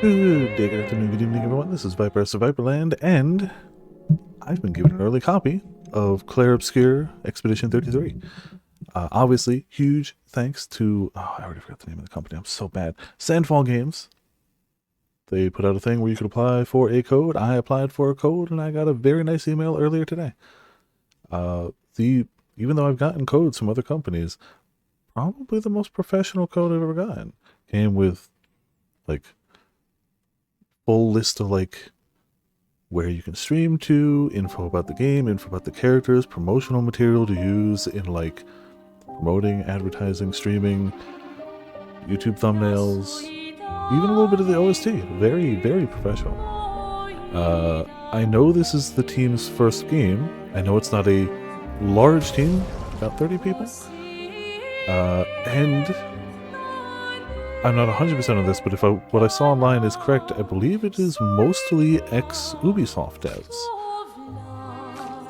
Good day, good afternoon, good evening, everyone. This is Viper of Viperland, and I've been given an early copy of Clair Obscur Expedition 33. Obviously, huge thanks to... Oh, I already forgot the name of the company. I'm so bad. Sandfall Games. They put out a thing where you could apply for a code. I applied for a code, and I got a very nice email earlier today. Even though I've gotten codes from other companies, probably the most professional code I've ever gotten. Came with, like, full list of, like, where you can stream to, info about the game, info about the characters, promotional material to use in, like, promoting, advertising, streaming, YouTube thumbnails, even a little bit of the OST. Very, very professional. I know this is the team's first game. I know it's not a large team, about 30 people. And I'm not 100% on this, but if what I saw online is correct, I believe it is mostly ex-Ubisoft devs.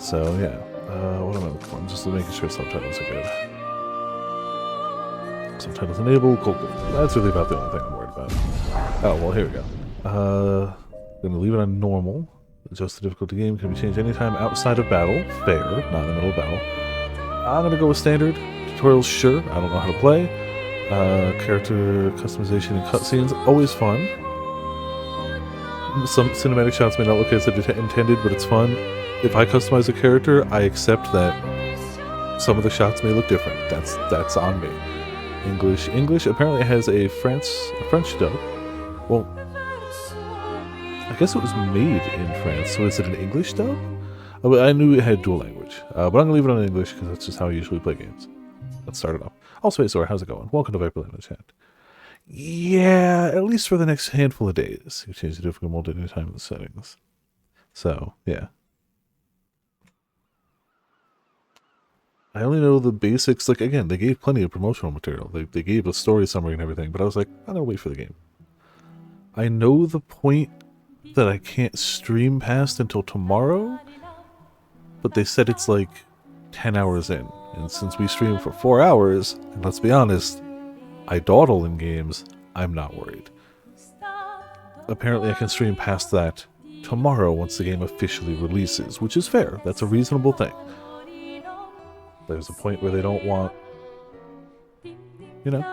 So yeah, what am I looking for? I'm just making sure subtitles are good. Subtitles enabled, cool. That's really about the only thing I'm worried about. Oh, well, here we go. Gonna leave it on normal. Adjust the difficulty. Game can be changed anytime outside of battle. Fair, not in the middle of battle. I'm gonna go with standard. Tutorials, sure. I don't know how to play. Character customization and cutscenes, always fun. Some cinematic shots may not look as intended, but it's fun. If I customize a character, I accept that some of the shots may look different. That's on me. English apparently has a French dub. Well, I guess it was made in France, so is it an English dub? Oh, I knew it had dual language, but I'm gonna leave it on English because that's just how I usually play games. Let's start it off. Also, Azor, how's it going? Welcome to Viperland chat. Yeah, at least for the next handful of days. You change the difficult mode at any time in the settings. So, yeah. I only know the basics. Like, again, they gave plenty of promotional material. They gave a story summary and everything, but I was like, I'm gonna wait for the game. I know the point that I can't stream past until tomorrow, but they said it's like 10 hours in. And since we stream for 4 hours, and let's be honest, I dawdle in games, I'm not worried. Apparently I can stream past that tomorrow once the game officially releases, which is fair. That's a reasonable thing. There's a point where they don't want, you know,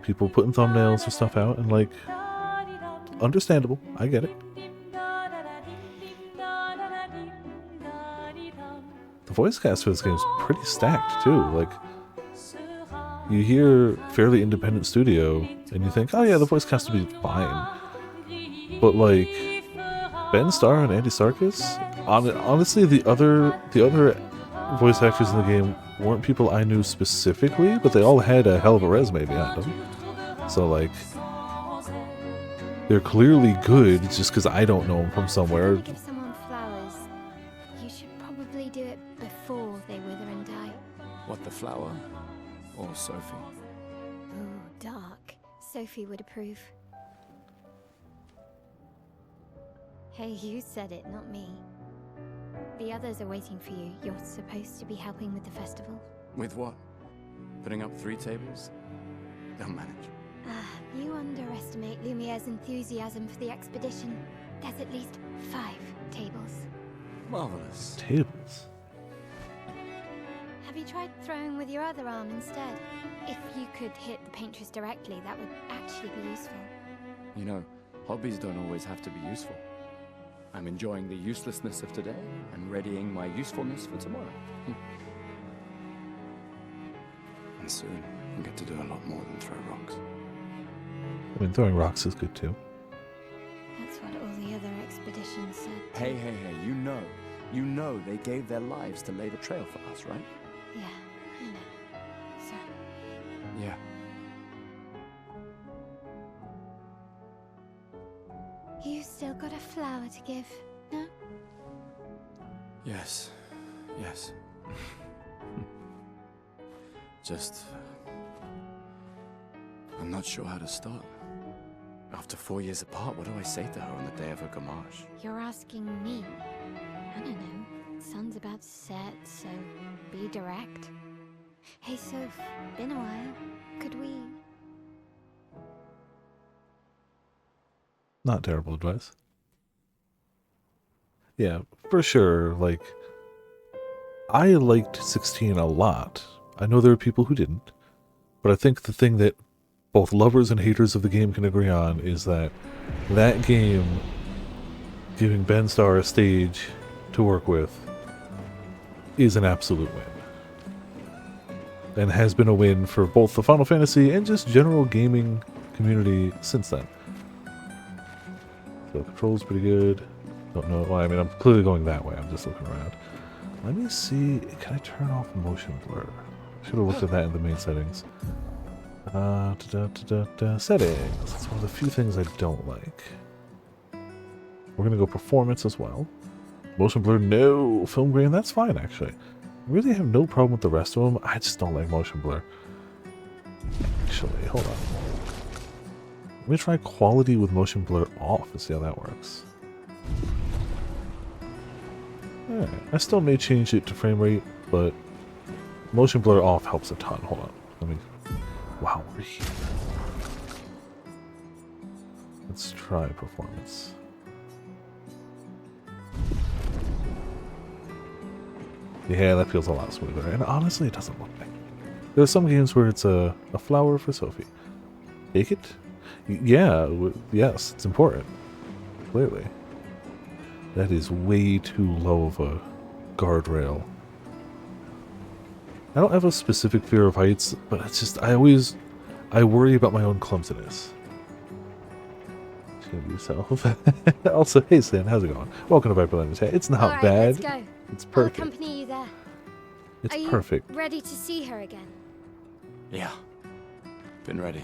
people putting thumbnails and stuff out, and, like, understandable. I get it. The voice cast for this game is pretty stacked, too. Like, you hear fairly independent studio, and you think, oh yeah, the voice cast will be fine. But, like, Ben Starr and Andy Serkis, honestly, the other voice actors in the game weren't people I knew specifically, but they all had a hell of a resume behind them. So, like, they're clearly good, just because I don't know them from somewhere. Give someone flowers. You should probably do it before they wither and die. What, the flower? Or Sophie? Ooh, dark. Sophie would approve. Hey, you said it, not me. The others are waiting for you. You're supposed to be helping with the festival. With what? Putting up 3 tables? They'll manage. You underestimate Lumiere's enthusiasm for the expedition. There's at least 5 tables. Marvelous. Tables? Have you tried throwing with your other arm instead? If you could hit the paintress directly, that would actually be useful. You know, hobbies don't always have to be useful. I'm enjoying the uselessness of today and readying my usefulness for tomorrow. And soon, I'll get to do a lot more than throw rocks. I mean, throwing rocks is good, too. That's what all the other expeditions said. Hey, you know they gave their lives to lay the trail for us, right? Yeah, I know. So, Yeah. you still got a flower to give, no? Yes. Just... I'm not sure how to start. After 4 years apart, what do I say to her on the day of her gamache? You're asking me. I don't know. Sun's about to set, so be direct. Hey, Soph, been a while. Could we... Not terrible advice. Yeah, for sure. Like, I liked 16 a lot. I know there are people who didn't, but I think the thing that both lovers and haters of the game can agree on is that that game, giving Ben Starr a stage to work with, is an absolute win. And has been a win for both the Final Fantasy and just general gaming community since then. So control's pretty good. Don't know. Well, I mean, I'm clearly going that way. I'm just looking around. Let me see. Can I turn off motion blur? Should have looked at that in the main settings. Settings. That's one of the few things I don't like. We're going to go performance as well. Motion blur, no. Film grain, that's fine, actually. I really have no problem with the rest of them. I just don't like motion blur. Actually, hold on. Let me try quality with motion blur off and see how that works. Alright, I still may change it to frame rate, but motion blur off helps a ton. Hold on. Let me... Wow, we're here. Let's try performance. Yeah, that feels a lot smoother. And honestly, it doesn't look bad. There are some games where it's a flower for Sophie. Take it? Yeah, yes, it's important. Clearly. That is way too low of a guardrail. I don't have a specific fear of heights, but it's just, I worry about my own clumsiness. Yourself. Also, hey Stan, how's it going? Welcome to Viper Language. It's not Alright, bad. let's go. It's I'll perfect. accompany you there. It's Are you perfect. ready to see her again? Yeah. Been ready.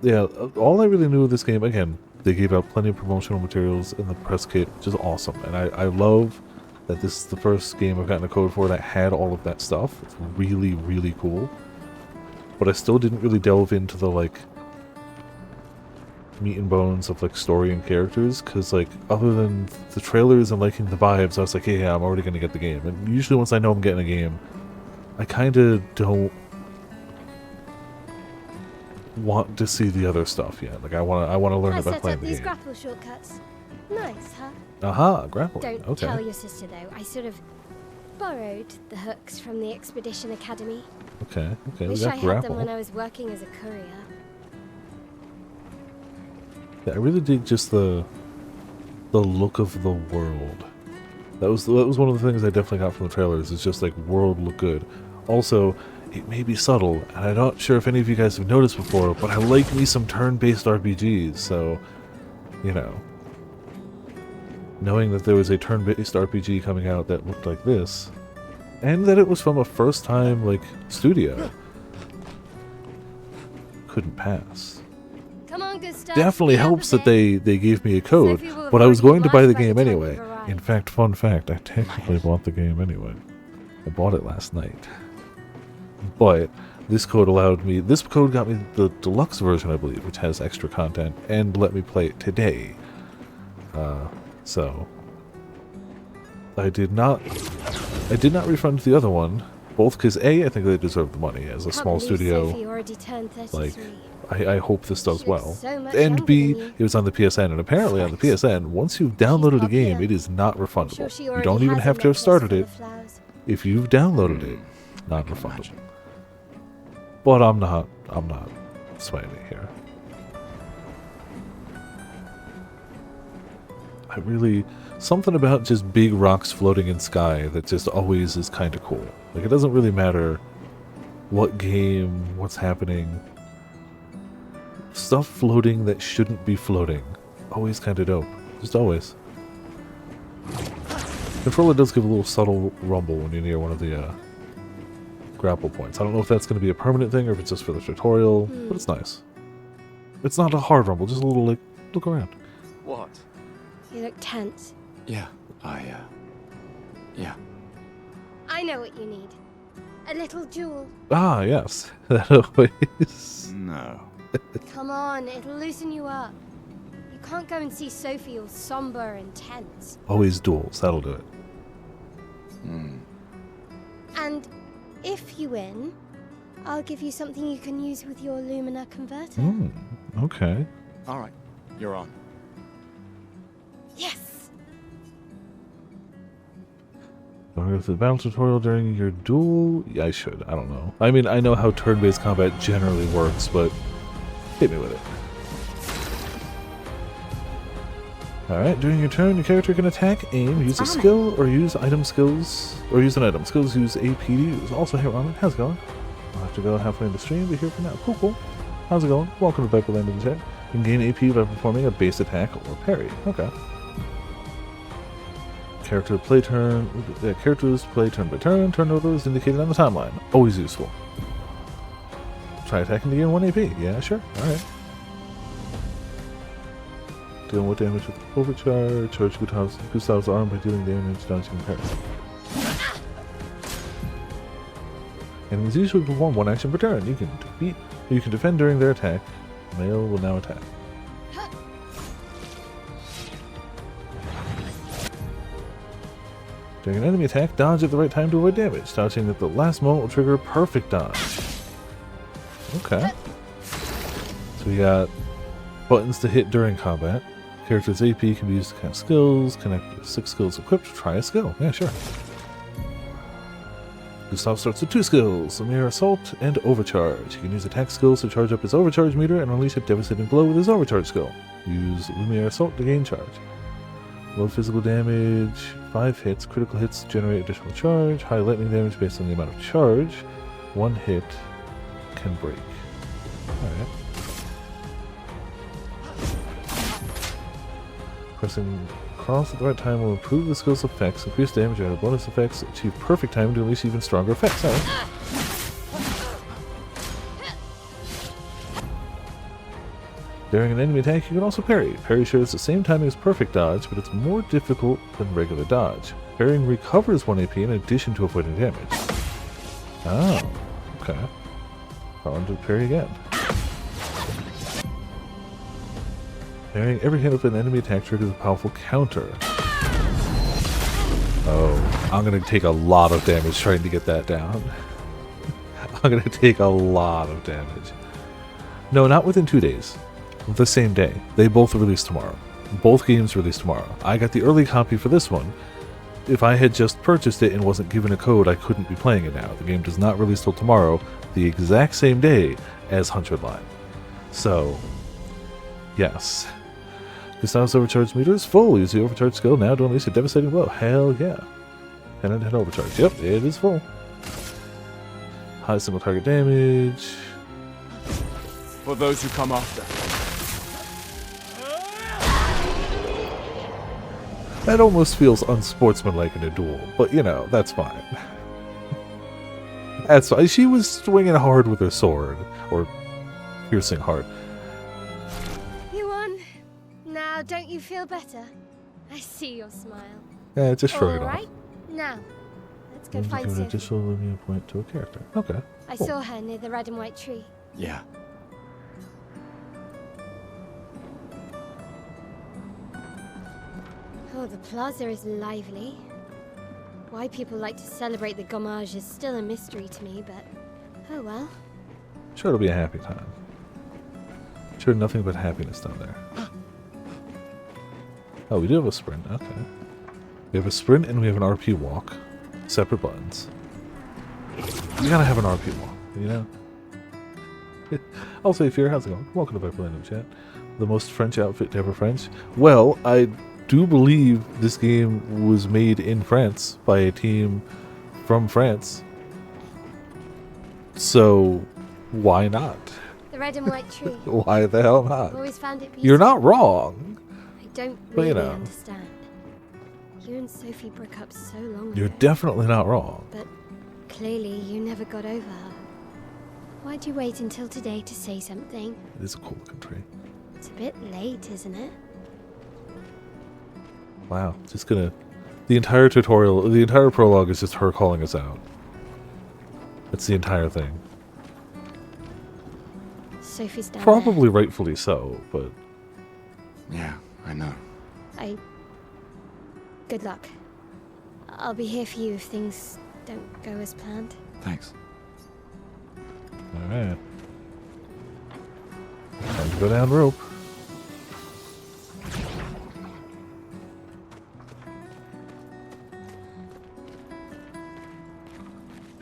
Yeah, all I really knew of this game, again, they gave out plenty of promotional materials in the press kit, which is awesome. And I love that this is the first game I've gotten a code for that had all of that stuff. It's really, really cool. But I still didn't really delve into the, like, meat and bones of, like, story and characters, because, like, other than the trailers and liking the vibes, I was like, hey, yeah, I'm already going to get the game. And usually once I know I'm getting a game, I kind of don't want to see the other stuff yet. Like, I want to learn I it by set playing up the these game. grapple shortcuts. Nice, huh? Aha, grappling. Don't Okay. tell your sister though. I sort of borrowed the hooks from the Expedition Academy. Okay, we Wish got I had grapple. them when I was working as a courier. Yeah, I really dig just the look of the world. That was one of the things I definitely got from the trailers. It's just like world look good. Also, it may be subtle, and I'm not sure if any of you guys have noticed before, but I like me some turn-based RPGs. So, you know, knowing that there was a turn-based RPG coming out that looked like this, and that it was from a first-time like studio, couldn't pass. Come on, Gustav. Definitely get up helps a that bit. they gave me a code, Sophie will have but I was already going to buy the arrived by game the time anyway. you've arrived. In fact, fun fact, I technically bought the game anyway. I bought it last night. But this code got me the deluxe version, I believe, which has extra content, and let me play it today. So I did not refund the other one, both because A, I think they deserve the money as a Can't small believe studio. Sophie already turned 33. Like, I hope this does She looks well. so much And younger B, than you. it was on the PSN, and apparently on the PSN, once you've downloaded a game, popular. it is not I'm refundable. sure she You already don't even has a have to have necklace started full it of flowers. if you've downloaded it. I Not can refundable. imagine. But I'm not sweating it here. I really, something about just big rocks floating in sky that just always is kind of cool. Like, it doesn't really matter what game, what's happening. Stuff floating that shouldn't be floating. Always kind of dope. Just always. Controller does give a little subtle rumble when you're near one of the grapple points. I don't know if that's going to be a permanent thing or if it's just for the tutorial, but it's nice. It's not a hard rumble, just a little, like, look around. What? You look tense. Yeah, yeah. I know what you need. A little jewel. Ah, yes. That always... No. Come on, it'll loosen you up. You can't go and see Sophie all somber and tense. Always duels, that'll do it. And if you win, I'll give you something you can use with your Lumina converter. Okay. All right, you're on. Yes! Want to go through the battle tutorial during your duel? Yeah, I should. I don't know. I mean, I know how turn-based combat generally works, but hit me with it. Alright, during your turn, your character can attack, aim, use a skill, or use item skills, or use an item. Skills use AP to use. Also, hey Ramen, how's it going? I'll have to go halfway in the stream, but here for now. Cool, cool. How's it going? Welcome to Viper Land in the chat. You can gain AP by performing a base attack or parry. Okay. Characters play turn by turn. Turn order is indicated on the timeline. Always useful. Try attacking to gain 1 AP. Yeah, sure. Alright. Dealing with damage with overcharge. Charge Gustav's arm by dealing damage, dodging and parry. Enemies usually perform 1 action per turn. You can defend during their attack. Male will now attack. During an enemy attack, dodge at the right time to avoid damage. Dodging at the last moment will trigger perfect dodge. Okay. So we got buttons to hit during combat. Character's AP can be used to cast skills. Connect with 6 skills equipped. Try a skill. Yeah, sure. Gustav starts with 2 skills, Lumiere Assault and Overcharge. He can use attack skills to charge up his overcharge meter and unleash a devastating blow with his overcharge skill. Use Lumiere Assault to gain charge. Low physical damage, 5 hits, critical hits generate additional charge, high lightning damage based on the amount of charge. 1 hit can break. Alright. Pressing cross at the right time will improve the skill's effects, increase damage, add bonus effects, achieve perfect time to unleash even stronger effects. Alright. During an enemy attack, you can also parry. Parry shares the same timing as perfect dodge, but it's more difficult than regular dodge. Parrying recovers 1 AP in addition to avoiding damage. Oh, okay. On to parry again. Parrying every hit of an enemy attack triggers a powerful counter. Oh, I'm gonna take a lot of damage trying to get that down. I'm gonna take a lot of damage. No, not within 2 days. The same day. They both release tomorrow. Both games release tomorrow. I got the early copy for this one. If I had just purchased it and wasn't given a code, I couldn't be playing it now. The game does not release till tomorrow, the exact same day as 100 Line. So, yes. Gustav's overcharge meter is full. Use the overcharge skill now to unleash a devastating blow. Hell yeah. 10 and 10 overcharge. Yep, it is full. High single target damage. For those who come after. That almost feels unsportsmanlike in a duel, but you know, that's fine. That's fine. She was swinging hard with her sword, or piercing hard. You won. Now, don't you feel better? I see your smile. Yeah, just shrug it All off. right. Now, let's go Give find an Sophie. additional Lumia point to a character. Okay. I cool. saw her near the red and white tree. Yeah. Oh, the plaza is lively. Why people like to celebrate the gommage is still a mystery to me, but oh well. Sure, it'll be a happy time. Sure, nothing but happiness down there. Oh, we do have a sprint. Okay. We have a sprint and we have an RP walk. Separate buttons. You gotta have an RP walk, you know? Also, if you're, how's it going? Welcome to Viper Land chat. The most French outfit to ever French. Well, I do believe this game was made in France by a team from France. So, why not? The red and white tree. Why the hell not? Always found it beautiful. You're not wrong. I don't But, really you know. understand. You and Sophie broke up so long You're ago. definitely not wrong. But clearly you never got over her. Why'd you wait until today to say something? It is a cool looking tree. It's a bit late, isn't it? Wow. Just gonna... The entire tutorial, the entire prologue is just her calling us out. That's the entire thing. Sophie's down Probably rightfully so, but... Yeah, I know. there. Good luck. I'll be here for you if things don't go as planned. Thanks. Alright. Time to go down rope.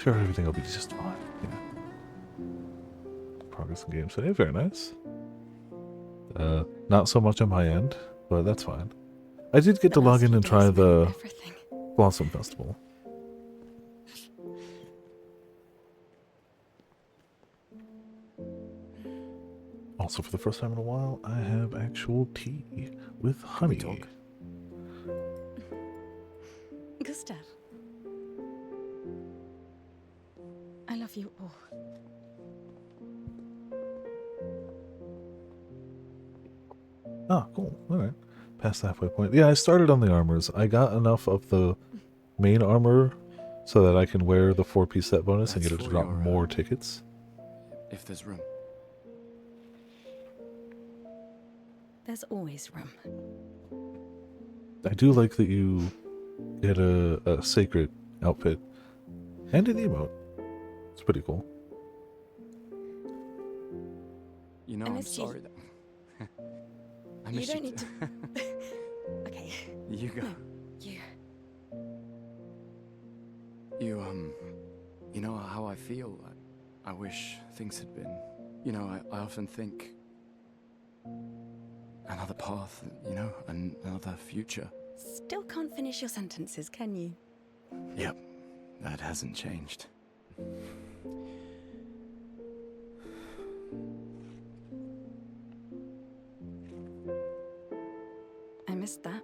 sure everything will be just fine. Yeah. Progress in game today, very nice. Not so much on my end, but that's fine. I did get to log in and try the Everything. Blossom Festival. Also, for the first time in a while, I have actual tea with honey. talk? Gustav. I love you all. Ah, cool. Alright. Past the halfway point. Yeah, I started on the armors. I got enough of the main armor so that I can wear the 4-piece set bonus and That's get it to for drop your, more tickets. If there's room. There's always room. I do like that you get a sacred outfit and an emote. It's pretty cool. You know, I I'm missed you. sorry that... I You miss don't need to. Okay. You go. No, you. You know how I feel? I wish things had been... You know, I often think... Another path, you know, another future. Still can't finish your sentences, can you? Yep, that hasn't changed. I missed that.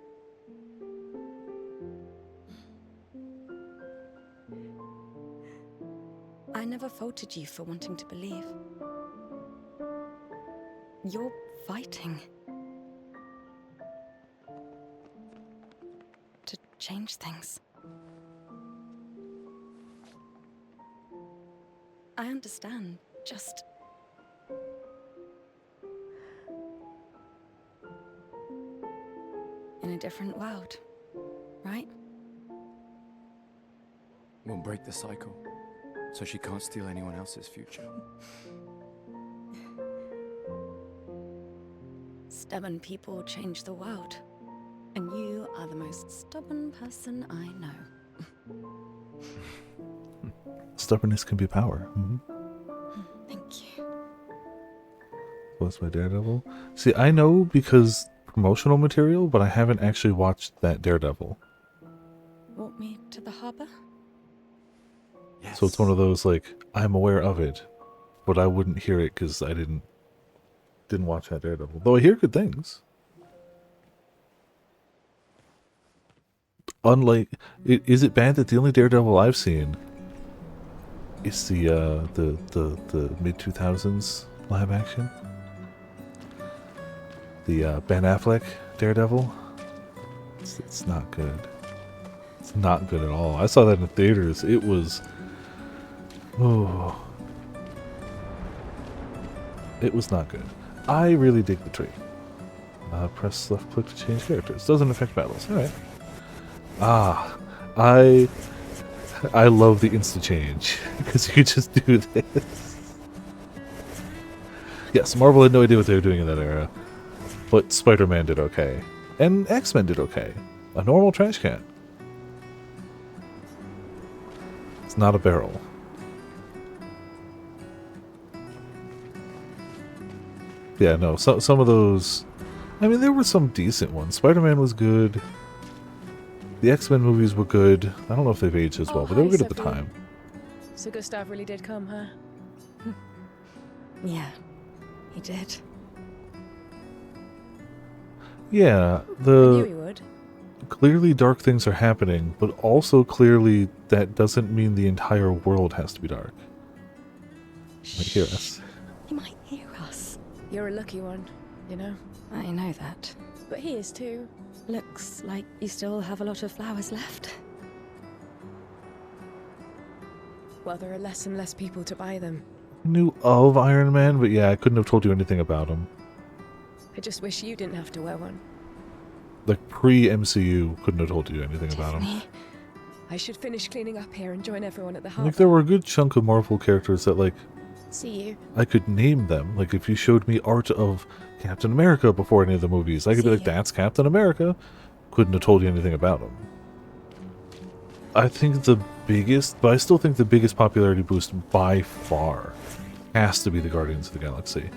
I never faulted you for wanting to believe. You're fighting to change things. I understand, just... in a different world, right? We'll break the cycle, so she can't steal anyone else's future. Stubborn people change the world. And you are the most stubborn person I know. Stubbornness can be power. Thank you. What's my Daredevil? See, I know because promotional material, but I haven't actually watched that Daredevil. Walk me to the harbor? Yes. So it's one of those, like, I'm aware of it, but I wouldn't hear it because I didn't watch that Daredevil. Though I hear good things. Unlike, is it bad that the only Daredevil I've seen is the mid 2000s live action? The Ben Affleck Daredevil? It's not good. It's not good at all. I saw that in theaters. It was... Oh. It was not good. I really dig the tree. Press left click to change characters. Doesn't affect battles. Alright. Ah. I love the insta change. Because you could just do this. Yes, Marvel had no idea what they were doing in that era. But Spider-Man did okay. And X-Men did okay. A normal trash can. It's not a barrel. Yeah, no, some of those... I mean, there were some decent ones. Spider-Man was good. The X-Men movies were good. I don't know if they've aged as well, but they were good at the time. So Gustav really did come, huh? Yeah, he did. Yeah, I knew he would. clearly dark things are happening, but also clearly that doesn't mean the entire world has to be dark. He might hear us. He might hear us. You're a lucky one, you know. I know that. But he is too. Looks like you still have a lot of flowers left. Well, there are less and less people to buy them. I knew of Iron Man, but yeah, I couldn't have told you anything about him. I just wish you didn't have to wear one. Like, pre-MCU, couldn't have told you anything about him. Tiffany, I should finish cleaning up here and join everyone at the Like, harbor. there were a good chunk of Marvel characters that, like, See you. I could name them. Like, if you showed me art of Captain America before any of the movies, I could be See like, ya. that's Captain America. Couldn't have told you anything about him. I think the biggest, but I still think the biggest popularity boost by far has to be the Guardians of the Galaxy.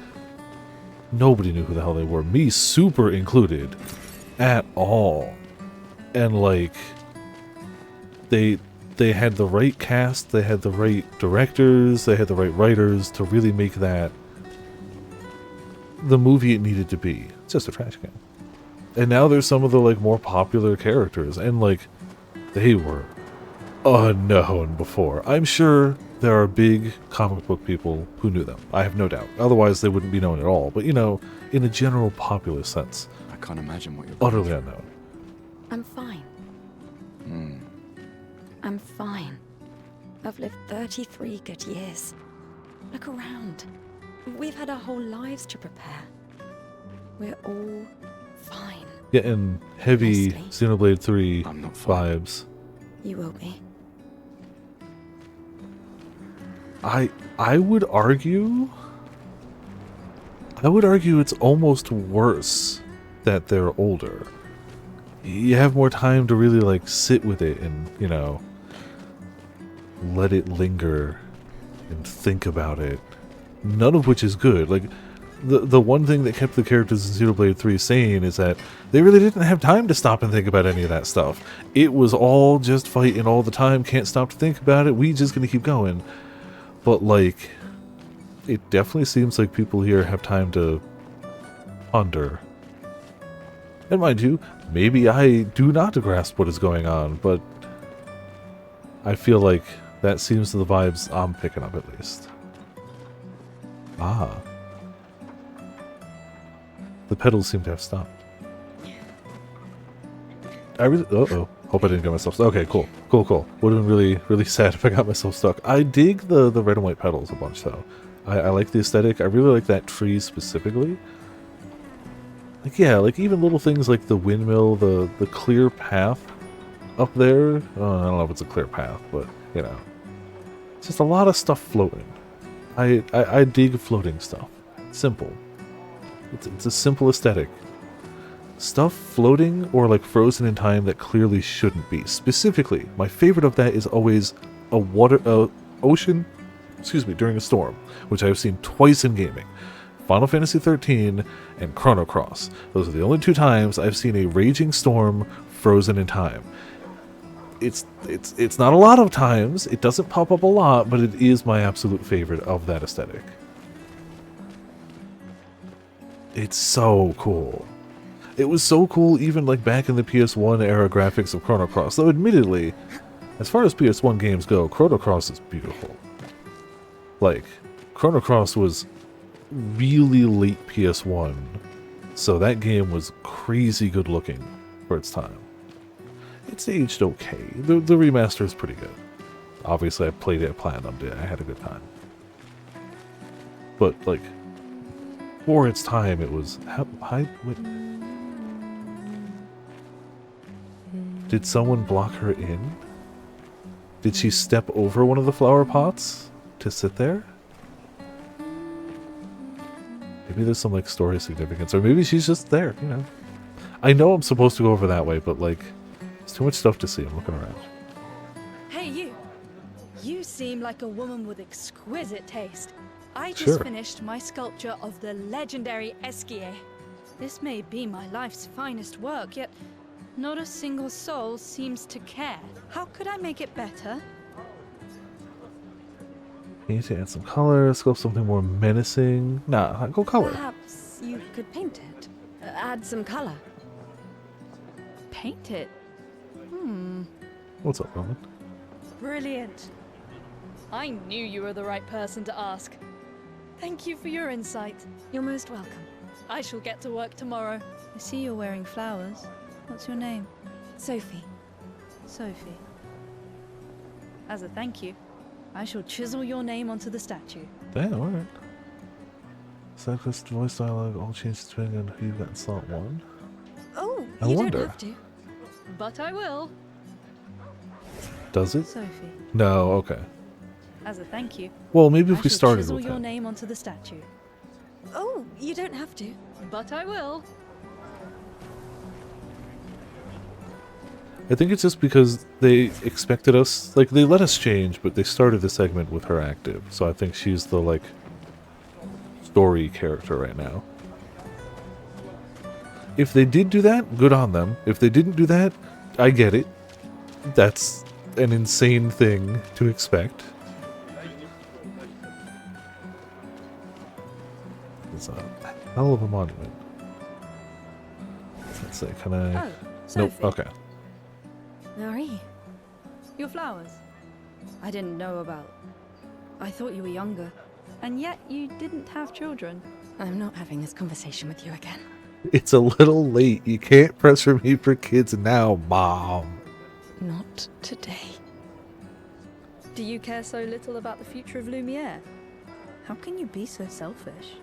Nobody knew who the hell they were, me super included, at all. And like, they had the right cast, they had the right directors, they had the right writers to really make that the movie it needed to be. It's just a trash can. And now there's some of the like more popular characters, and like they were unknown before. I'm sure there are big comic book people who knew them. I have no doubt. Otherwise they wouldn't be known at all. But you know, in a general popular sense, I can't imagine what you're utterly unknown. I'm fine. I'm fine. I've lived 33 good years. Look around. We've had our whole lives to prepare. We're all fine. Getting heavy Mostly. Xenoblade 3 I'm not fine. vibes. You will be. I would argue it's almost worse that they're older. You have more time to really like sit with it and, you know, let it linger and think about it. None of which is good. Like the one thing that kept the characters in Xenoblade 3 sane is that they really didn't have time to stop and think about any of that stuff. It was all just fighting all the time, can't stop to think about it, we just gonna keep going. But like, it definitely seems like people here have time to ponder. And mind you, maybe I do not grasp what is going on, but I feel like that seems to the vibes I'm picking up at least. Ah. The pedals seem to have stopped. I really... Uh-oh. Hope I didn't get myself stuck. Okay, cool. Cool. Would have been really sad if I got myself stuck. I dig the red and white pedals a bunch, though. I like the aesthetic. I really like that tree specifically. Like, yeah, like even little things like the windmill, the clear path up there. Oh, I don't know if it's a clear path, but, you know. It's just a lot of stuff floating. I dig floating stuff. Simple. It's a simple aesthetic. Stuff floating or like frozen in time that clearly shouldn't be. Specifically, my favorite of that is always a ocean, during a storm, which I've seen twice in gaming. Final Fantasy XIII and Chrono Cross. Those are the only two times I've seen a raging storm frozen in time. It's not a lot of times, it doesn't pop up a lot, but it is my absolute favorite of that aesthetic. It's so cool. It was so cool even like back in the PS1 era graphics of Chrono Cross, though admittedly, as far as PS1 games go, Chrono Cross is beautiful. Like, Chrono Cross was really late PS1, so that game was crazy good looking for its time. It's aged okay. The remaster is pretty good. Obviously I played it at Platinum, I had a good time. But like, for its time it was... Did someone block her in? Did she step over one of the flower pots to sit there? Maybe there's some like story significance, or maybe she's just there, you know. I know I'm supposed to go over that way, but like, there's too much stuff to see. I'm looking around. Hey, you! You seem like a woman with exquisite taste. I just Sure. finished my sculpture of the legendary Esquier. This may be my life's finest work, yet not a single soul seems to care. How could I make it better? You need to add some color, sculpt something more menacing. Nah, go color. Perhaps you could paint it. Add some color. Paint it? What's up, Roman? Brilliant. I knew you were the right person to ask. Thank you for your insight. You're most welcome. I shall get to work tomorrow. I see you're wearing flowers. What's your name? Sophie. Sophie. As a thank you, I shall chisel your name onto the statue. Damn, alright. Cyclist voice dialogue, all changes depending on who you've got in slot 1. Oh, I you wonder. don't have to. But I will. Does it? Sophie. No, okay. As a thank you, Well, maybe I if we shall started chisel with your that. name onto the statue. Oh, you don't have to. But I will. I think it's just because they expected us, like, they let us change, but they started the segment with her active. So I think she's the, like, story character right now. If they did do that, good on them. If they didn't do that, I get it. That's an insane thing to expect. It's a hell of a monument. Let's say, can I... Oh, Nope, Sophie. okay. Marie, Your flowers. I didn't know about. I thought you were younger. And yet you didn't have children. I'm not having this conversation with you again. It's a little late. You can't pressure me for kids now, Mom. Not today. Do you care so little about the future of Lumiere? How can you be so selfish?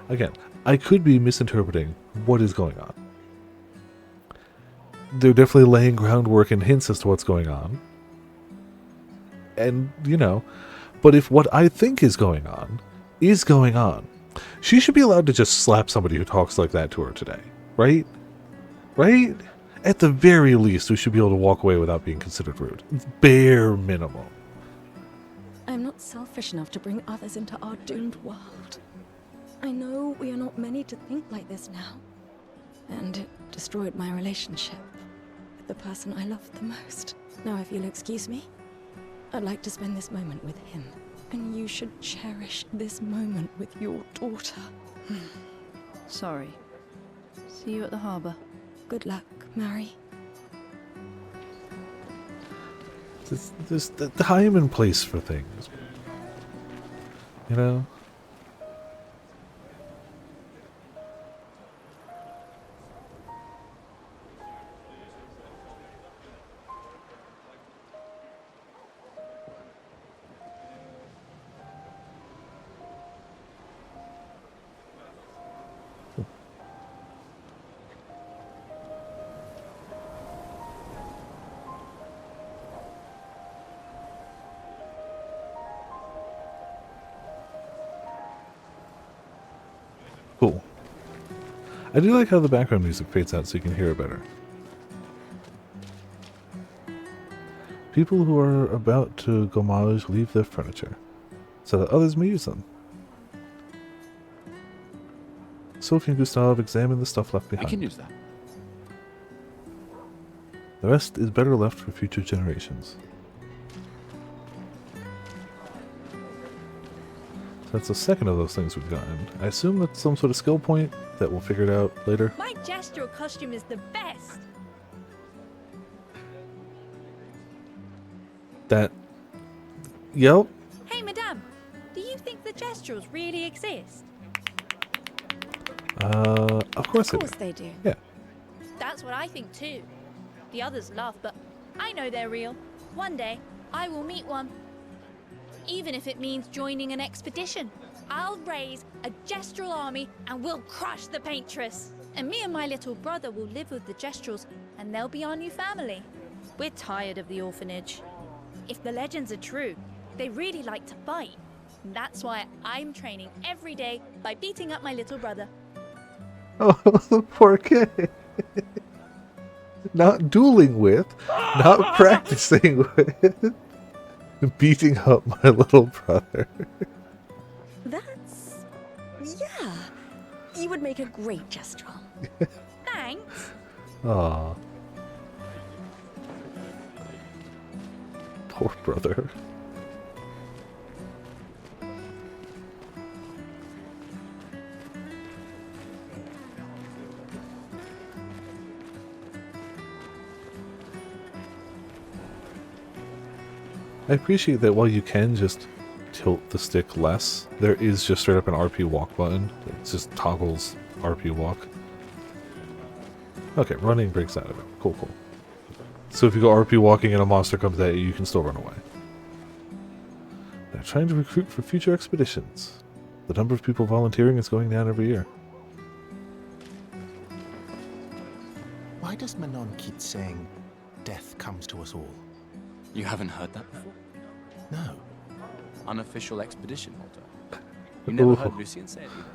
Again, I could be misinterpreting what is going on. They're definitely laying groundwork and hints as to what's going on. And, you know, but if what I think is going on, she should be allowed to just slap somebody who talks like that to her today. Right? Right? At the very least, we should be able to walk away without being considered rude. Bare minimum. I'm not selfish enough to bring others into our doomed world. I know we are not many to think like this now. And it destroyed my relationship with the person I loved the most. Now, if you'll excuse me, I'd like to spend this moment with him. And you should cherish this moment with your daughter. Sorry. See you at the harbour. Good luck, Mary. There's the time and place for things. You know? Cool. I do like how the background music fades out so you can hear it better. People who are about to gommage leave their furniture, so that others may use them. Sophie and Gustav examine the stuff left We behind. can use that. The rest is better left for future generations. So that's the second of those things we've gotten. I assume that's some sort of skill point that we'll figure it out later. My gestural costume is the best! That... Yep. Hey, madame! Do you think the gestuals really exist? Of course Of it course is. they do. Yeah. That's what I think too. The others laugh, but I know they're real. One day, I will meet one. Even if it means joining an expedition. I'll raise a gestural army and we'll crush the paintress. And me and my little brother will live with the gestrals and they'll be our new family. We're tired of the orphanage. If the legends are true, they really like to fight. That's why I'm training every day by beating up my little brother. Oh, the poor kid. Not dueling with, not practicing with, beating up my little brother. That's... yeah. You would make a great gestural. Thanks. Aw. Poor brother. I appreciate that while you can just tilt the stick less, there is just straight up an RP walk button. It just toggles RP walk. Okay, running breaks out of it. Cool, cool. So if you go RP walking and a monster comes at you, you can still run away. They're trying to recruit for future expeditions. The number of people volunteering is going down every year. Why does Manon keep saying, death comes to us all? You haven't heard that before? No. Unofficial expedition motto. You never Ooh. heard Lucien say it either.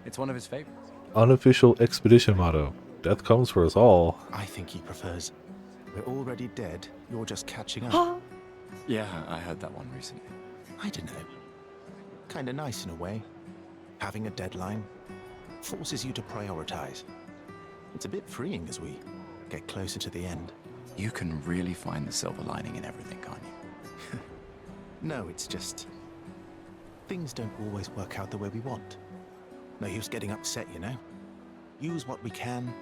It's one of his favorites. Unofficial expedition motto. Death comes for us all. I think he prefers, we're already dead, you're just catching up. Yeah, I heard that one recently. I don't know. Kinda nice in a way. Having a deadline forces you to prioritize. It's a bit freeing as we get closer to the end. You can really find the silver lining in everything, can't you? No, it's just... things don't always work out the way we want. No use getting upset, you know? Use what we can,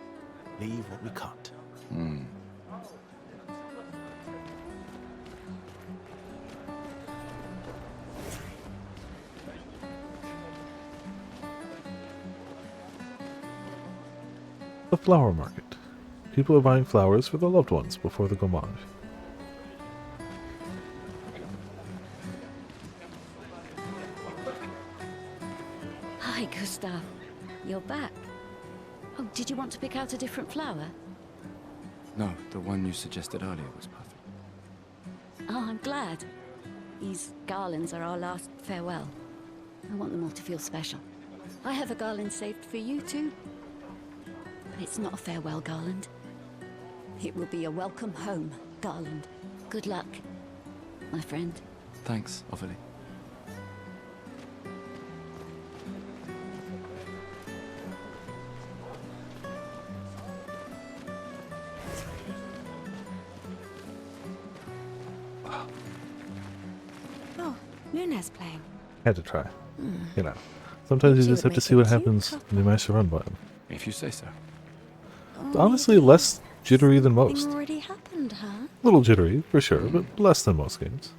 leave what we can't. The flower market. People are buying flowers for their loved ones before the gourmand. Hi, Gustav. You're back. Oh, did you want to pick out a different flower? No, the one you suggested earlier was perfect. Oh, I'm glad. These garlands are our last farewell. I want them all to feel special. I have a garland saved for you, too. But it's not a farewell garland. It will be a welcome home garland. Good luck, my friend. Thanks, Ophelia. Oh, Luna's playing. Had to try. You know. Sometimes you She just would have to make see a what cute happens when you mash the run button. If you say so. Honestly, less jittery than Something most. already happened, huh? A little jittery, for sure, but less than most games.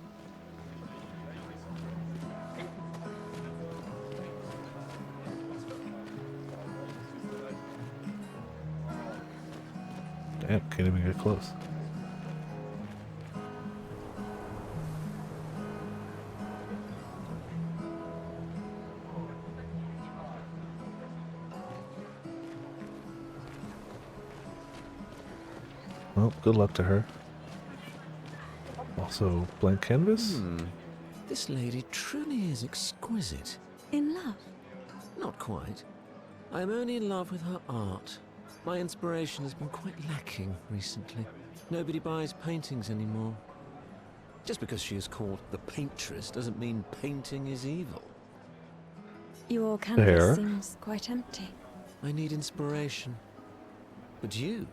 Damn, can't even get close. Well, good luck to her. Also, blank canvas? This lady truly is exquisite. In love? Not quite. I am only in love with her art. My inspiration has been quite lacking recently. Nobody buys paintings anymore. Just because she is called the paintress doesn't mean painting is evil. Your Fair. canvas seems quite empty. I need inspiration. But you,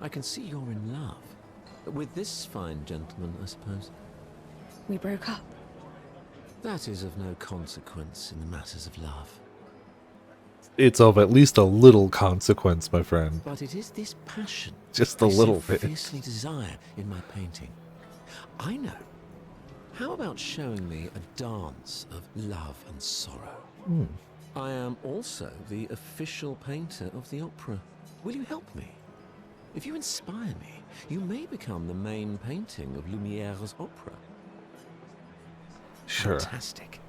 I can see you're in love. With this fine gentleman, I suppose. We broke up. That is of no consequence in the matters of love. It's of at least a little consequence, my friend. But it is this passion Just a I so little bit. fiercely desire in my painting. I know. How about showing me a dance of love and sorrow? I am also the official painter of the opera. Will you help me? If you inspire me, you may become the main painting of Lumiere's opera. Sure. Fantastic.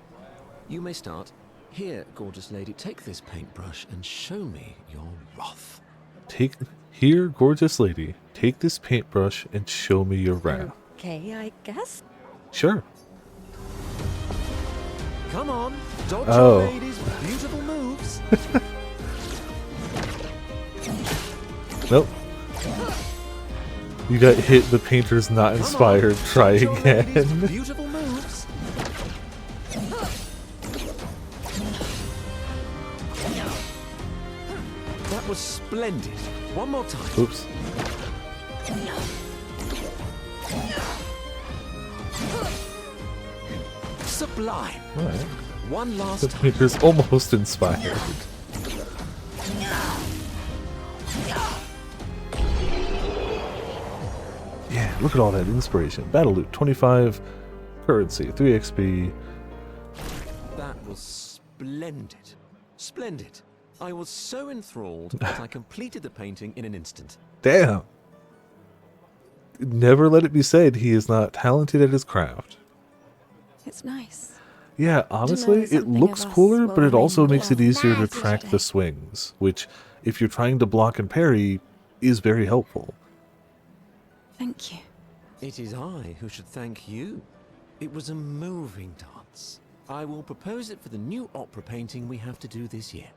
You may start. Here, gorgeous lady, take this paintbrush and show me your wrath. Here, gorgeous lady, take this paintbrush and show me your wrath. Okay, I guess. Sure. Come on, dodge Oh. your lady's beautiful moves. Nope. You got hit, the painter's not inspired. Try Dodge your lady's again. beautiful moves. That was splendid. One more time. Oops. Sublime. Alright. One last The time. painter's almost inspired. Yeah, look at all that inspiration. Battle loot, 25 currency, 3 XP. That was splendid. Splendid. I was so enthralled that I completed the painting in an instant. Damn. Never let it be said he is not talented at his craft. It's nice. Yeah, honestly, it something looks of us cooler, but it will also remain makes it easier to massive track today. the swings, which, if you're trying to block and parry, is very helpful. Thank you. It is I who should thank you. It was a moving dance. I will propose it for the new opera painting we have to do this year.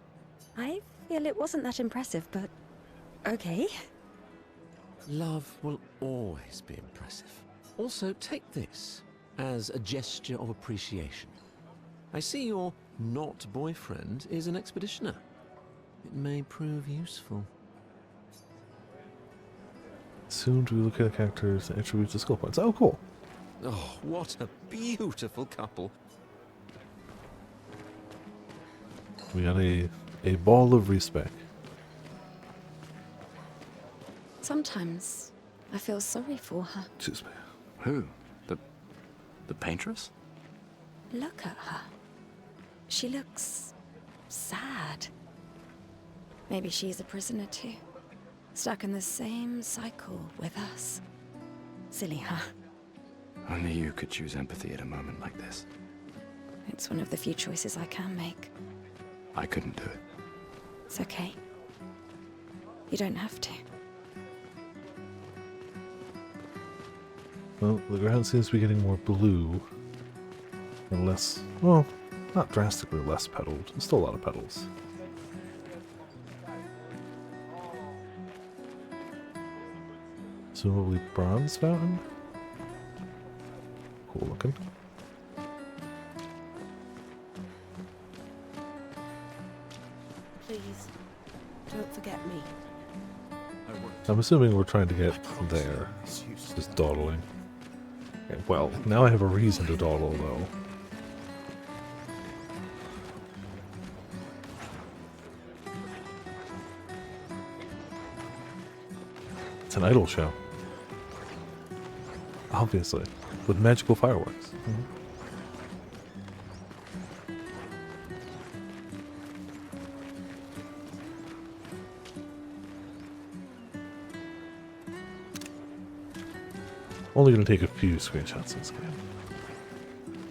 I feel it wasn't that impressive, but Okay. Love will always be impressive. Also, take this as a gesture of appreciation. I see your not boyfriend is an expeditioner. It may prove useful. Soon to look at characters and attributes to skill points. Oh, cool. Oh, what a beautiful couple. We got a ball of respect. Sometimes I feel sorry for her. Excuse me. Who? The paintress? Look at her. She looks sad. Maybe she's a prisoner too. Stuck in the same cycle with us. Silly, huh? Only you could choose empathy at a moment like this. It's one of the few choices I can make. I couldn't do it. It's okay. You don't have to. Well, the ground seems to be getting more blue. And less, well, not drastically less petaled. There's still a lot of petals. Presumably bronze fountain? Cool looking. Please, don't forget me. I'm assuming we're trying to get there. Just dawdling. Okay, well, now I have a reason to dawdle, though. It's an idol show. Obviously. With magical fireworks. Only going to take a few screenshots of this game.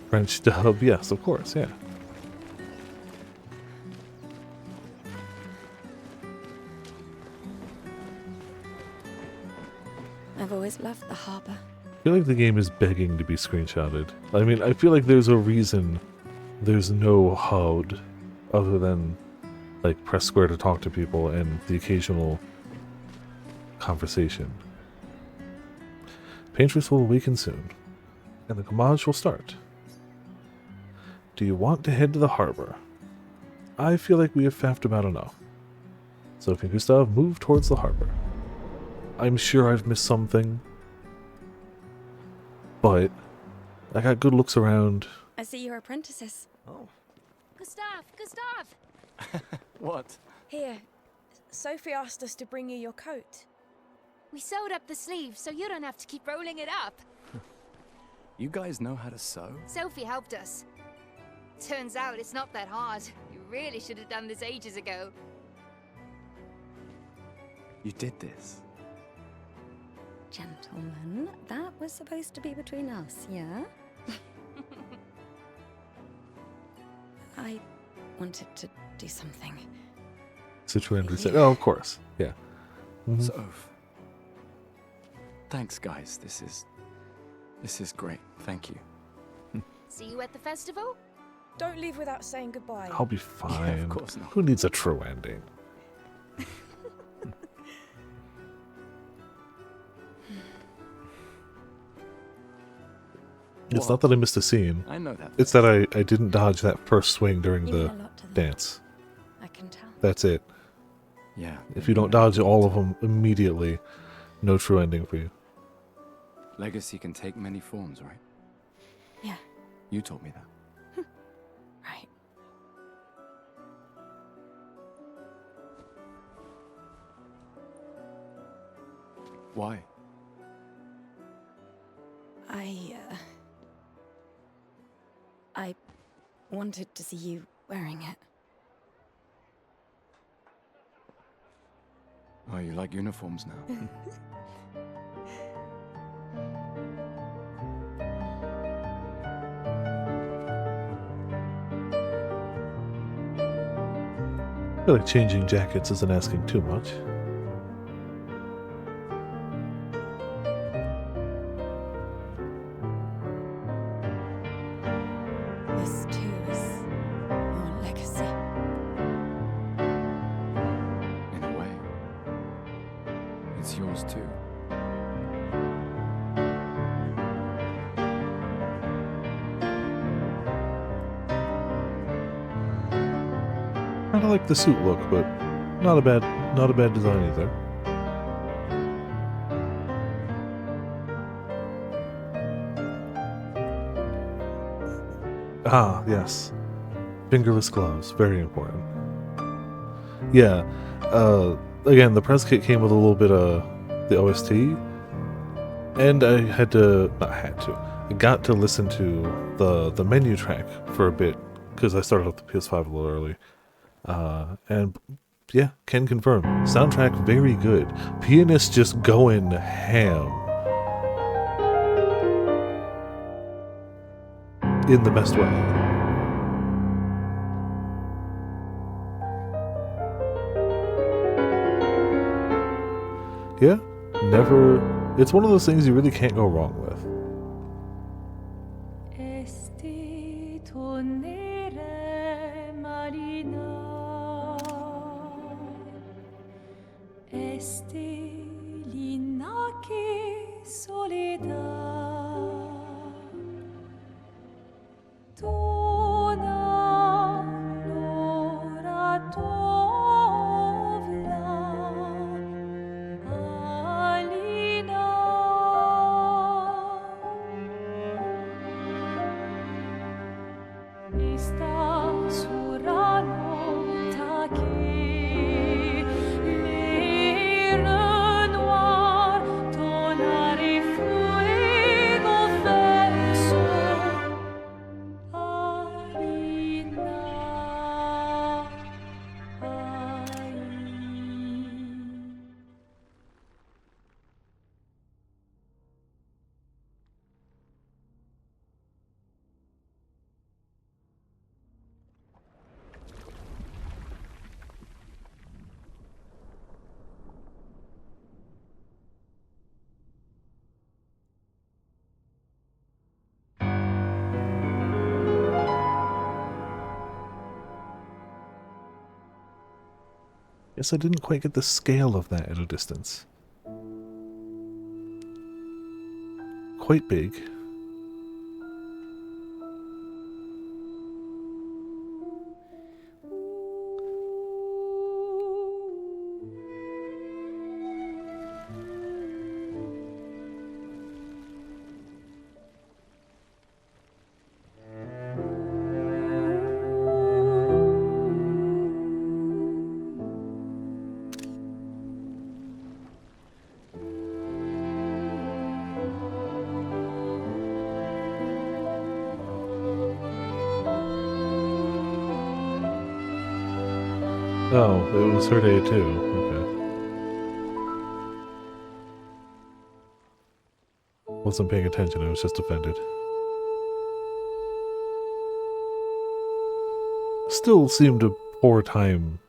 French dub, yes, of course, yeah. I've always loved the harbor. I feel like the game is begging to be screenshotted. I mean, I feel like there's a reason there's no HUD other than, like, press square to talk to people and the occasional conversation. Paintress will awaken soon, and the homage will start. Do you want to head to the harbor? I feel like we have faffed about enough. Sophie and Gustav move towards the harbor. I'm sure I've missed something, but I got good looks around. I see you're apprentices. Oh. Gustav! What? Here, Sophie asked us to bring you your coat. We sewed up the sleeve so you don't have to keep rolling it up. You guys know how to sew? Sophie helped us. Turns out it's not that hard. You really should have done this ages ago. You did this? Gentlemen, that was supposed to be between us, yeah? I wanted to do something. Citroën reset. Oh, of course. Yeah. Soph. Thanks, guys. This is great. Thank you. See you at the festival? Don't leave without saying goodbye. I'll be fine. of course not. Who needs a true ending? It's not that I missed a scene. I know that. It's that I didn't dodge that first swing during You mean the a lot to them. dance. I can tell. That's it. Yeah. If you don't dodge all of them immediately, no true ending for you. Legacy can take many forms, right? Yeah, You told me that. right. Why? I wanted to see you wearing it. Oh, you like uniforms now? I feel like changing jackets isn't asking too much. This too is your legacy. In a way. kind of like the suit look, but not a bad design either. Ah, yes. Fingerless gloves, very important. Yeah, again, the press kit came with a little bit of the OST, and I I got to listen to the menu track for a bit, because I started off the PS5 a little early. And yeah, can confirm, soundtrack very good. Pianist just going ham. In the best way. Yeah, never. It's one of those things you really can't go wrong with. Guess I didn't quite get the scale of that at a distance. Quite big. Oh, it was her day too. Okay. Wasn't paying attention, I was just offended. Still seemed a poor time,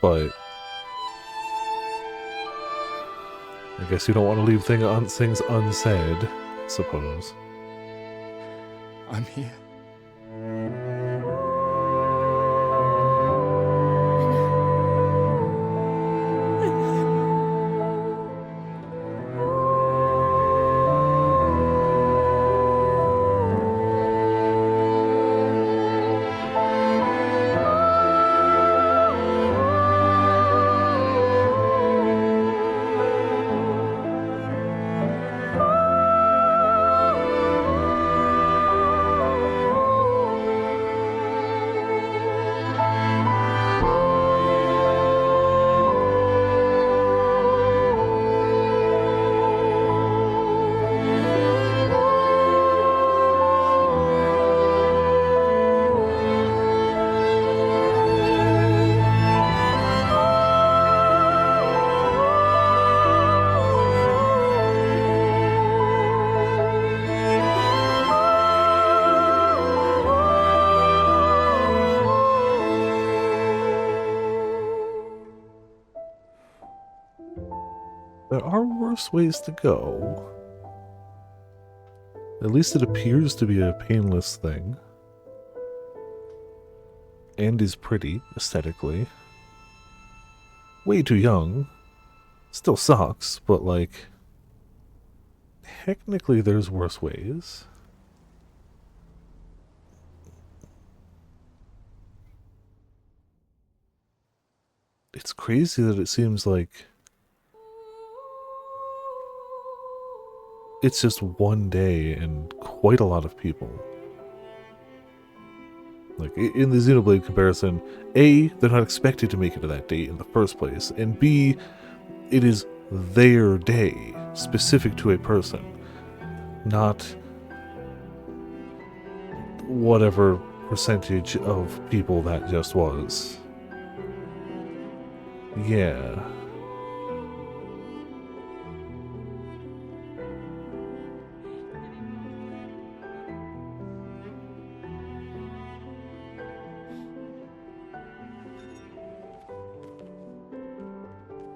but I guess you don't want to leave things unsaid, I suppose. I'm here. There are worse ways to go. At least it appears to be a painless thing. And is pretty, aesthetically. Way too young. Still sucks, but like... technically there's worse ways. it's crazy that it seems like it's just one day and quite a lot of people. Like, in the Xenoblade comparison, A, they're not expected to make it to that date in the first place, and B, it is their day, specific to a person, not whatever percentage of people that just was. Yeah.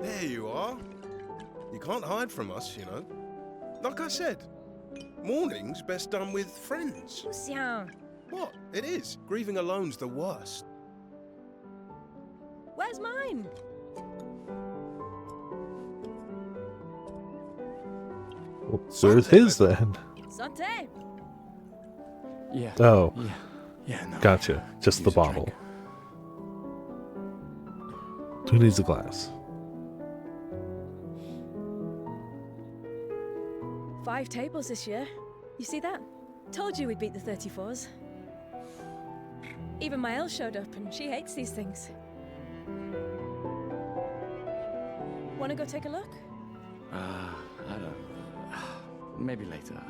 There you are. You can't hide from us, you know. Like I said, mourning's best done with friends. Lucien, What? It is. Grieving alone's the worst. where's mine? Well, where's his then? Santé. Yeah. Oh, Yeah, no. gotcha. Just the Use a bottle. drink. Who needs a glass? 5 tables this year. You see that? Told you we'd beat the 34s. Even my Elle showed up, and she hates these things. Wanna go take a look? I don't. Maybe later.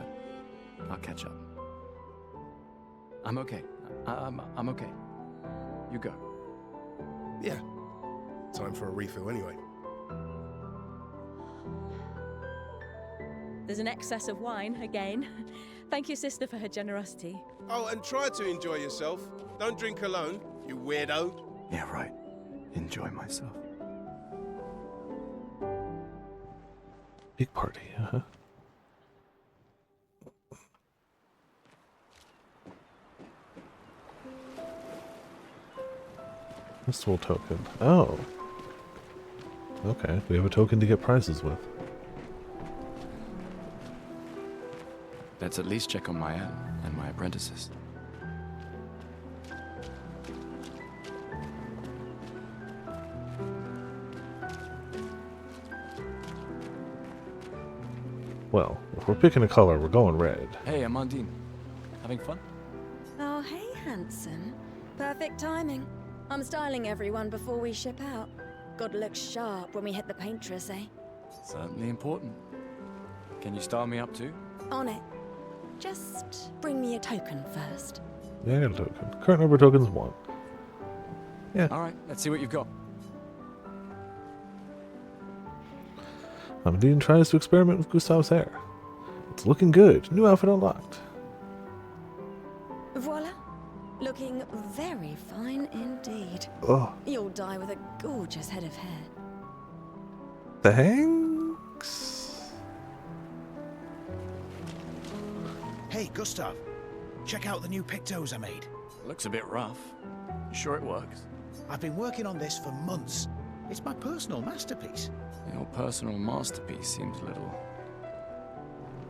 I'll catch up. I'm okay. I'm okay. You go. Yeah. Time for a refill anyway. There's an excess of wine, again. Thank your sister for her generosity. Oh, and try to enjoy yourself. Don't drink alone, you weirdo. Yeah, right. Enjoy myself. Big party, huh? Festival token. Oh. Okay, we have a token to get prizes with. Let's at least check on my and my apprentices. Well, if we're picking a color, we're going red. Hey, Amandine. Having fun? Oh, hey, handsome. Perfect timing. I'm styling everyone before we ship out. Gotta look sharp when we hit the paintress, eh? Certainly important. Can you style me up too? On it. Just bring me a token first. Yeah, I got a token. Current number of tokens, 1. Yeah. All right, let's see what you've got. Amandine tries to experiment with Gustav's hair. It's looking good. New outfit unlocked. Voila. Looking very fine indeed. Oh, You'll die with a gorgeous head of hair. thanks. Hey, Gustav. Check out the new pictos I made. Looks a bit rough. You sure it works? I've been working on this for months. It's my personal masterpiece. Your personal masterpiece seems a little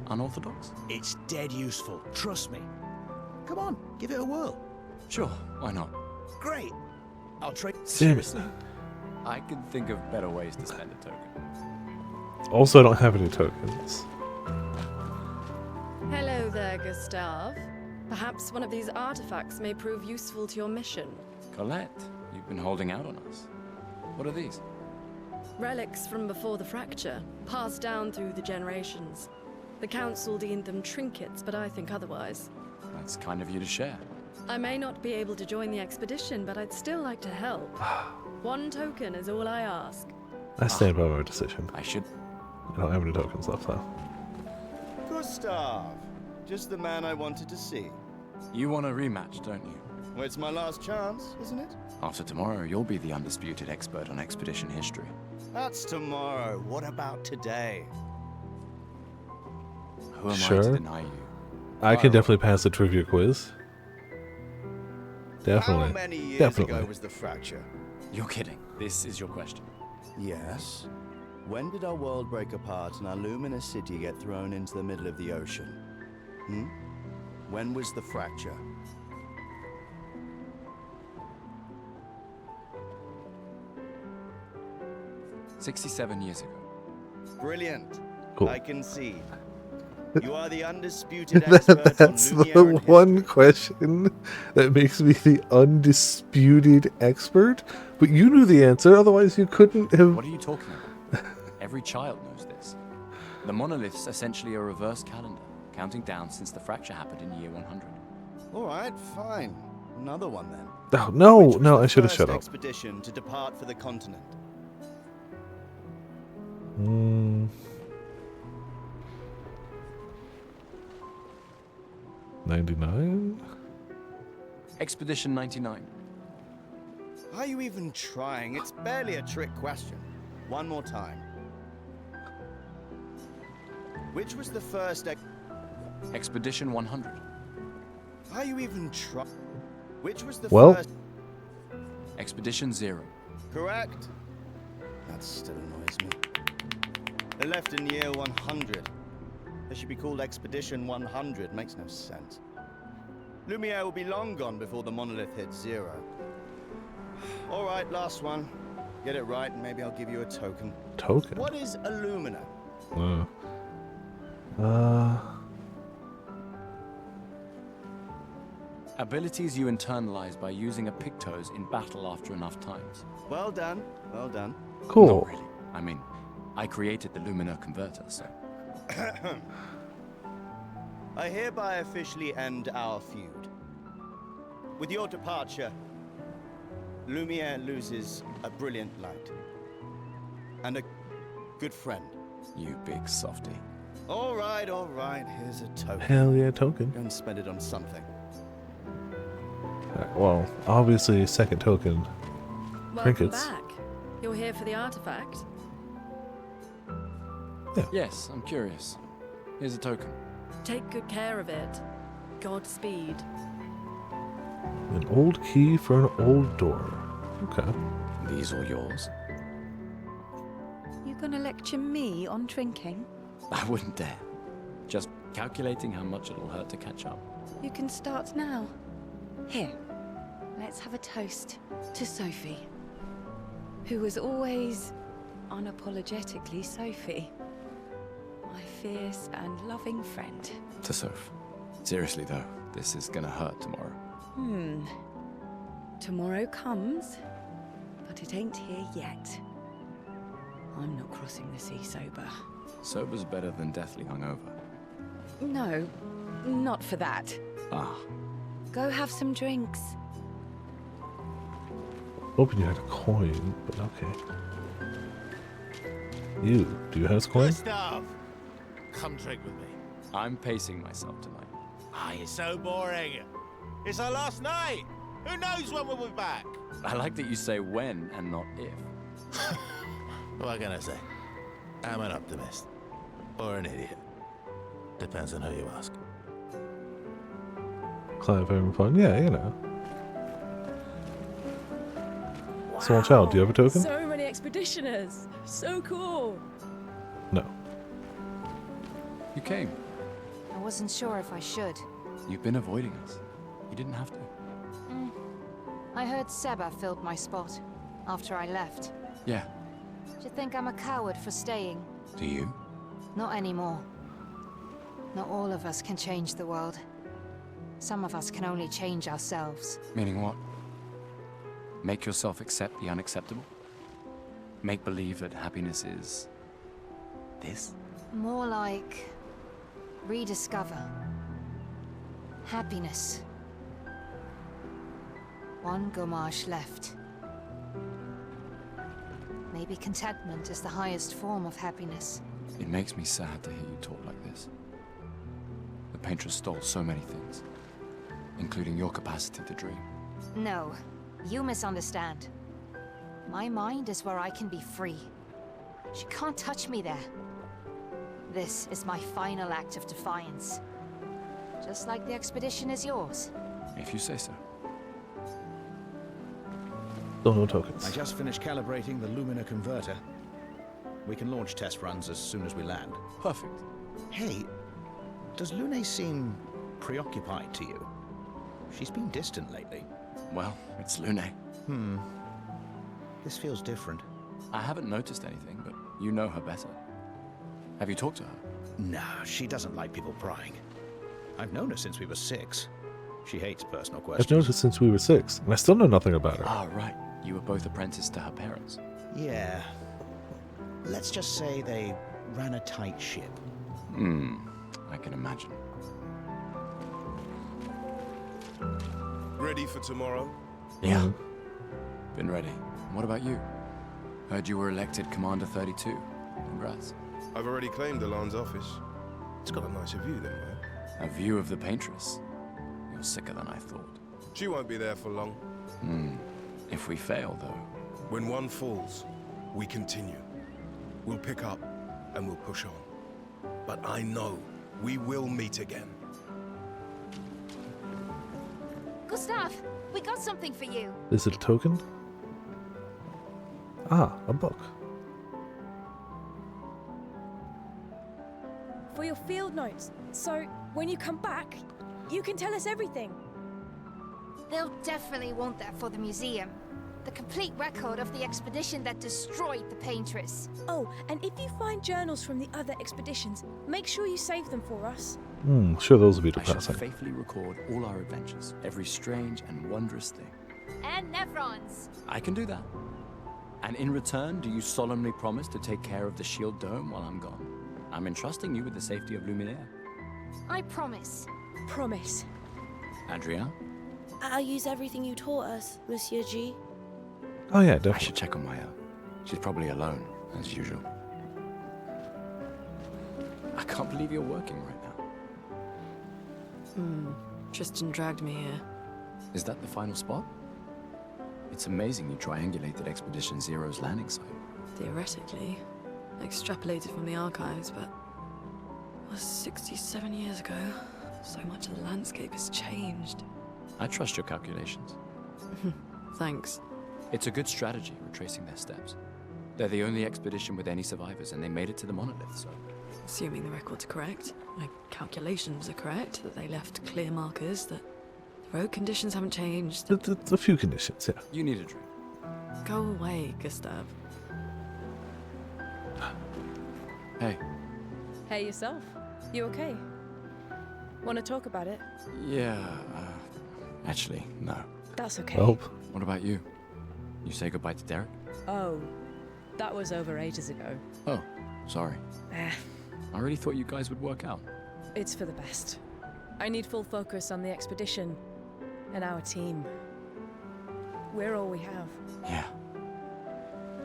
unorthodox. It's dead useful, trust me. Come on, give it a whirl. Sure, why not? Great. I'll trade. Seriously, I can think of better ways to spend a token. Also, I don't have any tokens. Hello there, Gustav. Perhaps one of these artifacts may prove useful to your mission. Colette, you've been holding out on us. What are these? Relics from before the fracture, passed down through the generations. The council deemed them trinkets, but I think otherwise. That's kind of you to share. I may not be able to join the expedition, but I'd still like to help. 1 token is all I ask. I stand by my decision. I should. I don't have any tokens left, though. Gustav, just the man I wanted to see. You want a rematch, don't you? Well, it's my last chance, isn't it? After tomorrow, you'll be the undisputed expert on expedition history. That's tomorrow. What about today? Who am I Sure. to deny you? I can definitely pass the trivia quiz. Definitely. How many years Definitely. ago was the fracture? You're kidding. This is your question. Yes. When did our world break apart and our luminous city get thrown into the middle of the ocean? When was the fracture? 67 years ago. Brilliant. Cool. I concede. You are the undisputed expert That's on the Lumiere and one history. question that makes me the undisputed expert. But you knew the answer, otherwise you couldn't have. What are you talking about? Every child knows this. The monolith's essentially a reverse calendar, counting down since the fracture happened in year 100. All right, fine. Another one then. Oh, no, Which was no, the I should have first shut up. expedition to depart for the continent. 99? Expedition 99. Are you even trying? It's barely a trick question. One more time. Which was the first Expedition 100. Are you even trying? Which was the Well. first? Expedition 0. Correct. That still annoys me. They left in year 100. They should be called Expedition 100. Makes no sense. Lumiere will be long gone before the monolith hits 0. All right, last one. Get it right, and maybe I'll give you a token. Token? What is Illumina? Abilities you internalize by using a Pictos in battle after enough times. Well done. Well done. Cool. Not really. I mean, I created the Lumina converter, so. I hereby officially end our feud. With your departure, Lumiere loses a brilliant light. And a good friend. You big softy. All right, here's a token. Hell yeah, token. Go and spend it on something. Well, obviously, second token. Welcome Trinkets. back. You're here for the artifact? Yes, I'm curious. Here's a token. Take good care of it. Godspeed. An old key for an old door. Okay. These are yours. You gonna lecture me on drinking? I wouldn't dare. Just calculating how much it'll hurt to catch up. You can start now. Here, let's have a toast to Sophie, who was always unapologetically Sophie. My fierce and loving friend. To Soph. Seriously though, this is gonna hurt tomorrow. Tomorrow comes, but it ain't here yet. I'm not crossing the sea sober. Sober's better than deathly hungover. No, not for that. Ah, Go have some drinks. Hoping you had a coin, but okay. Do you have a coin? Gustav! Come drink with me. I'm pacing myself tonight. Ah, you're so boring. It's our last night. Who knows when we'll be back? I like that you say when and not if. What can I say? I'm an optimist. Or an idiot. Depends on who you ask. Clive having fun? Yeah, you know. Small child, do you have a token? So many expeditioners. So cool. No. You came. I wasn't sure if I should. You've been avoiding us. You didn't have to. I heard Seba filled my spot after I left. Yeah. Do you think I'm a coward for staying? Do you? Not anymore. Not all of us can change the world. Some of us can only change ourselves. Meaning what? Make yourself accept the unacceptable? Make believe that happiness is... this? More like... rediscover. Happiness. One Gomash left. Maybe contentment is the highest form of happiness. It makes me sad to hear you talk like this. The Paintress stole so many things, including your capacity to dream. No, you misunderstand. My mind is where I can be free. She can't touch me there. This is my final act of defiance. Just like the expedition is yours. If you say so. Still no tokens. I just finished calibrating the Lumina converter. We can launch test runs as soon as we land. Perfect. Hey, does Lune seem preoccupied to you? She's been distant lately. Well, it's Lune. This feels different. I haven't noticed anything, but you know her better. Have you talked to her? No, she doesn't like people prying. I've known her since we were 6. She hates personal questions. I've known her since we were 6, and I still know nothing about her. Ah, right. You were both apprenticed to her parents. Yeah. Let's just say they ran a tight ship. I can imagine. Ready for tomorrow? Yeah. Been ready. What about you? Heard you were elected Commander 32. Congrats. I've already claimed Alon's office. It's got a nicer view than mine. A view of the Paintress. You're sicker than I thought. She won't be there for long. If we fail, though. When one falls, we continue. We'll pick up and we'll push on. But I know we will meet again. Gustav, we got something for you. Is it a token? Ah, a book. For your field notes. So, when you come back, you can tell us everything. They'll definitely want that for the museum. The complete record of the expedition that destroyed the Paintress. Oh, and if you find journals from the other expeditions, make sure you save them for us. Sure, those will be I shall depressing. faithfully record all our adventures, every strange and wondrous thing. And Nevrons. I can do that. And in return, do you solemnly promise to take care of the shield dome while I'm gone? I'm entrusting you with the safety of Luminaire. I promise. Promise. Andrea? I'll use everything you taught us, Monsieur G. Oh yeah, I definitely. should check on Maya. She's probably alone, as usual. I can't believe you're working right now. Tristan dragged me here. Is that the final spot? It's amazing you triangulated Expedition Zero's landing site. Theoretically. Extrapolated from the archives, but it was 67 years ago. So much of the landscape has changed. I trust your calculations. Thanks. It's a good strategy, retracing their steps. They're the only expedition with any survivors, and they made it to the monolith, so... Assuming the record's correct, my calculations are correct, that they left clear markers, that the road conditions haven't changed. A few conditions, yeah. You need a drink. Go away, Gustav. Hey. Hey, yourself. You okay? Want to talk about it? Yeah, actually, no. That's okay. Well, What about you? You say goodbye to Derek? Oh, that was over ages ago. Oh, sorry. Eh, I really thought you guys would work out. it's for the best. I need full focus on the expedition and our team. We're all we have. Yeah.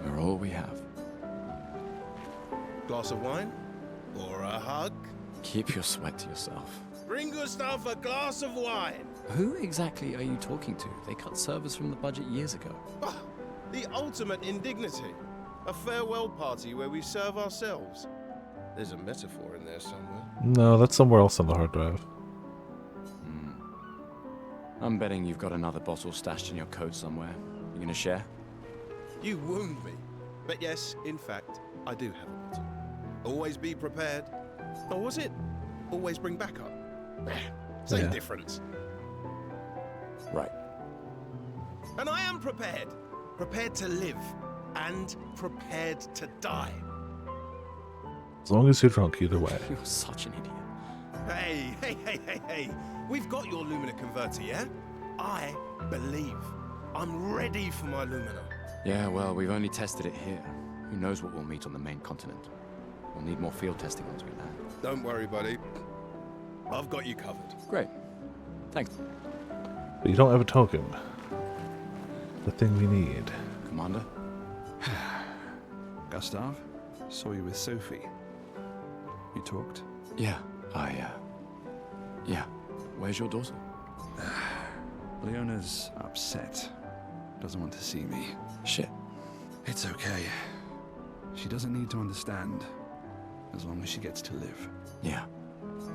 We're all we have. Glass of wine? Or a hug? Keep your sweat to yourself. Bring Gustav a glass of wine. Who exactly are you talking to? They cut servers from the budget years ago. Ah, the ultimate indignity. A farewell party where we serve ourselves. There's a metaphor in there somewhere. no, that's somewhere else on the hard drive. I'm betting you've got another bottle stashed in your coat somewhere. You gonna share? You wound me. But yes, in fact, I do have a bottle. Always be prepared. Or was it always bring backup? Same Yeah. difference. Right. And I am prepared. Prepared to live. And prepared to die. As long as you're drunk, either way. You're such an idiot. Hey. We've got your Lumina converter, yeah? I believe. I'm ready for my Lumina. Yeah, well, we've only tested it here. Who knows what we'll meet on the main continent? We'll need more field testing once we land. Don't worry, buddy. I've got you covered. Great. Thanks. But you don't have a token. The thing we need. Commander? Gustav, saw you with Sophie. You talked? Yeah, yeah. Where's your daughter? Leona's upset. Doesn't want to see me. Shit. It's okay. She doesn't need to understand, as long as she gets to live. Yeah.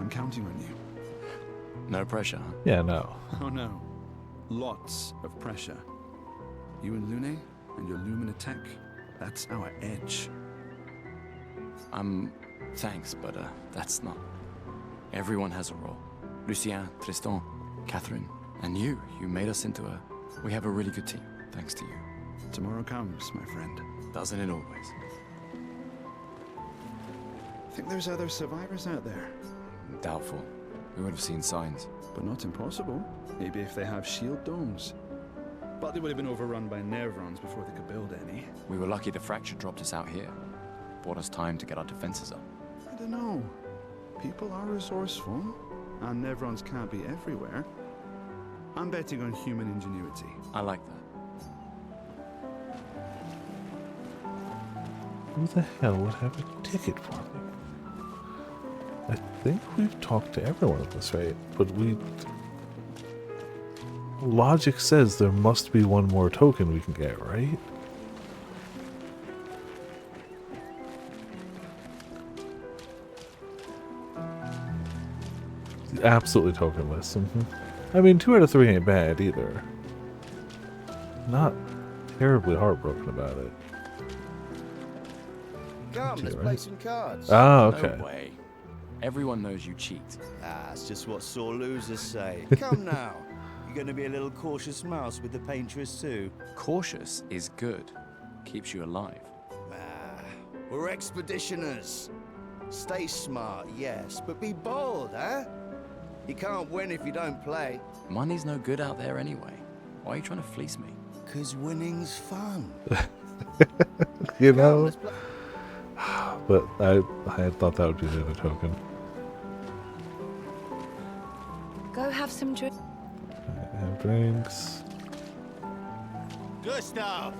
I'm counting on you. No pressure, huh? Yeah, no. Oh no. Lots of pressure. You and Lune and your Lumina tech, that's our edge. Thanks, but that's not... Everyone has a role. Lucien, Tristan, Catherine, and you. You made us into a... We have a really good team, thanks to you. Tomorrow comes, my friend. Doesn't it always? Think there's other survivors out there? Doubtful. We would have seen signs. But not impossible. Maybe if they have shield domes. But they would have been overrun by Nevrons before they could build any. We were lucky the fracture dropped us out here. Bought us time to get our defenses up. I don't know. People are resourceful, and Nevrons can't be everywhere. I'm betting on human ingenuity. I like that. Who the hell would have a ticket for me? I think we've talked to everyone at this rate, but logic says there must be one more token we can get, right? Absolutely tokenless. I mean, 2 out of 3 ain't bad either. Not terribly heartbroken about it. Come, let's play some cards. Ah, okay. No way. Everyone knows you cheat. Ah, it's just what sore losers say. Come now. You're going to be a little cautious mouse with the paintress too. Cautious is good. Keeps you alive. Ah, we're expeditioners. Stay smart, yes, but be bold, huh? You can't win if you don't play. Money's no good out there anyway. Why are you trying to fleece me? 'Cause winning's fun. You know? But I had thought that would be the other token. Go have some drink. Have drinks. Gustav!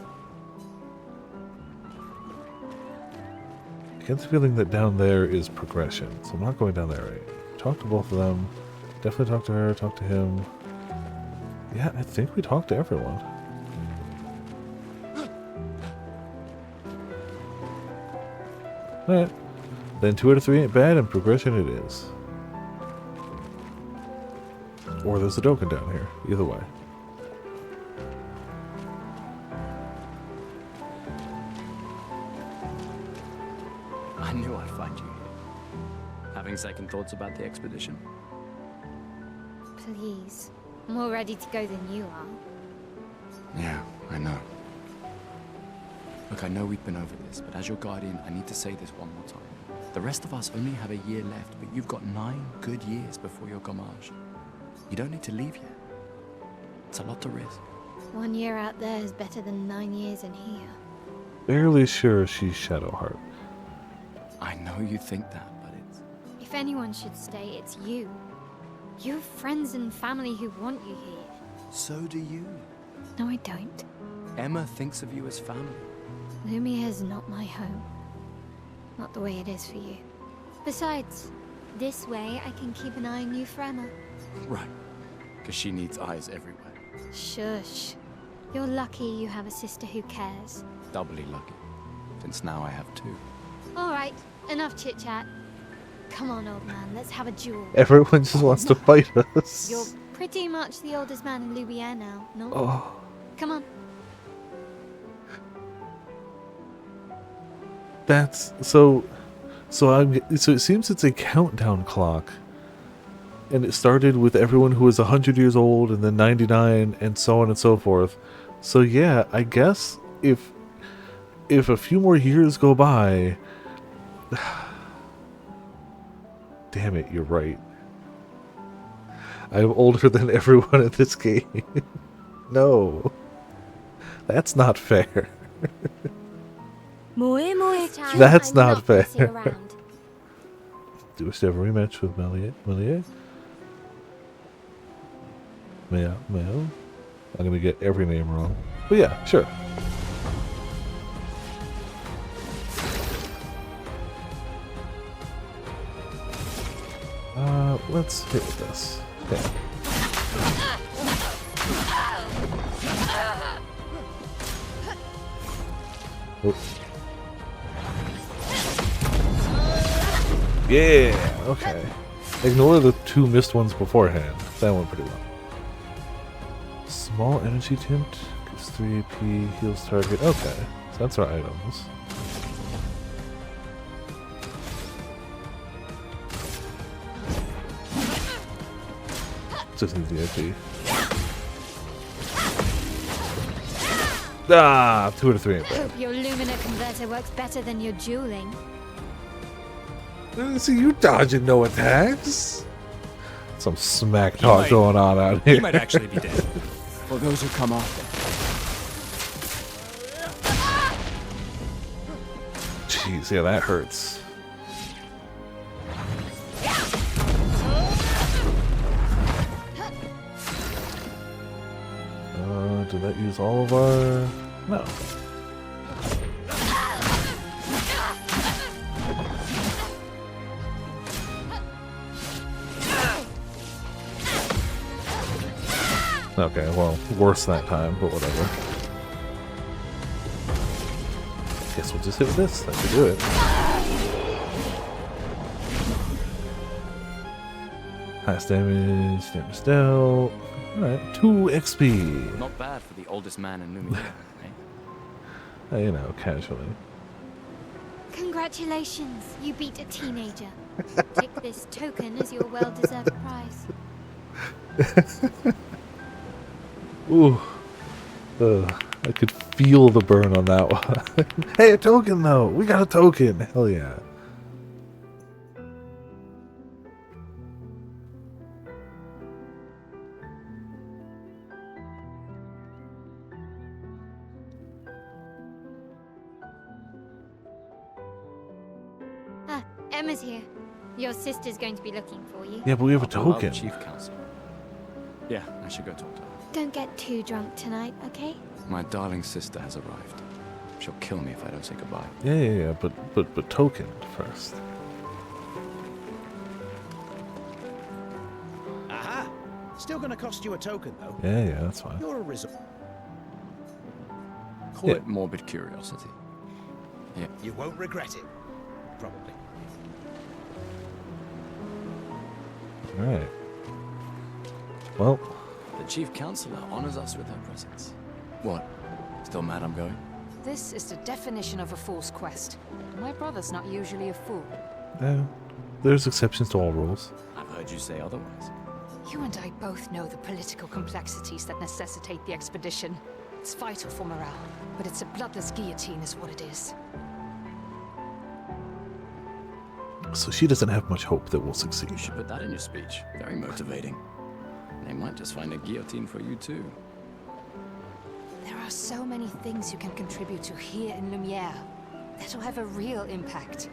I get the feeling that down there is progression, so I'm not going down there right. Talk to both of them. Definitely talk to her, talk to him. Yeah, I think we talked to everyone. Alright. Then 2 out of 3 ain't bad, and progression it is. Or there's a token down here. Either way. I knew I'd find you here. Having second thoughts about the expedition? Please. I'm more ready to go than you are. Yeah, I know. Look, I know we've been over this, but as your guardian, I need to say this one more time. The rest of us only have a year left, but you've got 9 good years before your gommage. You don't need to leave yet. It's a lot to risk. 1 year out there is better than 9 years in here. Barely sure she's Shadowheart. I know you think that, but it's... If anyone should stay, it's you. You have friends and family who want you here. So do you. No, I don't. Emma thinks of you as family. Lumia's not my home. Not the way it is for you. Besides, this way I can keep an eye on you for Emma. Right. Because she needs eyes everywhere. Shush. You're lucky you have a sister who cares. Doubly lucky. Since now I have 2. Alright, enough chit-chat. Come on, old man, let's have a duel. Everyone just wants to fight us. You're pretty much the oldest man in Lumiere now, no? Oh. Come on. That's so it seems it's a countdown clock. And it started with everyone who was 100 years old and then 99 and so on and so forth. So yeah, I guess if a few more years go by, damn it, you're right. I'm older than everyone in this game. No. That's not fair. That's not fair. Do we still have a rematch with Melier? Mel? I'm gonna get every name wrong. But yeah, sure. Let's hit with this. Okay. Oh. Yeah, okay. Ignore the 2 missed ones beforehand. That went pretty well. Small energy tint, gives 3 AP, heals target. Okay, so that's our items. Just need the AP. Ah, 2 out of 3 ain't bad. Hope your Lumina converter works better than your dueling. See you dodging no attacks. Some smack talk going on out here. He might actually be dead. For those who come after. Jeez, yeah, that hurts. Did that use all of our... No. Okay, well, worse that time, but whatever. Guess we'll just hit with this. That should do it. Highest damage, damage dealt. Alright, 2 XP. Not bad for the oldest man in Lumia, eh? You know, casually. Congratulations, you beat a teenager. Take this token as your well-deserved prize. Ooh. I could feel the burn on that one. Hey, a token though! We got a token! Hell yeah. Ah, Emma's here. Your sister's going to be looking for you. Yeah, but we have a I'll allow the token. Chief Counsel. Yeah, I should go talk to her. Don't get too drunk tonight, okay? My darling sister has arrived. She'll kill me if I don't say goodbye. Yeah, but token first. Aha! Still gonna cost you a token, though. Yeah, that's fine. You're a resort. Call it morbid curiosity. Yeah. You won't regret it. Probably. Alright. Well. The Chief Counselor honors us with her presence. What? Still mad I'm going? This is the definition of a fool's quest. My brother's not usually a fool. There's exceptions to all rules. I've heard you say otherwise. You and I both know the political complexities that necessitate the expedition. It's vital for morale, but it's a bloodless guillotine is what it is. So she doesn't have much hope that we'll succeed. You should put that in your speech. Very motivating. They might just find a guillotine for you too. There are so many things you can contribute to here in Lumiere that'll have a real impact.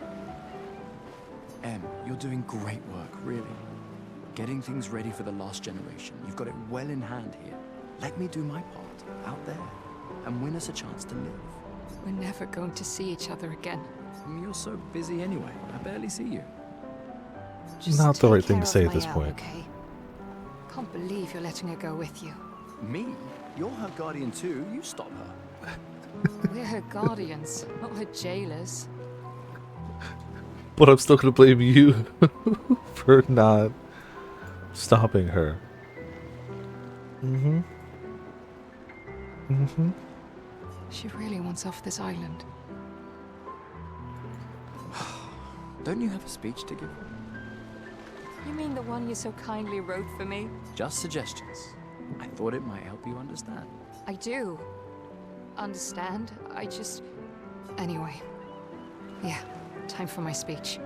Em, you're doing great work, really. Getting things ready for the last generation. You've got it well in hand here. Let me do my part, out there, and win us a chance to live. We're never going to see each other again. You're so busy anyway. I barely see you. Just Not the right take thing care to say of at this Mayel, point. Okay? Can't believe you're letting her go with you. Me? You're her guardian too. You stop her. We're her guardians, not her jailers. But I'm still gonna blame you for not stopping her. She really wants off this island. Don't you have a speech to give? You mean the one you so kindly wrote for me? Just suggestions. I thought it might help you understand. I do. Understand? I just... Anyway. Yeah, time for my speech.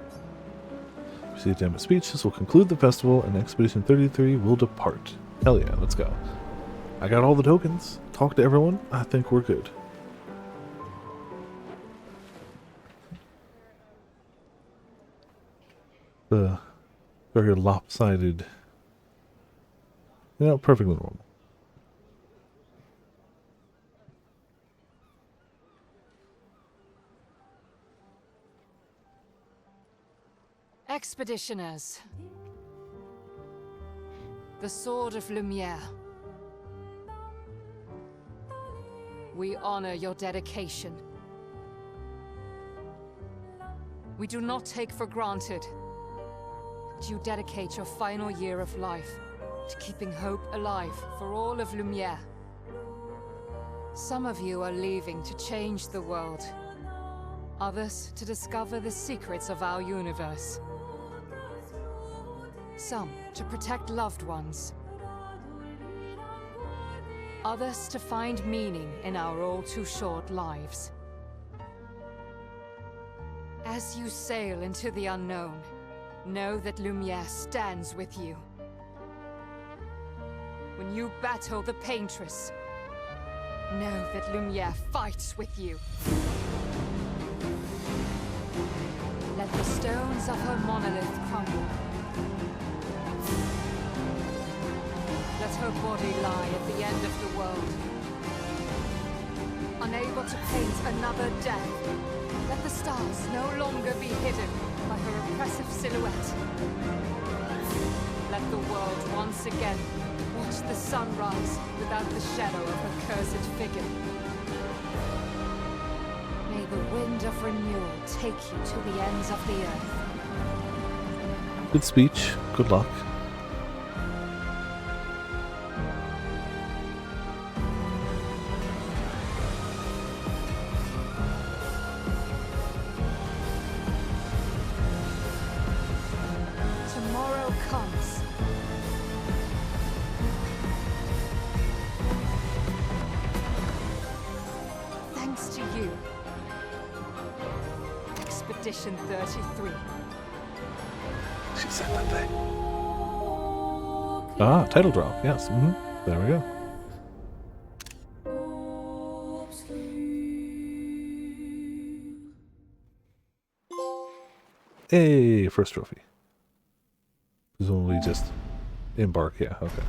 See the damn speech. This will conclude the festival, and Expedition 33 will depart. Hell yeah, let's go. I got all the tokens. Talk to everyone. I think we're good. The very lopsided. You know, perfectly normal. Expeditioners. The Sword of Lumiere. We honor your dedication. We do not take for granted that you dedicate your final year of life to keeping hope alive for all of Lumiere. Some of you are leaving to change the world. Others to discover the secrets of our universe. Some to protect loved ones. others to find meaning in our all too short lives. As you sail into the unknown, know that Lumiere stands with you. When you battle the Paintress, know that Lumiere fights with you. Let the stones of her monolith crumble. Let her body lie at the end of the world. Unable to paint another death, let the stars no longer be hidden by her oppressive silhouette. Let the world once again watch the sun rise without the shadow of her cursed figure. May the wind of renewal take you to the ends of the earth. Good speech. Good luck. Tomorrow comes. Thanks to you. Expedition 33. She said that thing. Ah, title drop. Yes. There we go. Hey, first trophy. Presumably just embark. Yeah, okay.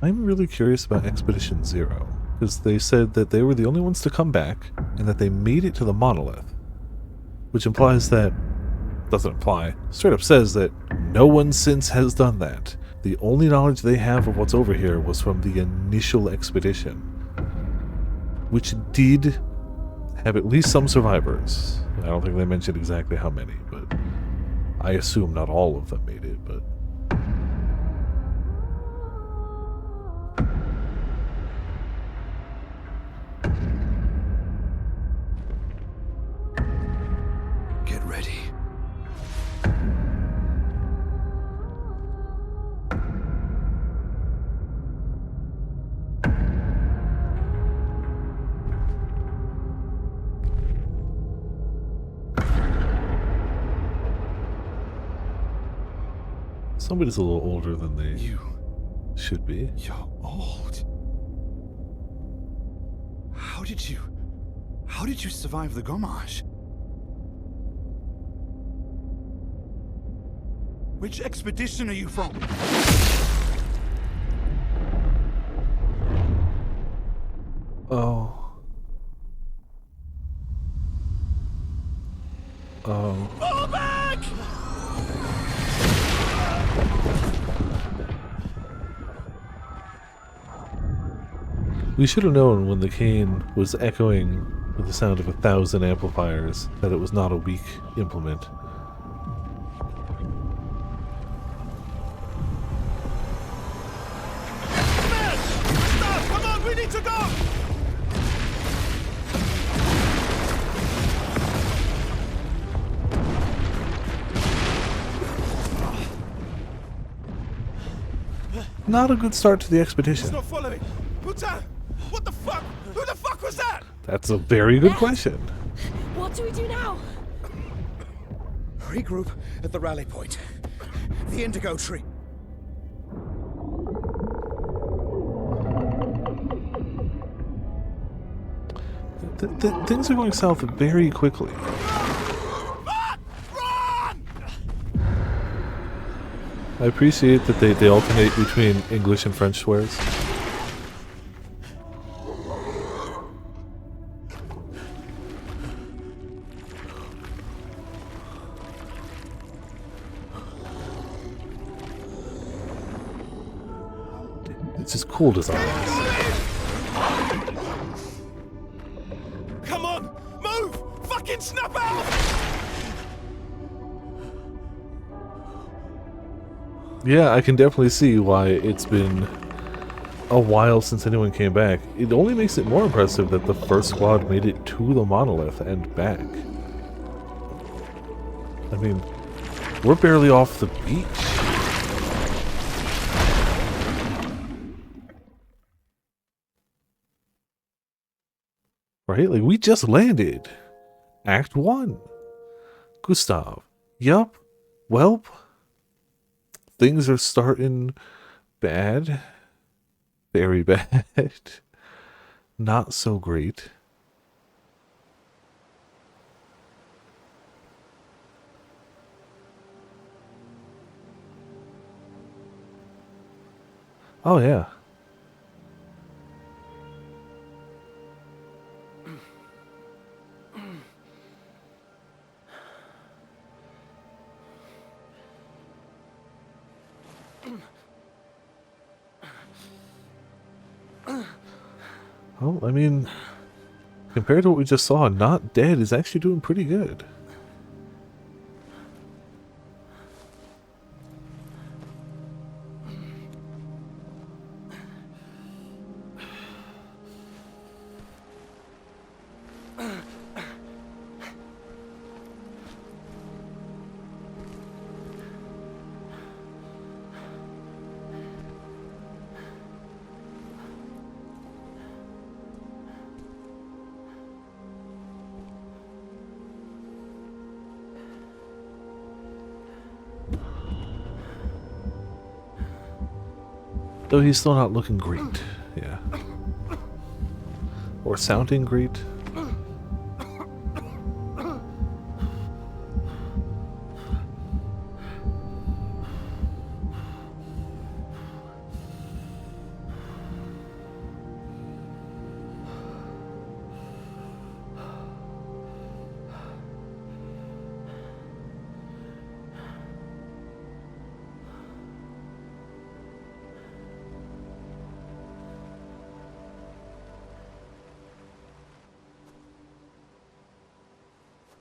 I'm really curious about Expedition Zero, because they said that they were the only ones to come back, and that they made it to the monolith. Which implies that... doesn't imply, straight up says that no one since has done that. The only knowledge they have of what's over here was from the initial expedition, which did have at least some survivors. I don't think they mentioned exactly how many, but I assume not all of them made it, but... Get ready. Somebody's a little older than they should be. You're old. How did you survive the Gommage? Which expedition are you from? Oh. Fall back! We should have known when the cane was echoing with the sound of 1,000 amplifiers that it was not a weak implement. Stop! Come on, we need to go! Not a good start to the expedition. It's not following. Putain! What the fuck? Who the fuck was that? That's a very good question. What do we do now? Regroup at the rally point. The Indigo Tree. Things are going south very quickly. I appreciate that they alternate between English and French swears. It's just cool designs. Come on! Move! Fucking snap out! Yeah, I can definitely see why it's been a while since anyone came back. It only makes it more impressive that the first squad made it to the monolith and back. I mean, we're barely off the beach. Right? Like, we just landed. Act 1. Gustav. Yup. Welp. Things are starting bad. Very bad. Not so great. Oh, yeah. Well, I mean, compared to what we just saw, Not Dead is actually doing pretty good. Though he's still not looking great, yeah. Or sounding great.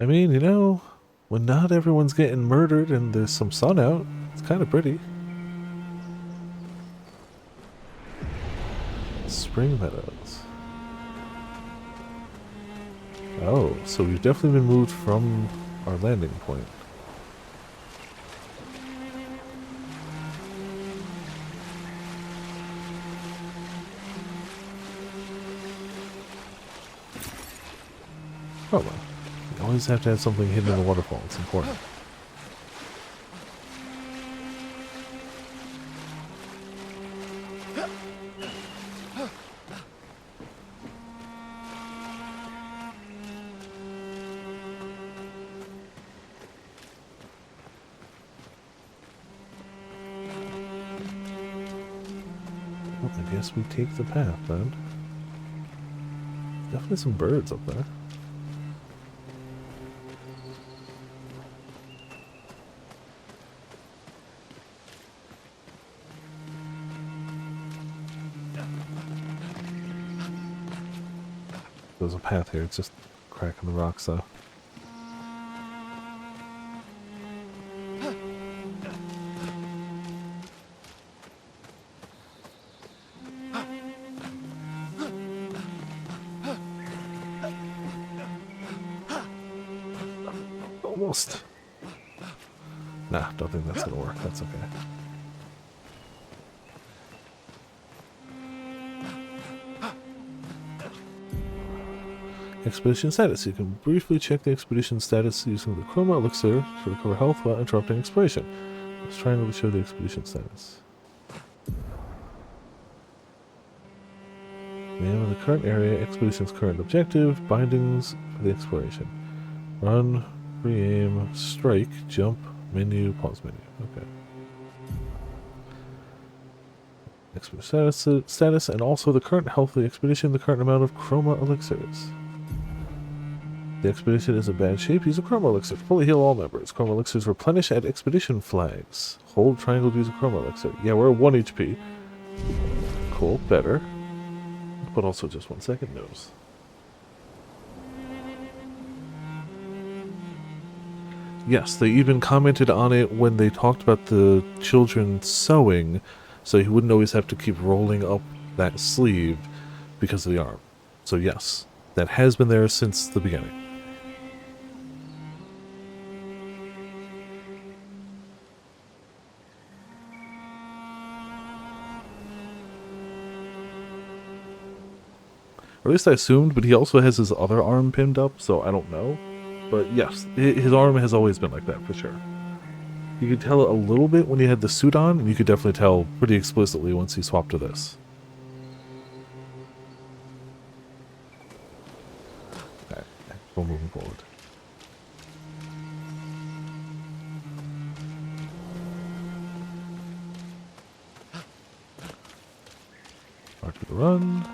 I mean, you know, when not everyone's getting murdered and there's some sun out, it's kind of pretty. Spring Meadows. Oh, so we've definitely been moved from our landing point. Oh well. You always have to have something hidden in the waterfall. It's important. Well, I guess we take the path then. Definitely some birds up there. There's a path here, it's just cracking the rocks though. Almost. Nah, don't think that's gonna work. That's okay. Expedition status. You can briefly check the expedition status using the Chroma Elixir to recover health while interrupting exploration. Let's try and show the expedition status. Name of the current area, expedition's current objective, bindings for the exploration. Run, re-aim, strike, jump, menu, pause menu. Okay. Expedition status, and also the current health of the expedition, the current amount of Chroma Elixirs. The expedition is in bad shape. Use a Chroma Elixir to fully heal all members. Chroma Elixirs replenish at expedition flags. Hold triangle to use a Chroma Elixir. Yeah, we're at 1 HP. cool, better. But also just 1 second knows. Yes, they even commented on it when they talked about the children sewing, so he wouldn't always have to keep rolling up that sleeve because of the arm. So yes, that has been there since the beginning. Or at least I assumed, but he also has his other arm pinned up, so I don't know. But yes, his arm has always been like that, for sure. You could tell it a little bit when he had the suit on, and you could definitely tell pretty explicitly once he swapped to this. Okay, we're moving forward. Mark the run.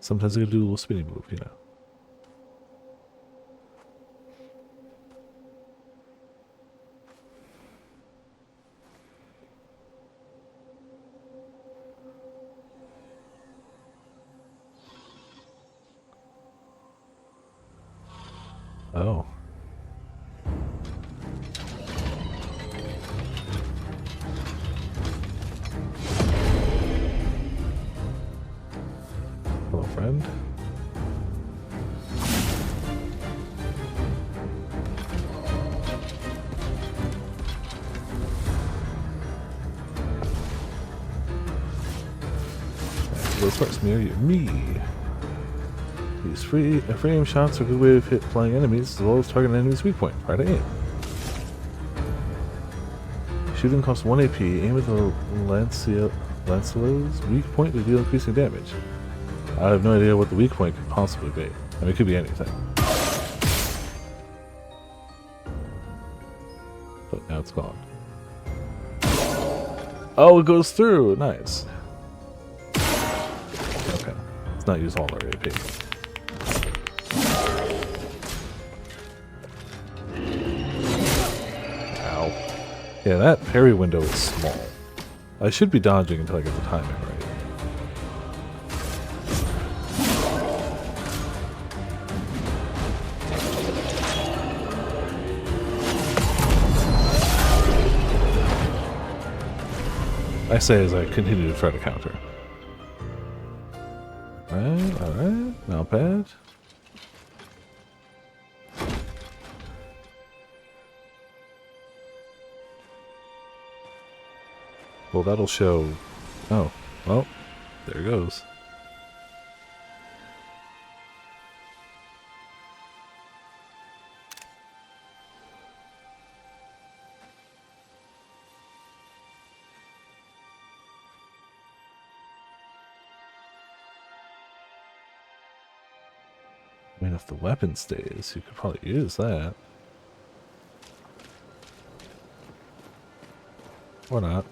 Sometimes I gotta do a little spinning move, you know. Oh. Hello, friend. Goes first, me. These frame shots are a good way to hit flying enemies as well as target an enemy's weak point. Try to aim. Shooting costs 1 AP. Aim at the Lancelo's weak point to deal increasing damage. I have no idea what the weak point could possibly be. I mean, it could be anything. But now it's gone. Oh, it goes through! Nice. Okay. Let's not use all our AP. Ow. Yeah, that parry window is small. I should be dodging until I get the timing right. I say as I continue to try to counter. Alright, not bad. Well, that'll show... Oh, well, there goes. I mean, if the weapon stays, you could probably use that. Or not.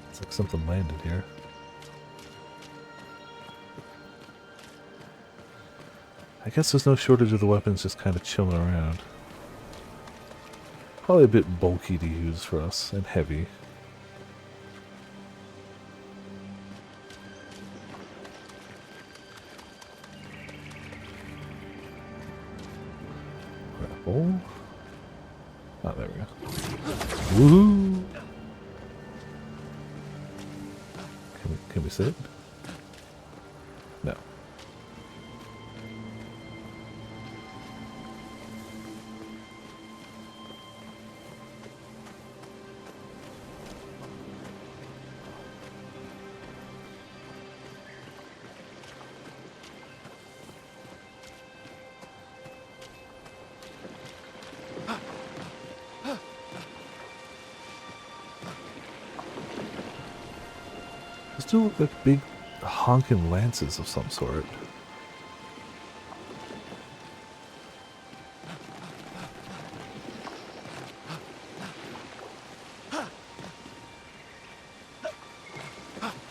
It's like something landed here. I guess there's no shortage of the weapons just kind of chilling around. Probably a bit bulky to use for us, and heavy. Grapple. Oh, there we go. Woohoo! Can we sit? No. Those do look like big honking lances of some sort.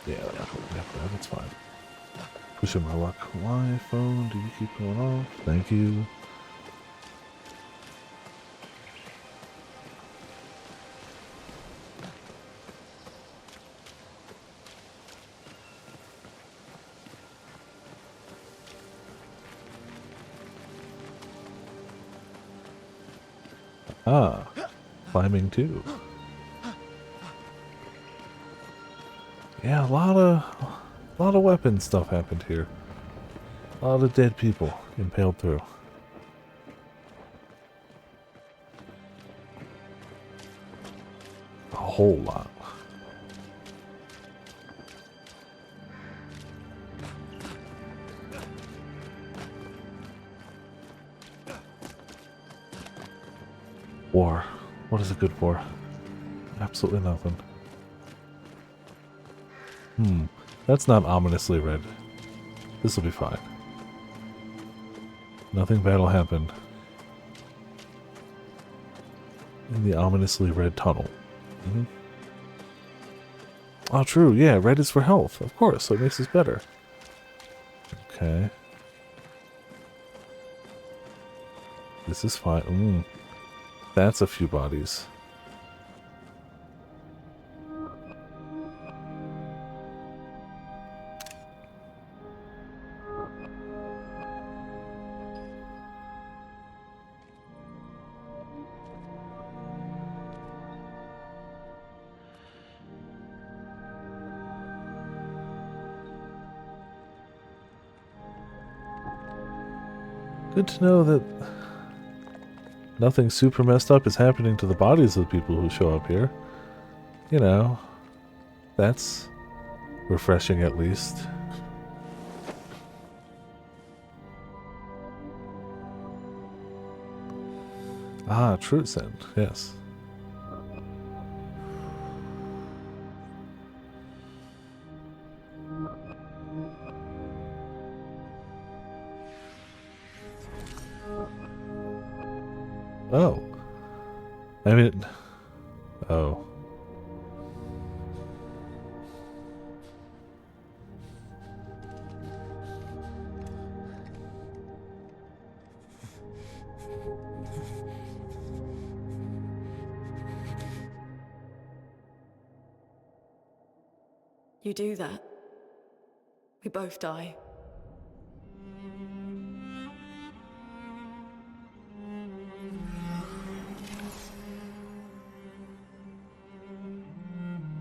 Yeah, that's fine. Pushing my luck. Why, phone, do you keep going off? Thank you. Ah, climbing too. Yeah, a lot of weapon stuff happened here. A lot of dead people impaled through. A whole lot. War. What is it good for? Absolutely nothing. That's not ominously red. This will be fine. Nothing bad will happen in the ominously red tunnel. Oh, true. Yeah, red is for health. Of course, so it makes us better. Okay. This is fine. That's a few bodies. Good to know that nothing super messed up is happening to the bodies of the people who show up here. You know, that's refreshing at least. Ah, truth send, yes. Oh. I mean... Oh. You do that, we both die.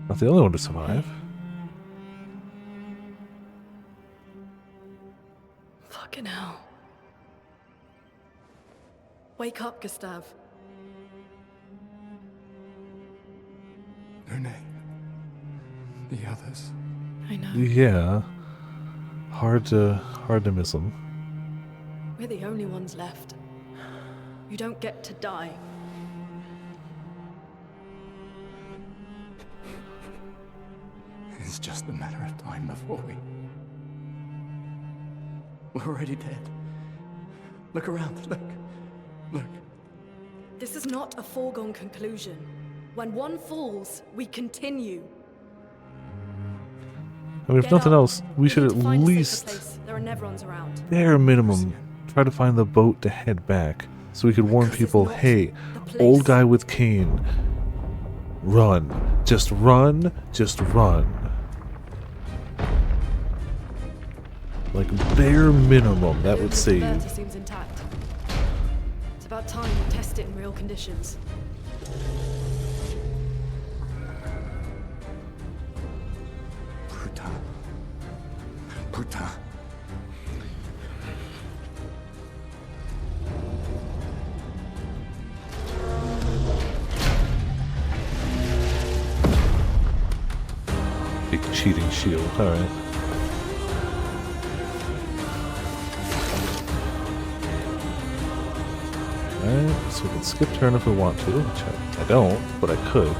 Not the only one to survive. Fucking hell. Wake up, Gustav. Lune. The others. I know. Yeah. Hard to miss them. We're the only ones left. You don't get to die. It's just a matter of time before we're already dead. Look around, look. This is not a foregone conclusion. When one falls, we continue. I mean, if nothing else, we should at least, There are Nevrons around. bare minimum, try to find the boat to head back. So we could warn people, hey, old guy with cane, run. Just run, just run. Like, bare minimum, that would save. Bertie seems intact. It's about time we test it in real conditions. Putain. Big cheating shield, alright. Alright, so we can skip turn if we want to, which I don't, but I could.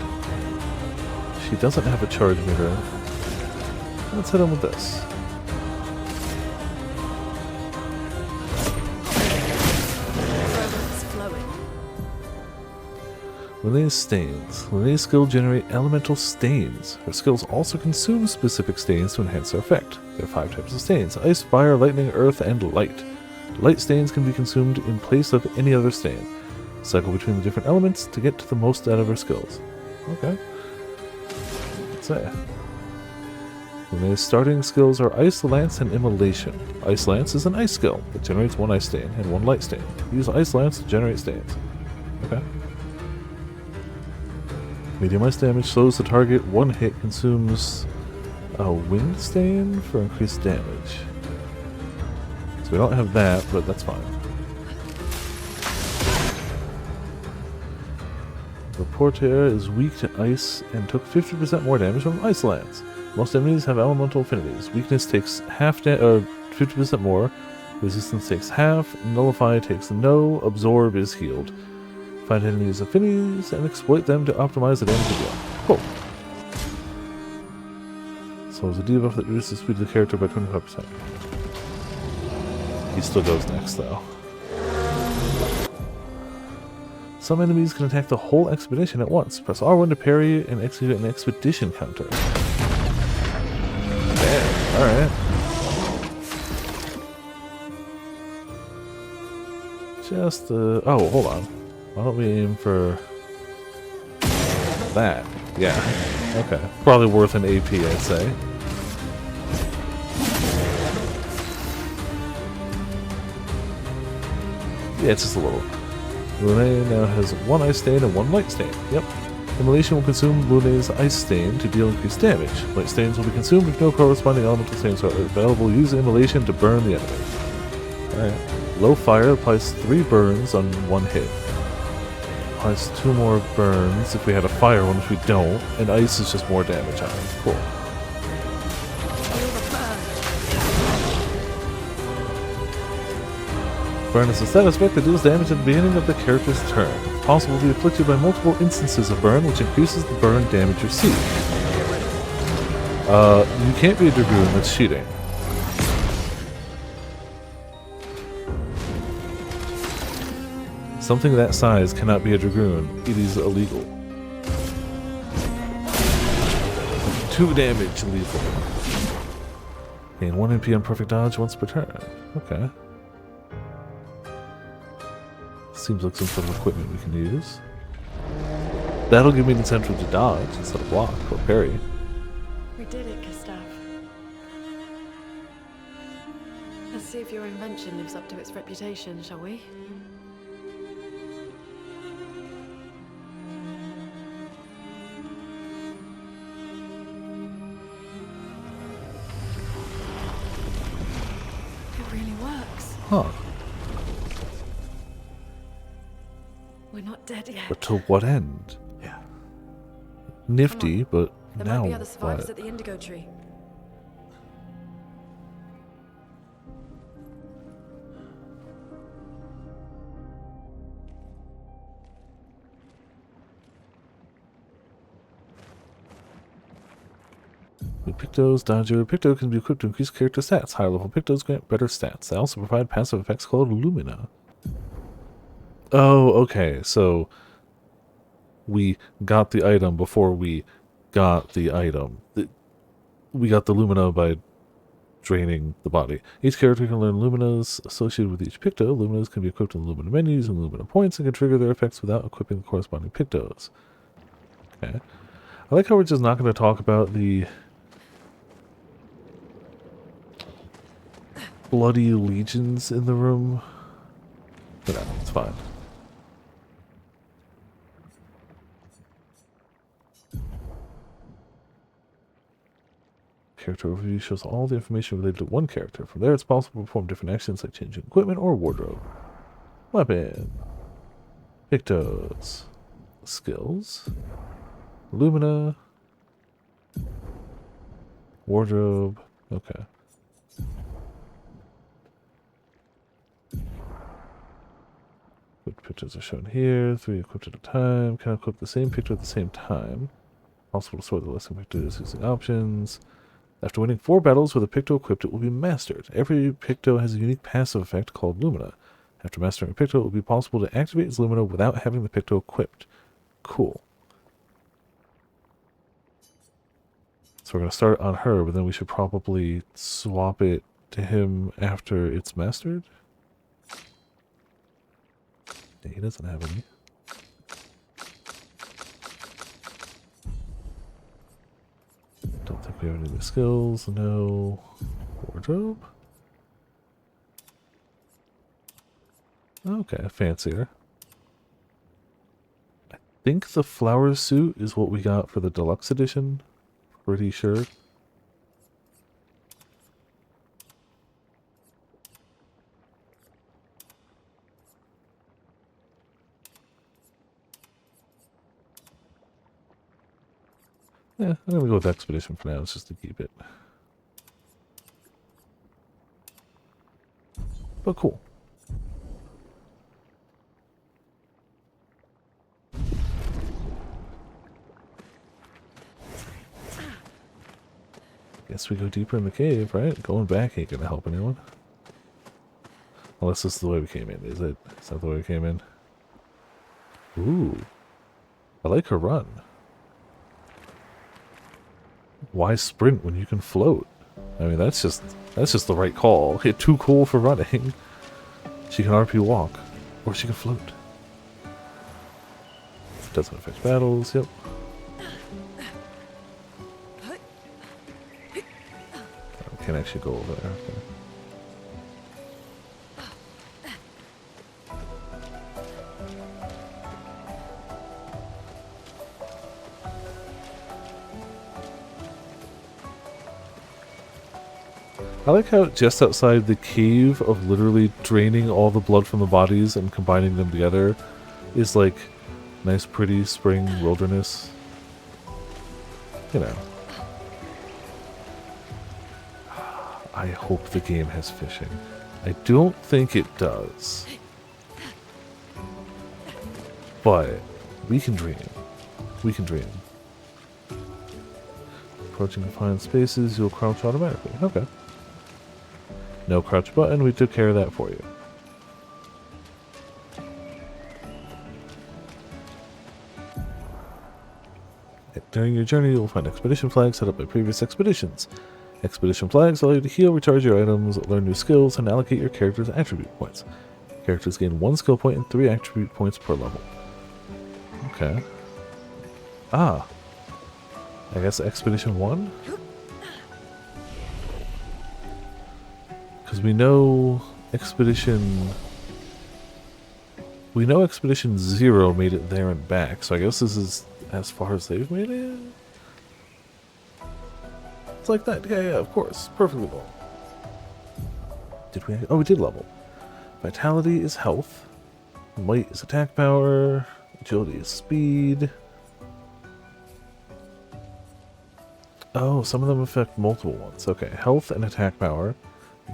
She doesn't have a charge meter. Let's hit him with this. Lune's stains. Lune's skill generate elemental stains. Her skills also consume specific stains to enhance their effect. There are 5 types of stains: ice, fire, lightning, earth, and light. Light stains can be consumed in place of any other stain. Cycle between the different elements to get to the most out of her skills. Okay. Let's say. Lune's starting skills are Ice Lance and Immolation. Ice Lance is an ice skill that generates 1 ice stain and 1 light stain. Use Ice Lance to generate stains. Okay. Medium ice damage slows the target. 1 hit consumes a wind stain for increased damage. So we don't have that, but that's fine. Reporter is weak to ice and took 50% more damage from Ice Lance. Most enemies have elemental affinities. Weakness takes 50% more. Resistance takes half. Nullify takes no. Absorb is healed. Find enemies' affinities and exploit them to optimize the damage you deal. Cool. So there's a debuff that reduces the speed of the character by 25%. He still goes next, though. Some enemies can attack the whole expedition at once. Press R1 to parry and execute an expedition counter. Damn, alright. Just, oh, hold on. Why don't we aim for that? Yeah. Okay. Probably worth an AP, I'd say. Yeah, it's just a little. Lune now has 1 ice stain and 1 light stain. Yep. Immolation will consume Lune's ice stain to deal increased damage. Light stains will be consumed if no corresponding elemental stains are available. Use Immolation to burn the enemy. Alright. Low fire applies 3 burns on 1 hit. Applies 2 more burns if we had a fire one, which we don't. And ice is just more damage on it. Cool. Burn is a status effect that deals damage at the beginning of the character's turn. It's possible to be afflicted by multiple instances of burn, which increases the burn damage received. You can't be a Dragoon, that's cheating. Something that size cannot be a Dragoon. It is illegal. 2 damage lethal. Gain 1 MP on perfect dodge once per turn. Okay. Seems like some sort of equipment we can use. That'll give me an incentive to dodge instead of block or parry. We did it, Gustav. Let's see if your invention lives up to its reputation, shall we? It really works. Huh. We're not dead yet. But to what end? Yeah. Nifty, but There now might be other survivors what? at the indigo tree. Pictos, Dodger. Picto can be equipped to increase character stats. Higher level Pictos grant better stats. They also provide passive effects called Lumina. Oh, okay. So we got the item before we got the item. We got the Lumina by draining the body. Each character can learn Luminas associated with each Picto. Luminas can be equipped in the Lumina menus and Lumina points and can trigger their effects without equipping the corresponding Pictos. Okay. I like how we're just not going to talk about the bloody legions in the room. But no, it's fine. Character overview shows all the information related to one character. From there, it's possible to perform different actions like changing equipment or wardrobe. Weapon. Pictos. Skills. Lumina. Wardrobe. Okay. Equipped pictures are shown here. 3 equipped at a time. Can equip the same picture at the same time. Possible to sort the list of pictures using options. After winning 4 battles with a Picto equipped, it will be mastered. Every Picto has a unique passive effect called Lumina. After mastering a Picto, it will be possible to activate its Lumina without having the Picto equipped. Cool. So we're going to start on her, but then we should probably swap it to him after it's mastered. Yeah, he doesn't have any. Don't think we have any new skills. No. Wardrobe. Okay, fancier. I think the flower suit is what we got for the deluxe edition. Pretty sure. Yeah, I'm gonna go with Expedition for now, it's just to keep it. But cool. Guess we go deeper in the cave, right? Going back ain't gonna help anyone. Unless this is the way we came in, is it? Is that the way we came in? Ooh. I like her run. Why sprint when you can float? I mean, that's just the right call. Hit too cool for running. She can RP walk, or she can float. Doesn't affect battles. Yep. We can't actually go over there. Okay. I like how just outside the cave of literally draining all the blood from the bodies and combining them together is like nice pretty spring wilderness. You know. I hope the game has fishing. I don't think it does. But we can dream. We can dream. Approaching confined spaces, you'll crouch automatically. Okay. No crouch button, we took care of that for you. During your journey, you'll find expedition flags set up by previous expeditions. Expedition flags allow you to heal, recharge your items, learn new skills, and allocate your character's attribute points. Characters gain 1 skill point and 3 attribute points per level. Okay. Ah. I guess Expedition 1? Because we know Expedition 0 made it there and back, so I guess this is as far as they've made it? It's like that. Yeah, of course. Perfectly well. Did we? Oh, we did level. Vitality is health. Might is attack power. Agility is speed. Oh, some of them affect multiple ones. Okay, health and attack power.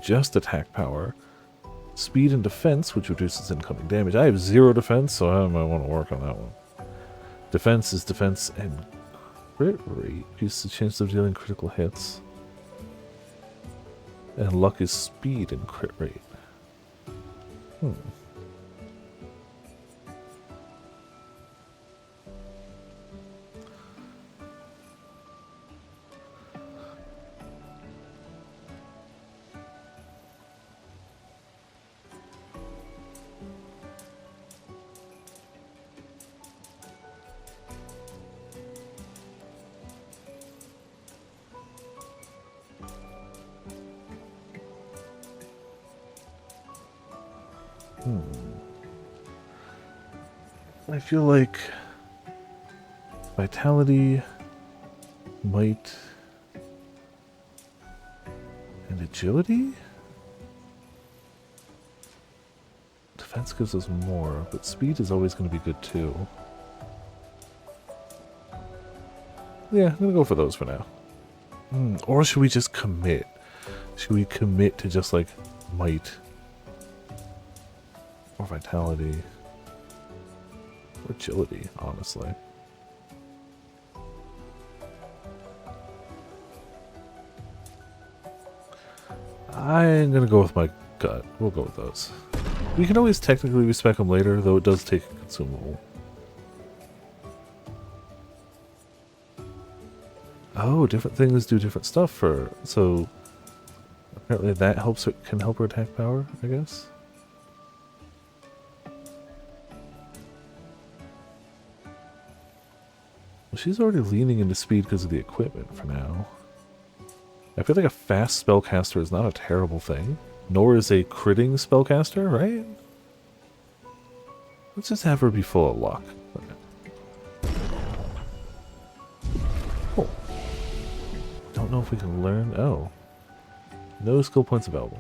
Just attack power. Speed and defense, which reduces incoming damage. I have 0 defense, so I might want to work on that one. Defense is defense and crit rate. Increases the chance of dealing critical hits. And luck is speed and crit rate. I feel like vitality, might, and agility? Defense gives us more, but speed is always going to be good too. Yeah, I'm going to go for those for now. Or should we just commit? Should we commit to just like might or vitality? Or agility, honestly. I'm gonna go with my gut. We'll go with those. We can always technically respec them later, though it does take a consumable. Oh, different things do different stuff for... So, apparently that helps her, can help her attack power, I guess? Well, she's already leaning into speed because of the equipment for now. I feel like a fast spellcaster is not a terrible thing. Nor is a critting spellcaster, right? Let's just have her be full of luck. Cool. Don't know if we can learn... Oh. No skill points available.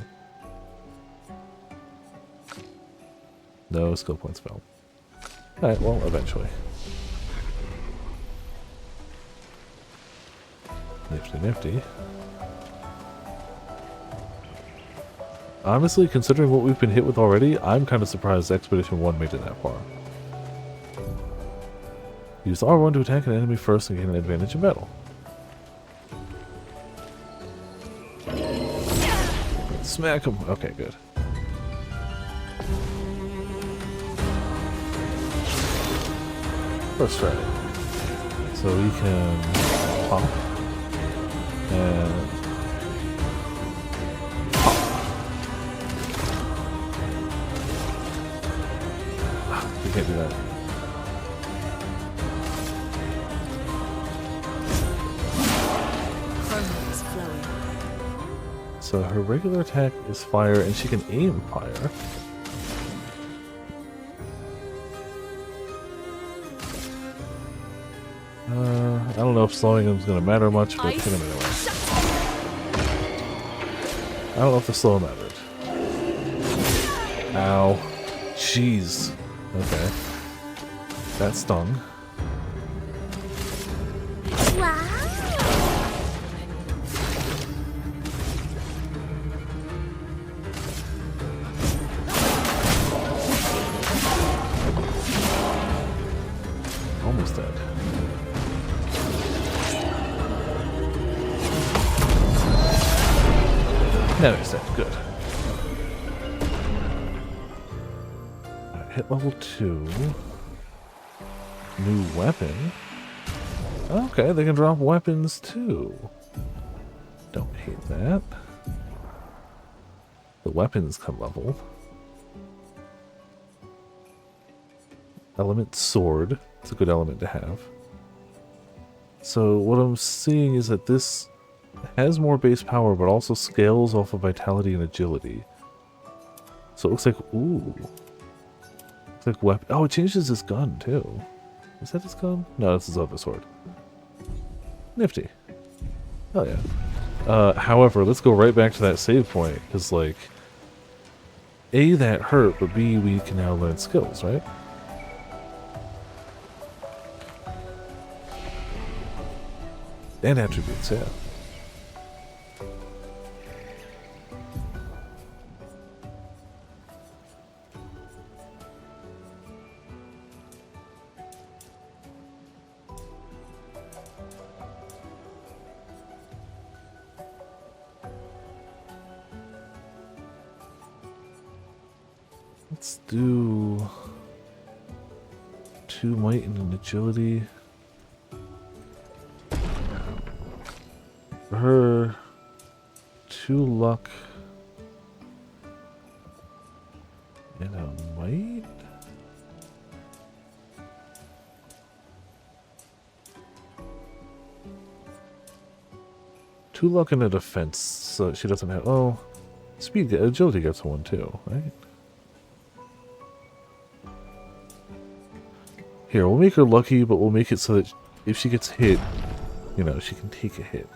No skill points available. Alright, well, eventually. Nifty, nifty. Honestly, considering what we've been hit with already, I'm kind of surprised Expedition 1 made it that far. Use R1 to attack an enemy first and gain an advantage in battle. Smack him. Okay, good. First try. So we can pop and we can't do that. So her regular attack is fire, and she can aim fire. I don't know if slowing him is going to matter much, but hit him anyway. I don't know if the slow mattered. Ow. Jeez. Okay. That stung. Almost dead. Now he's dead. Good. Right, hit level 2. New weapon. Okay, they can drop weapons too. Don't hate that. The weapons come level. Element sword. It's a good element to have. So what I'm seeing is that this has more base power, but also scales off of vitality and agility. So it looks like, ooh. Looks like weapon. Oh, it changes his gun too. Is that his gun? No, that's his other sword. Nifty. Oh yeah. However, let's go right back to that save point, because like, A, that hurt, but B, we can now learn skills, right? And attributes, yeah. Let's do 2 might and an agility. For her, 2 luck and a might. Two luck and a defense, so she doesn't have. Oh, speed, agility gets 1 too, right? Here, we'll make her lucky, but we'll make it so that if she gets hit, you know, she can take a hit.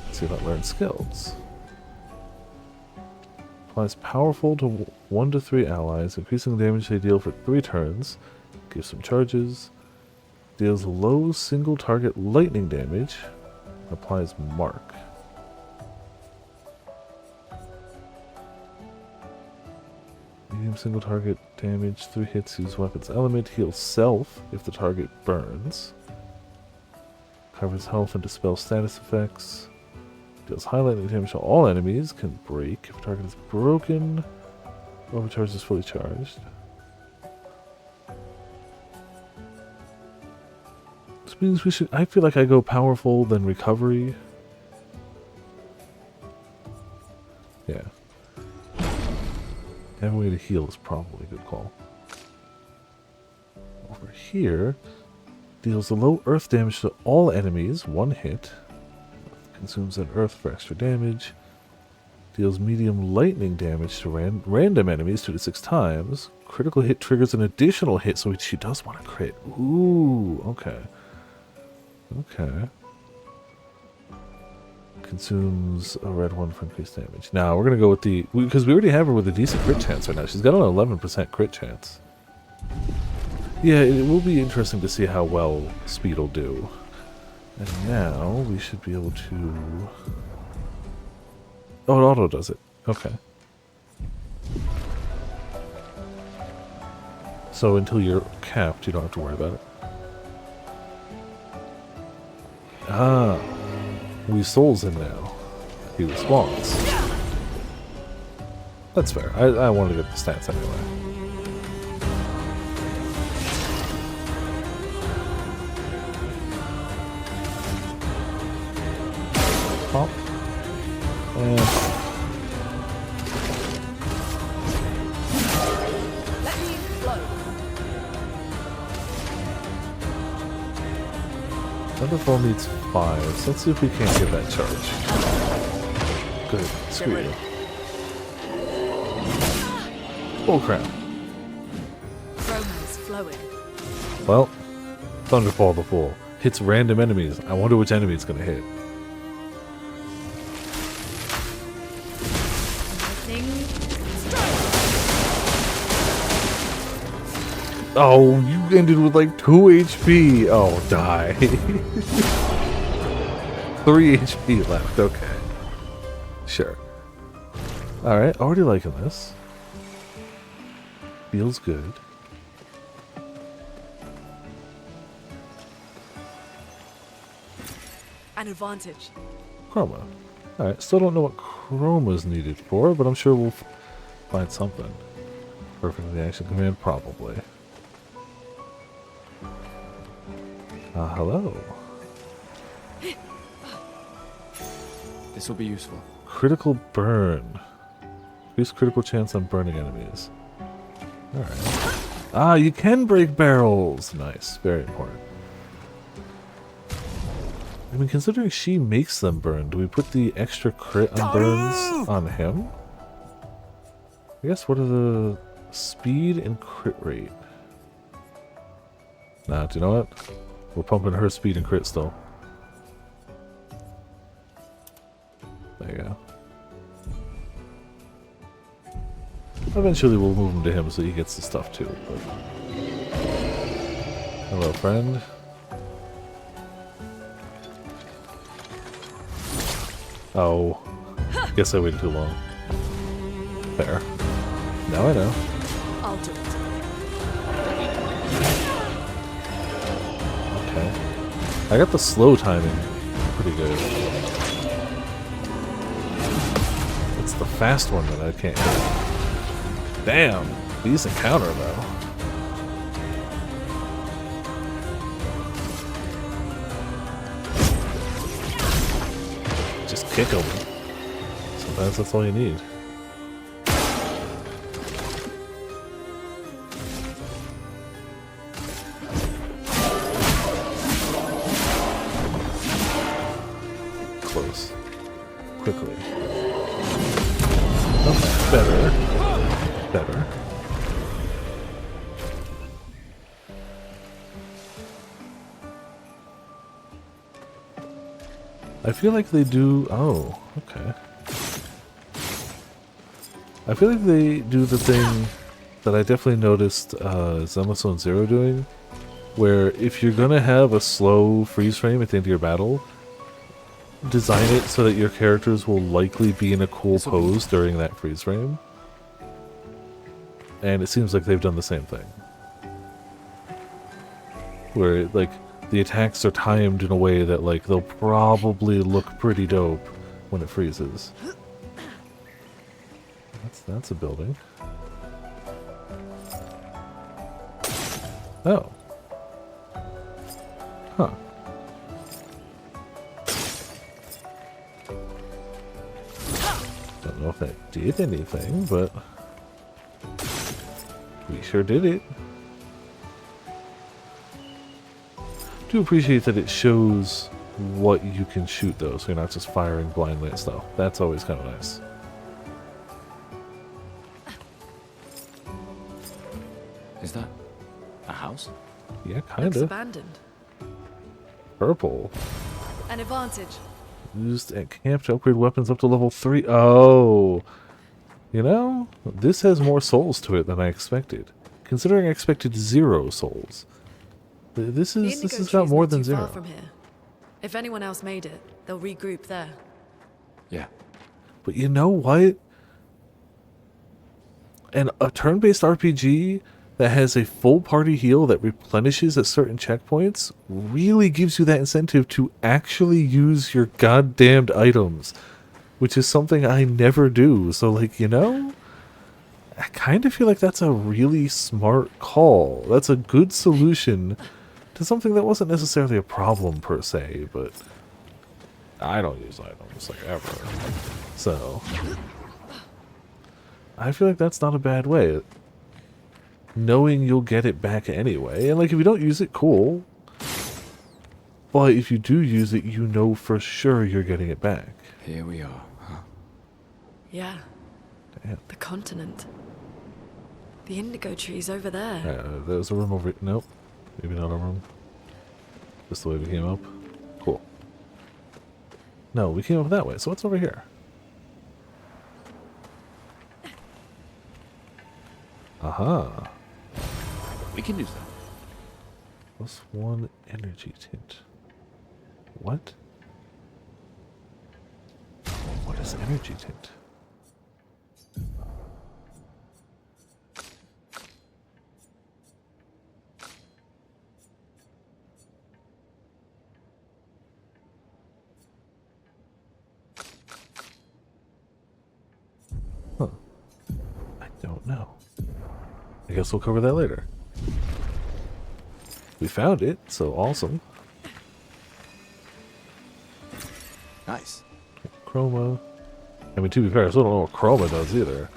Let's see about learn skills. Applies powerful to 1 to 3 allies, increasing the damage they deal for 3 turns. Gives some charges. Deals low single target lightning damage. Applies mark. Medium single target damage, 3 hits, use weapons element, heals self if the target burns. Covers health and dispels status effects. Deals high lightning damage to all enemies, can break if a target is broken. Overcharge is fully charged. It's Which means we should... I feel like I go powerful, then recovery. Yeah. Having a way to heal is probably a good call. Over here, deals the low earth damage to all enemies, 1 hit. Consumes an earth for extra damage. Deals medium lightning damage to random enemies 2 to 6 times. Critical hit triggers an additional hit, so she does want to crit. Ooh, okay. Okay. Consumes a red 1 for increased damage. Now, we're going to go with the... Because we already have her with a decent crit chance right now. She's got an 11% crit chance. Yeah, it will be interesting to see how well speed will do. And now, we should be able to... Oh, it auto does it. Okay. So until you're capped, you don't have to worry about it. Ah. We souls him now. He responds. That's fair. I wanted to get the stats anyway. Pop. And pop. Thunderfall needs 5. So let's see if we can't get that charge. Good. Screw you. Oh crap. Chroma's flowing. Well, Thunderfall the Fool hits random enemies. I wonder which enemy it's going to hit. Oh, you ended with like 2 HP. Oh, die. 3 HP left. Okay. Sure. Alright, already liking this. Feels good. An advantage. Chroma. Alright, still don't know what Chroma's needed for, but I'm sure we'll find something. Perfect reaction command, probably. Hello. This will be useful. Critical burn. Increase critical chance on burning enemies. Alright. Ah, you can break barrels! Nice. Very important. I mean, considering she makes them burn, do we put the extra crit on burns on him? I guess what are the speed and crit rate? Nah, do you know what? We're pumping her speed and crit still. There you go. Eventually we'll move him to him so he gets the stuff too. But... Hello, friend. Oh. Guess I waited too long. Fair. Now I know. I'll do it. Okay. I got the slow timing pretty good. It's the fast one that I can't hit. Damn! Decent counter though. Just kick him. Sometimes that's all you need. Close. Quickly. Okay, better. Better. I feel like they do... Oh, okay. I feel like they do the thing that I definitely noticed Zemazone Zero doing, where if you're gonna have a slow freeze frame at the end of your battle, design it so that your characters will likely be in a cool pose during that freeze frame. And it seems like they've done the same thing. Where, like, the attacks are timed in a way that, like, they'll probably look pretty dope when it freezes. That's a building. Oh. Huh. know if that did anything, but we sure did it. Do appreciate that it shows what you can shoot though, so you're not just firing blindly at stuff. That's always kind of nice. Is that a house? Yeah, kind Looks of. abandoned. Purple. An advantage. Used at camp to upgrade weapons up to level 3. Oh! You know, this has more souls to it than I expected. Considering I expected 0 souls. This has got more than 0. Far from here. If anyone else made it, they'll regroup there. Yeah. But you know what? And a turn-based RPG that has a full party heal that replenishes at certain checkpoints really gives you that incentive to actually use your goddamned items, which is something I never do. So, like, you know, I kind of feel like that's a really smart call. That's a good solution to something that wasn't necessarily a problem per se, but I don't use items, like, ever. So I feel like that's not a bad way. Knowing you'll get it back anyway. And like, if you don't use it, cool. But if you do use it, you know for sure you're getting it back. Here we are, huh? Yeah. Damn. The continent. The indigo trees over there. There's a room over... Nope. Maybe not a room. Just the way we came up. Cool. No, we came up that way. So what's over here? Aha. We can use that. +1 energy tint. What? What is energy tint? Huh. I don't know. I guess we'll cover that later. We found it, so awesome. Nice. Chroma. I mean, to be fair, I still don't know what Chroma does either.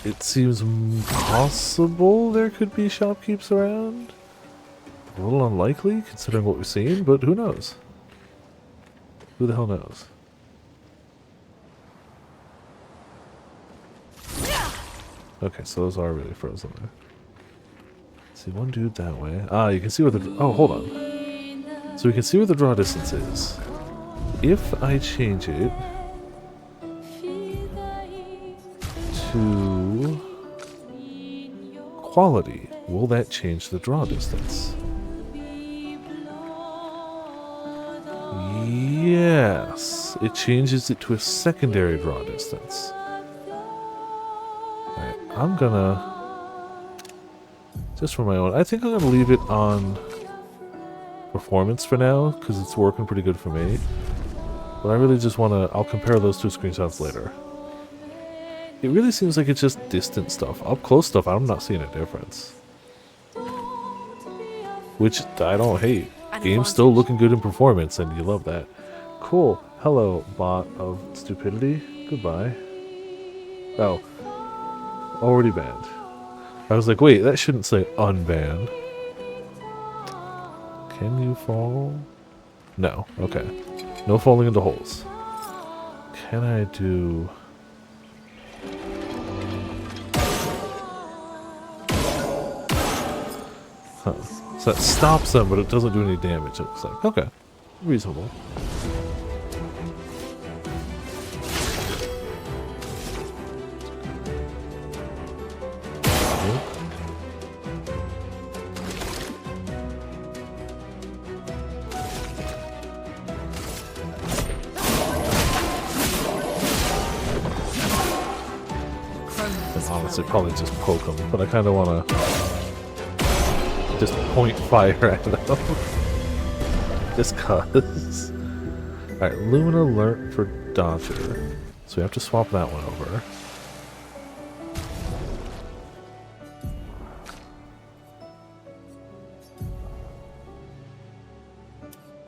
It seems possible there could be shopkeepers around. A little unlikely, considering what we've seen, but who knows? Who the hell knows? Okay, so those are really frozen there. See, one dude that way. Ah, you can see where the... Oh, hold on. So we can see where the draw distance is. If I change it to quality, will that change the draw distance? Yes. It changes it to a secondary draw distance. Alright, I'm gonna... Just for my own, I think I'm going to leave it on performance for now, because it's working pretty good for me. But I really just want to, I'll compare those two screenshots later. It really seems like it's just distant stuff. Up close stuff, I'm not seeing a difference. Which I don't hate. Game's still looking good in performance, and you love that. Cool. Hello, bot of stupidity. Goodbye. Oh. Already banned. I was like, wait, that shouldn't say unban. Can you fall? No. Okay. No falling into holes. Can I do... Huh. So that stops them, but it doesn't do any damage, it looks like. Okay. Reasonable. Honestly, probably just poke them, but I kind of want to just point fire at them. Just cuz. Alright, Lumina alert for Dodger. So we have to swap that one over.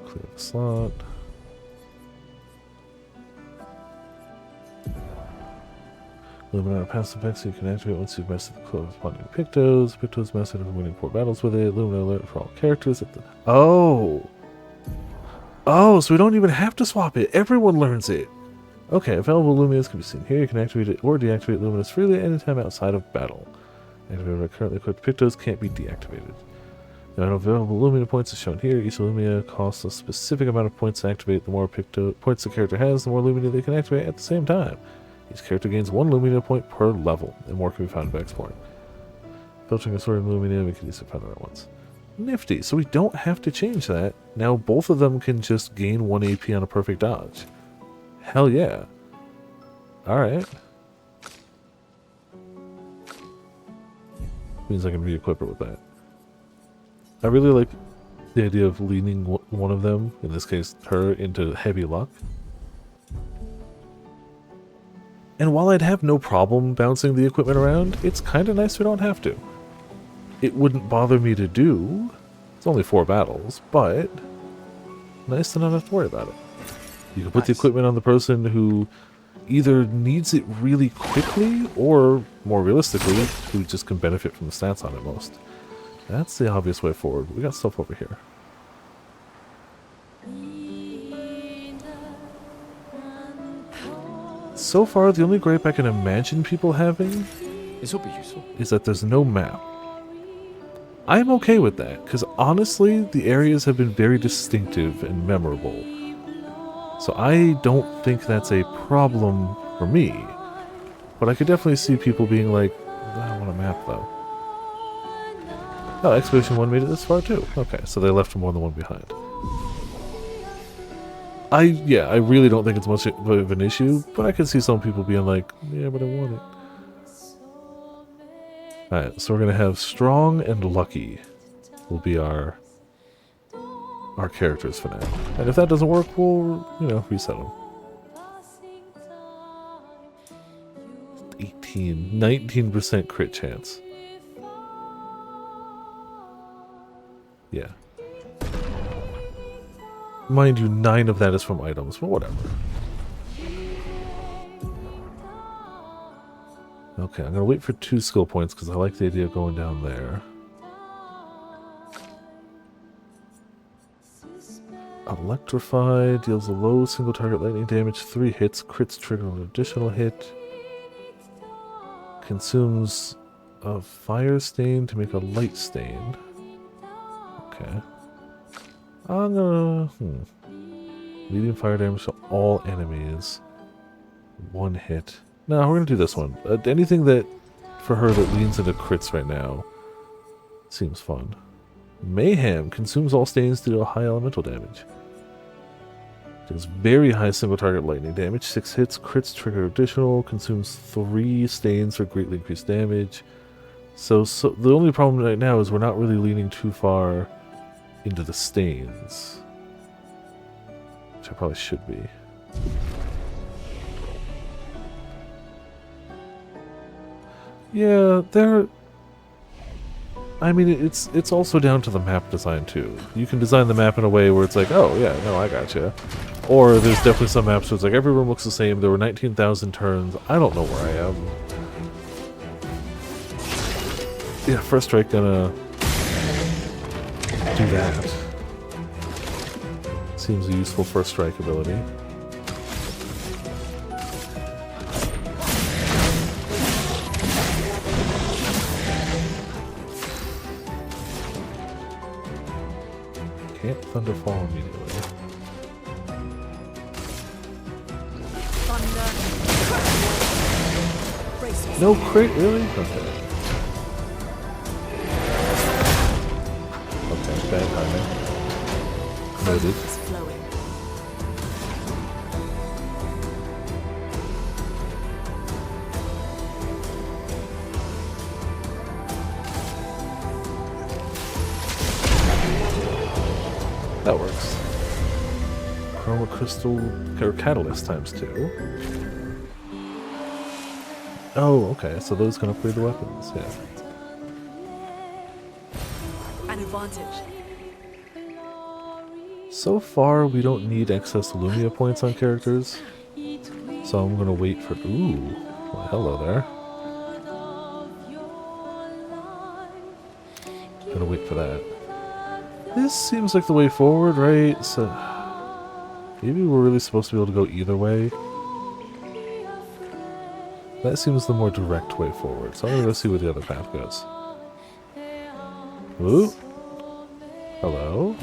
Clear the slot. Lumina passive effects you can activate once you've mastered the corresponding Pictos. Pictos mastered from winning 4 battles with it. Lumina alert for all characters at the... Oh! Oh, so we don't even have to swap it. Everyone learns it. Okay, available Luminas can be seen here. You can activate it or deactivate Luminas freely at any time outside of battle. Activated by currently equipped Pictos can't be deactivated. The amount of available Lumina points is shown here. Each Lumina costs a specific amount of points to activate. The more points the character has, the more Lumina they can activate at the same time. Each character gains 1 Lumina point per level, and more can be found by exploring. Filtering a sort of Lumina, we can easily find that at once. Nifty, so we don't have to change that. Now both of them can just gain 1 AP on a perfect dodge. Hell yeah. Alright. Means I can re-equip her with that. I really like the idea of leaning one of them, in this case her, into heavy luck. And while I'd have no problem bouncing the equipment around, it's kind of nice we don't have to. It wouldn't bother me to do. It's only 4 battles, but nice to not have to worry about it. You can put the equipment on the person who either needs it really quickly or, more realistically, who just can benefit from the stats on it most. That's the obvious way forward. We got stuff over here. So far, the only gripe I can imagine people having This will be useful. is that there's no map. I'm okay with that, because honestly, the areas have been very distinctive and memorable. So I don't think that's a problem for me. But I could definitely see people being like, I want a map though. Oh, Expedition 1 made it this far too. Okay, so they left more than one behind. I really don't think it's much of an issue, but I can see some people being like, yeah, but I want it. Alright, so we're going to have Strong and Lucky will be our characters for now. And if that doesn't work, we'll, reset them. 19% crit chance. Yeah. Mind you, 9 of that is from items, but whatever. Okay, I'm going to wait for 2 skill points because I like the idea of going down there. Electrify deals a low single target lightning damage, 3 hits, crits trigger an additional hit. Consumes a fire stain to make a light stain. Okay. I'm gonna... Medium fire damage to all enemies. 1 hit. No, we're gonna do this one. Anything that, for her, that leans into crits right now seems fun. Mayhem consumes all stains to do a high elemental damage. Does very high single target lightning damage, 6 hits, crits trigger additional, consumes 3 stains for greatly increased damage. So the only problem right now is we're not really leaning too far into the stains. Which I probably should be. Yeah, I mean, it's also down to the map design too. You can design the map in a way where it's like, oh yeah, no, I gotcha. Or there's definitely some maps where it's like every room looks the same. There were 19,000 turns. I don't know where I am. Yeah, First Strike gonna do that. Seems a useful First Strike ability. Can't Thunderfall immediately. No crit, really? Okay. Okay, bad timing. Noted. That works. Chroma Crystal, or Catalyst times 2. Oh, okay, so those can upgrade the weapons, yeah. An advantage. So far, we don't need excess Lumia points on characters, so I'm gonna wait for... Ooh, Well, hello there. Gonna wait for that. This seems like the way forward, right? So maybe we're really supposed to be able to go either way. That seems the more direct way forward. So I'm gonna go see where the other path goes. Ooh. Hello.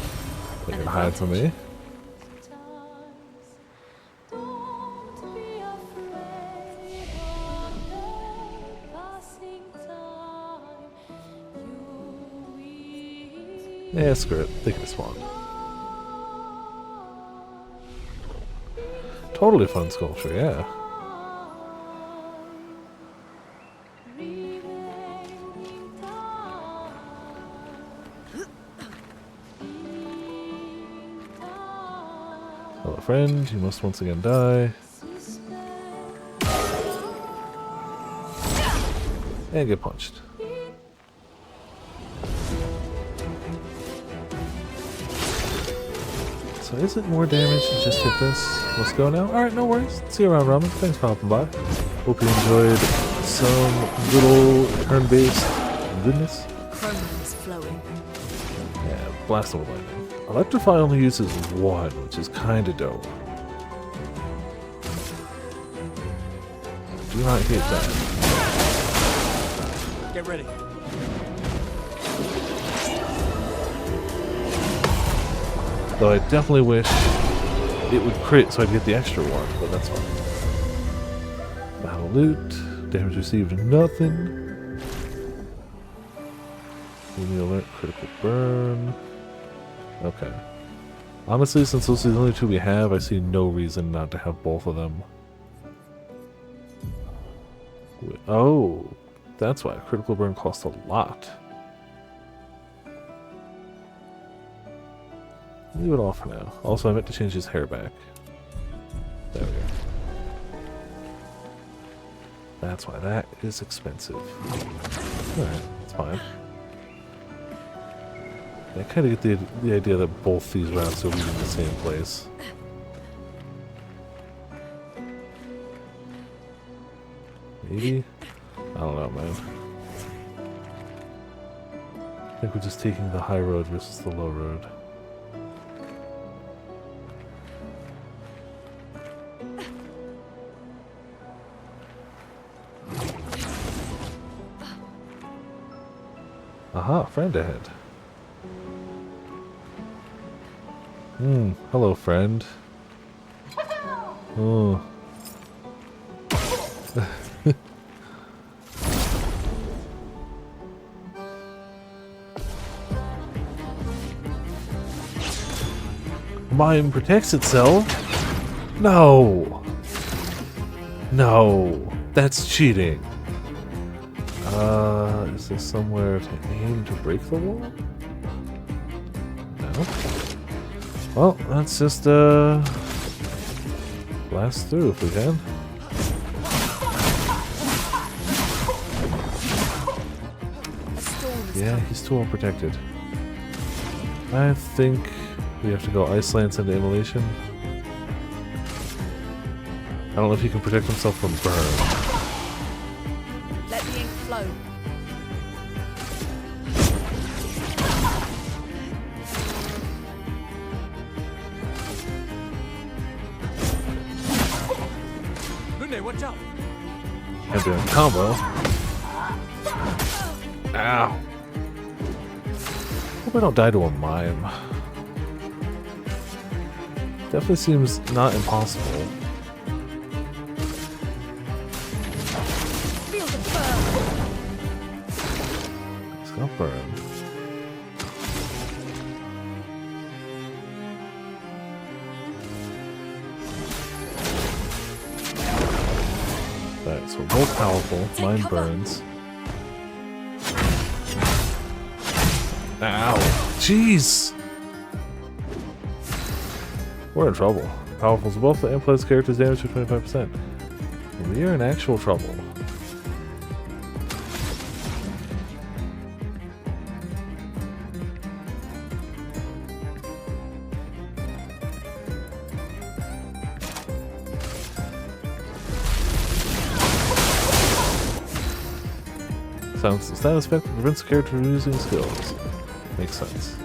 You're gonna hide from me. Yeah, screw it. They can spawn. Totally fun sculpture, yeah. Hello, friend. You must once again die. And get punched. So is it more damage to just hit this? Let's go now. Alright, no worries. See you around, Ramen. Thanks for hopping by. Hope you enjoyed some little turn-based goodness. Chroma is flowing. Yeah, blast them with lightning. Electrify only uses one, which is kinda dope. Do not hit that. Get ready. Though I definitely wish it would crit so I'd get the extra one, but that's fine. Battle loot. Damage received, nothing. Enemy alert, critical burn. Okay. Honestly, since those are the only two we have, I see no reason not to have both of them. Oh, that's why. Critical burn costs a lot. Leave it off for now. Also, I meant to change his hair back. There we go. That's why that is expensive. Alright, it's fine. I kind of get the idea that both these routes are leading the same place. Maybe? I don't know, man. I think we're just taking the high road versus the low road. Aha, friend ahead. Hello, friend. Oh. Mine protects itself? No! No! That's cheating! Is there somewhere to aim to break the wall? No? Well, let's just, blast through if we can. Yeah, he's too well protected. I think we have to go Ice Lance into Immolation. I don't know if he can protect himself from burn. Let the ink flow. Lune, watch out! And doing a combo. Ow. Hope I don't die to a mime. Definitely seems not impossible. Feel the burn. It's gonna burn. Alright, so we're both powerful. Mine burns. Ow. Jeez! We're in trouble. Powerful's both and plus character's damage for 25%. We are in actual trouble. Silence the status effect prevents the character from using skills. Makes sense.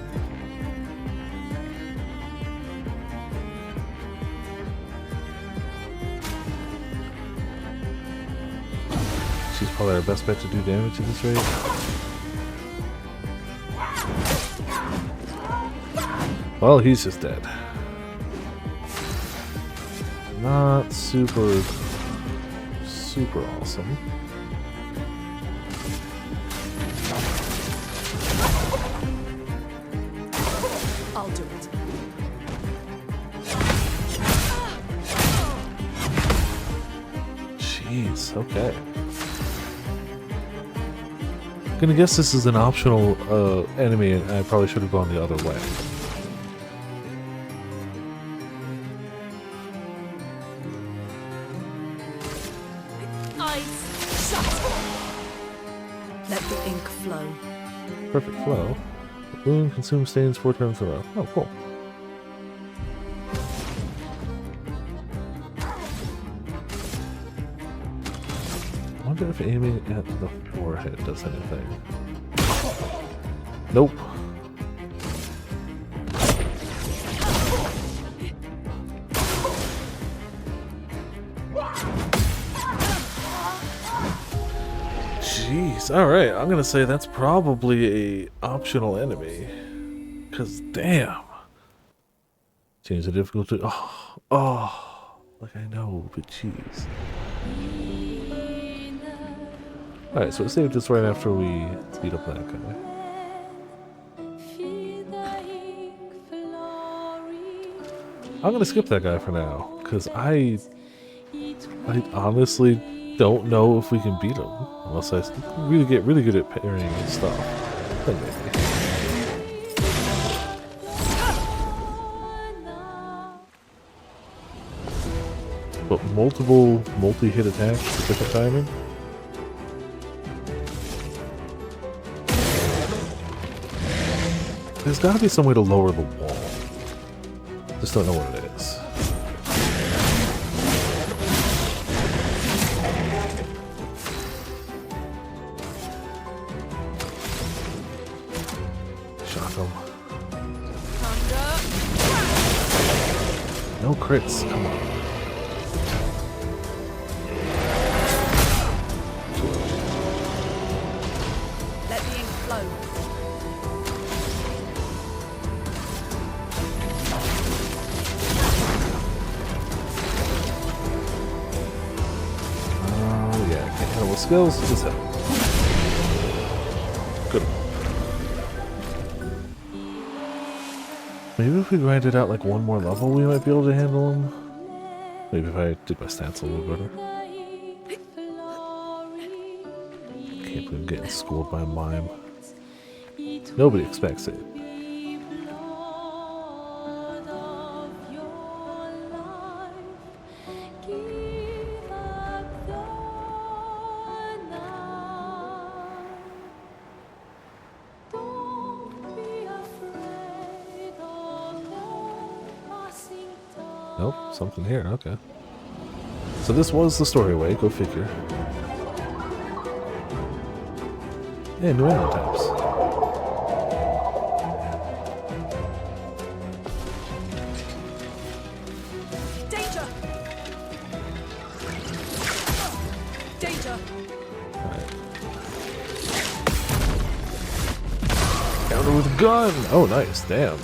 She's probably our best bet to do damage at this rate. Well, he's just dead. Not super awesome. I'll do it. Jeez, okay. I'm gonna guess this is an optional enemy, and I probably should have gone the other way. Let the ink flow. Perfect flow. Wound consumes stains 4 turns in a row. Oh, cool. I wonder if aiming at the forehead does anything. Nope. Jeez, alright, I'm gonna say that's probably a optional enemy. Cause damn. Change the difficulty. Oh, like I know, but jeez. Alright, so it saved us right after we beat up that guy. I'm gonna skip that guy for now, cause I honestly don't know if we can beat him unless I really get really good at parrying and stuff. Then maybe. But multiple multi-hit attacks at different timing. There's got to be some way to lower the wall. Just don't know what it is. Shock him. No crits, come on. Let the ink flow. Oh yeah, can't handle with skills, just hit him. Good. Maybe if we grinded out like one more level, we might be able to handle him. Maybe if I did my stats a little better. Can't believe I'm getting schooled by a mime. Nobody expects it. Nope, something here, okay. So this was the story way, go figure. Yeah, new ammo types. Danger! Danger! Alright. Counter with a gun! Oh, nice, damn.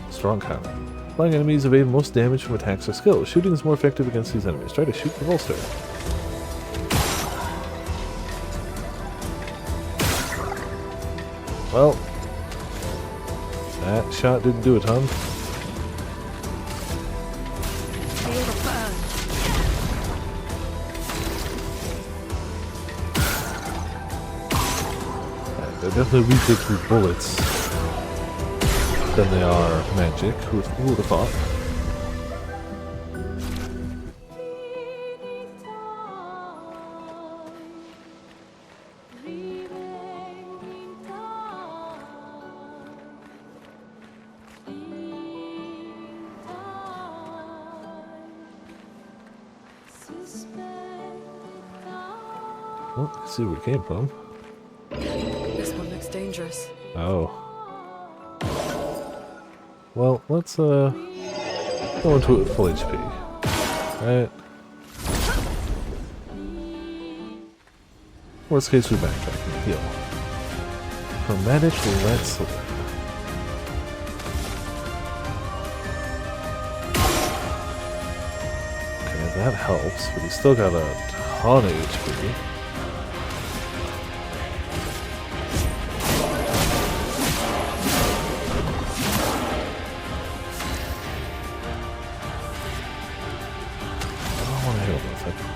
Strong counter. Flying enemies evade most damage from attacks or skills. Shooting is more effective against these enemies. Try to shoot the bolster. Well, that shot didn't do a ton. Feel the burn. They're definitely weaker to bullets than they are magic. Who would have thought? Well, let's see where it came from. dangerous. Oh. Well, let's go into it full HP. Right? Worst case, we backtrack and heal. Chromatic Red Sword. Okay, that helps, but he's still got a ton of HP.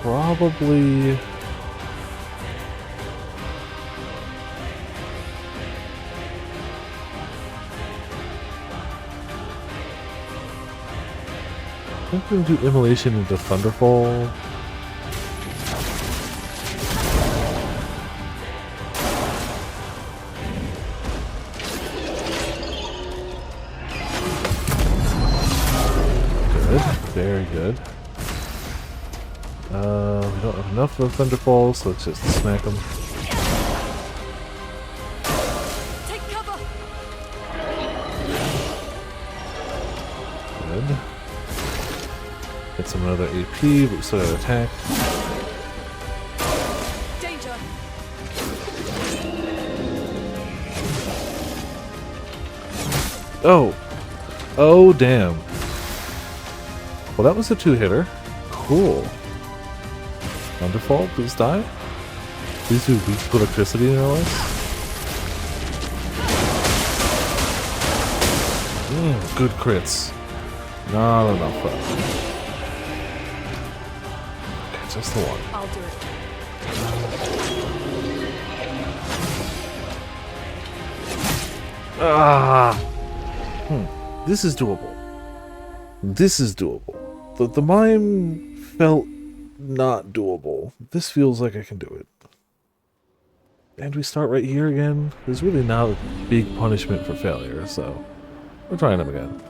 Probably... I think we'll do Immolation into Thunderfall. Good. Very good. We don't have enough of Thunderfall, so let's just smack them. Take cover. Good. Get some another AP, but we still got attack. Danger. Oh! Oh, damn. Well, that was a two-hitter. Cool. Thunderfall, please die. Please do weak to electricity in our lives. Good crits. Not enough though. Okay, just the one. I'll do it. Ah! This is doable. This is doable. The mime felt not doable. This feels like I can do it. And we start right here again. There's really not a big punishment for failure, so we're trying them again.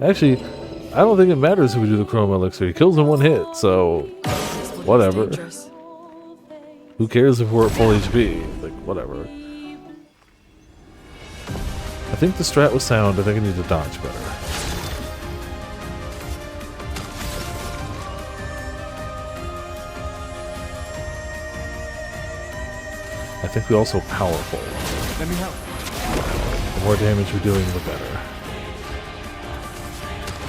Actually, I don't think it matters if we do the Chroma Elixir. He kills in one hit, so whatever. Who cares if we're at full HP? Like, whatever. I think the strat was sound. I think I need to dodge better. I think we also powerful. Let me help. The more damage we're doing, the better.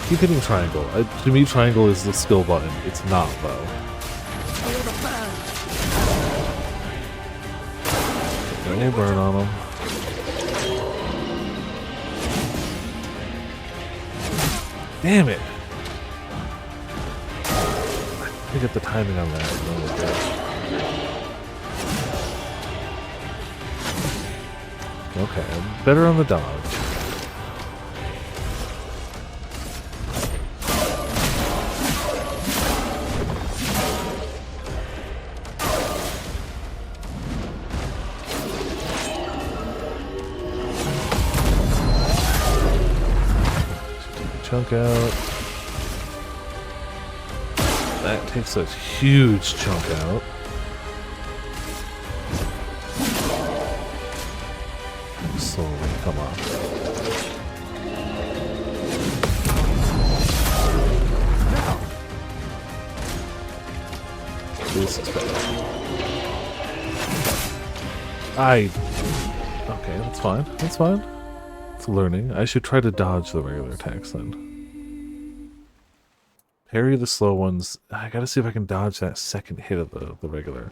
Keep hitting triangle. To me, triangle is the skill button. It's not, though. Okay, burn on them. Damn it! I get the timing on that. Okay, I'm better on the dodge. Chunk out. That takes a huge chunk out. Slowly, come on. This is better. Okay, that's fine. That's fine. It's learning. I should try to dodge the regular attacks then. Parry the slow ones. I gotta see if I can dodge that second hit of the regular.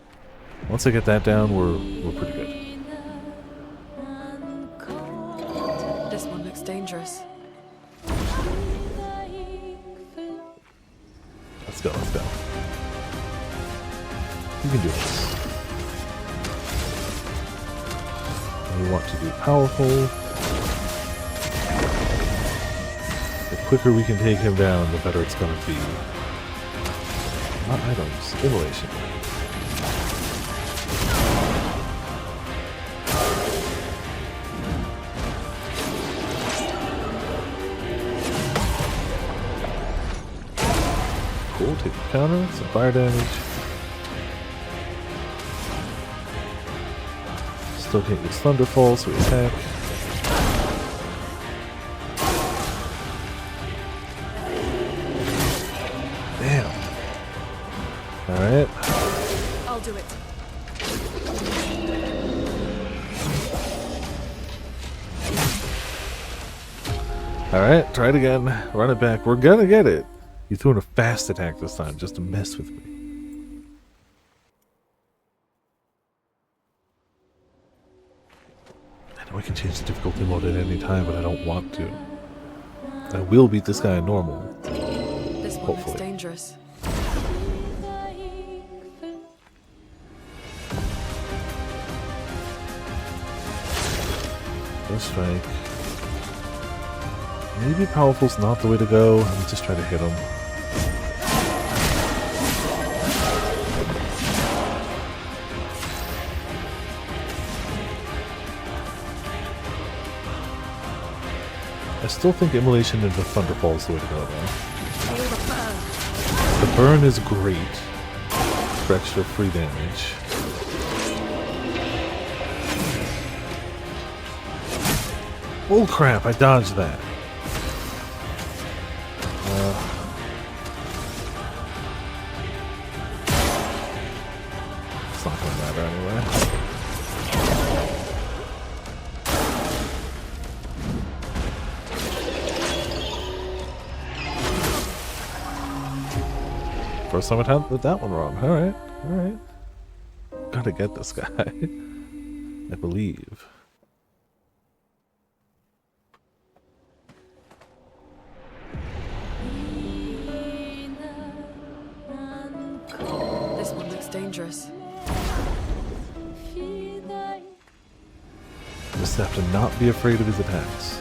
Once I get that down, we're pretty good. This one looks dangerous. Let's go, let's go. You can do this. We want to do powerful. The quicker we can take him down, the better it's going to be. Not items, immolation. Cool, take a counter, some fire damage. Still can't use Thunderfall, so we attack. Damn. Alright. I'll do it. Alright, try it again. Run it back. We're gonna get it. You threw in a fast attack this time just to mess with me. I know I can change the difficulty mode at any time, but I don't want to. I will beat this guy in normal. This one looks Hopefully. dangerous. First strike. Maybe powerful's not the way to go. Let me just try to hit him. I still think Immolation into Thunderfall is the way to go, though. The burn is great for extra free damage. Oh crap, I dodged that. It's not gonna matter anyway. First time I had that one wrong. Alright, alright. Gotta get this guy. I believe. This one looks dangerous. Just have to not be afraid of his attacks.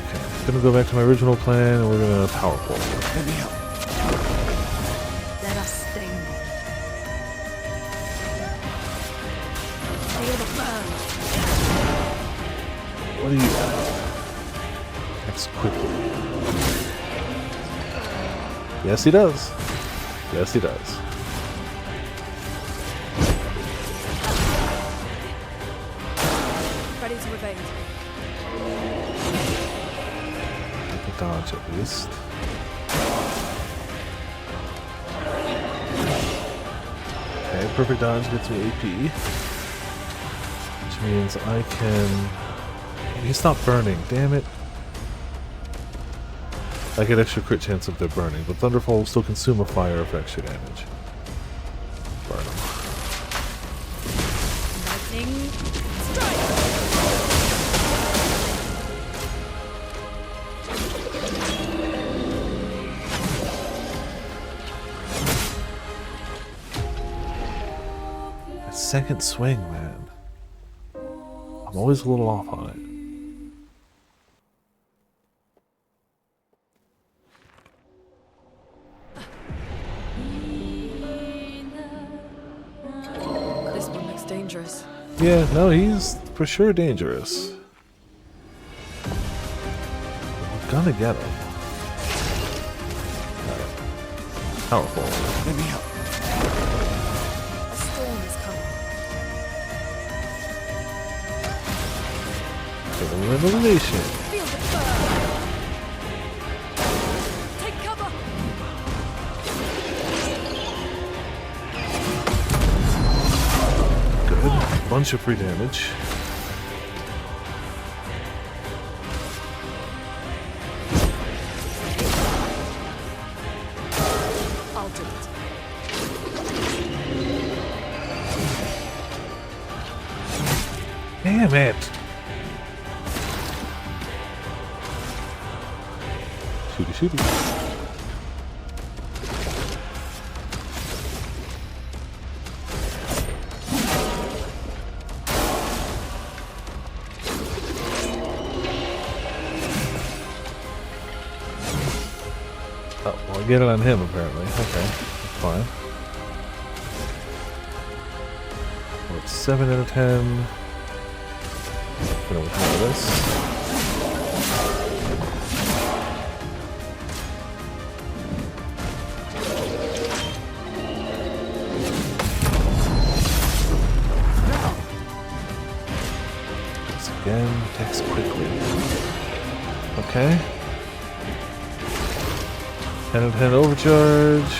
Okay, gonna go back to my original plan and we're gonna powerful. Let me help. Let us sting. Feel the burn. What do you attacks quickly? Yes he does. Yes he does. Ready to evade. I can dodge at least. Okay, perfect dodge gets me AP. Which means I can... He stopped burning, damn it. I get extra crit chance if they're burning, but Thunderfall will still consume a fire for extra damage. Burn them. Lightning strike. A second swing, man. I'm always a little off on it. This one looks dangerous. Yeah, no, he's for sure dangerous. We're gonna get him. Alright. Powerful. Let me help. A storm is coming. For the revelation. Feel the burn. Take cover. Good. Bunch of free damage. I'll do it. Damn it! Shooty shooty. Oh, well, I get it on him apparently. Okay, that's fine. Well, it's 7 out of 10. Gonna withdraw this. again. Attacks quickly. Okay. 10 and 10 overcharge.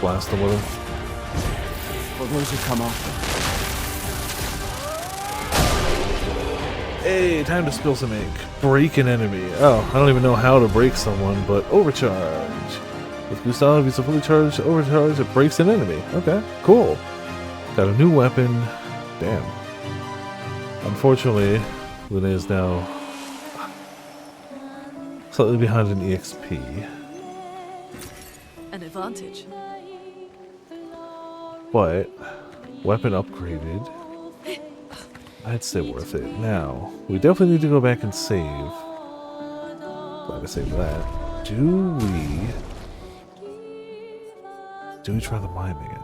Blast them with him. For those who come after. Hey, time to spill some ink. Break an enemy. Oh, I don't even know how to break someone, but overcharge. With Gustav, he's a fully charged overcharge. It breaks an enemy. Okay, cool. Got a new weapon. Damn. Unfortunately, Lune is now slightly behind in EXP. An advantage. But, weapon upgraded. I'd say worth it. Now, we definitely need to go back and save. Glad I saved that. Do we try the mime again?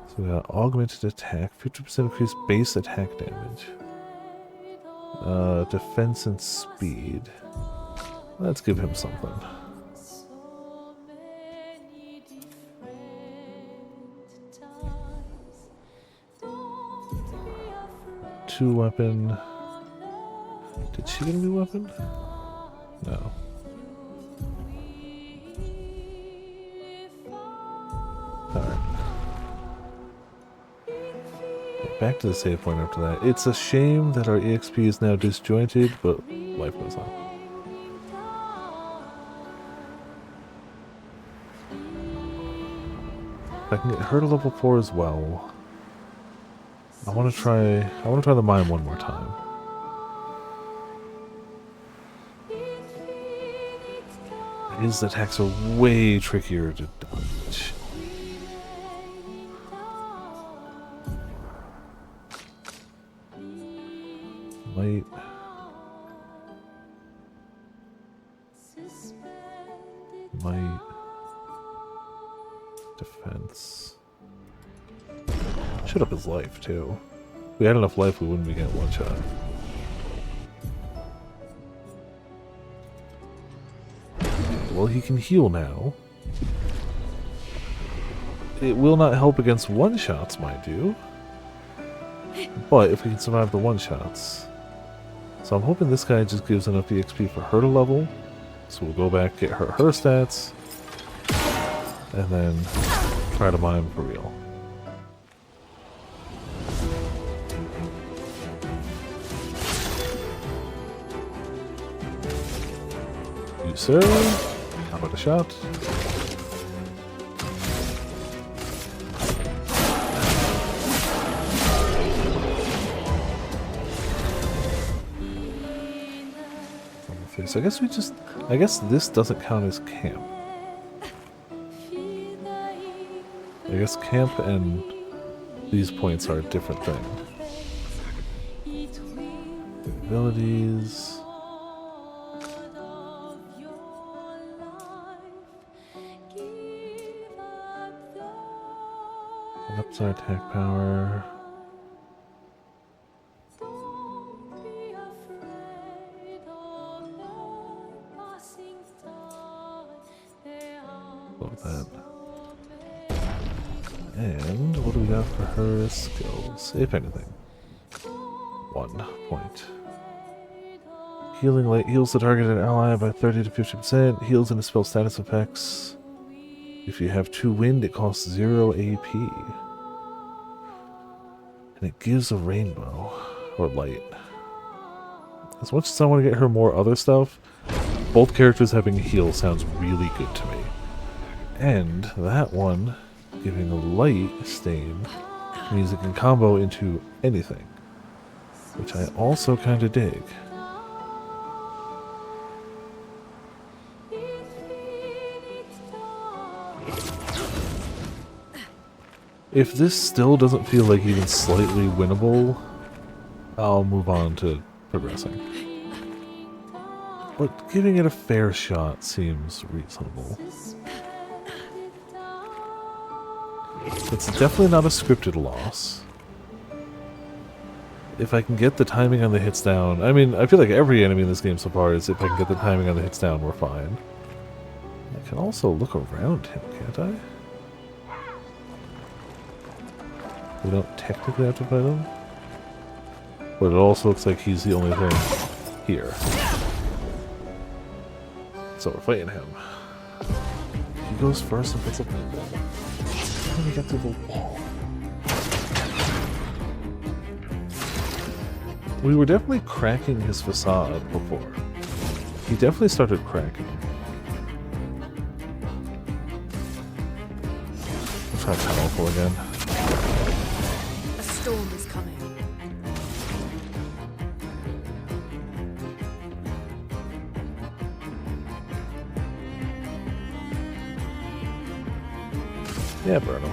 So we got augmented attack, 50% increased base attack damage. Defense and speed. Let's give him something. Two weapon. Did she get a new weapon? No. Alright. Back to the save point after that. It's a shame that our EXP is now disjointed, but life goes on. If I can get her to level 4 as well. I want to try the mime one more time. His attacks are way trickier to dodge. Might. Defense. Shut up his life, too. If we had enough life, we wouldn't be getting one shot. Well, he can heal now. It will not help against one-shots, mind you. But if we can survive the one-shots. So I'm hoping this guy just gives enough EXP for her to level. So we'll go back, get her stats. And then try to mime for real. You sir. How about a shot? So I guess this doesn't count as camp. I guess camp and these points are a different thing. Abilities. Ups our attack power. Love that. And what do we got for her skills, if anything? 1 point. Healing Light heals the targeted ally by 30 to 50%. Heals any spell status effects. If you have 2 wind, it costs 0 AP. And it gives a rainbow. Or light. As much as I want to get her more other stuff, both characters having a heal sounds really good to me. And that one, giving a light stain, means it can combo into anything. Which I also kind of dig. If this still doesn't feel like even slightly winnable, I'll move on to progressing. But giving it a fair shot seems reasonable. It's definitely not a scripted loss. If I can get the timing on the hits down, I mean, I feel like every enemy in this game so far is if I can get the timing on the hits down, we're fine. I can also look around him, can't I? We don't technically have to fight him. But it also looks like he's the only thing here. So we're fighting him. He goes first and picks up the wall. How do we get through the wall? We were definitely cracking his facade before. He definitely started cracking. Let's try powerful again. A storm is coming. Yeah, Bruno.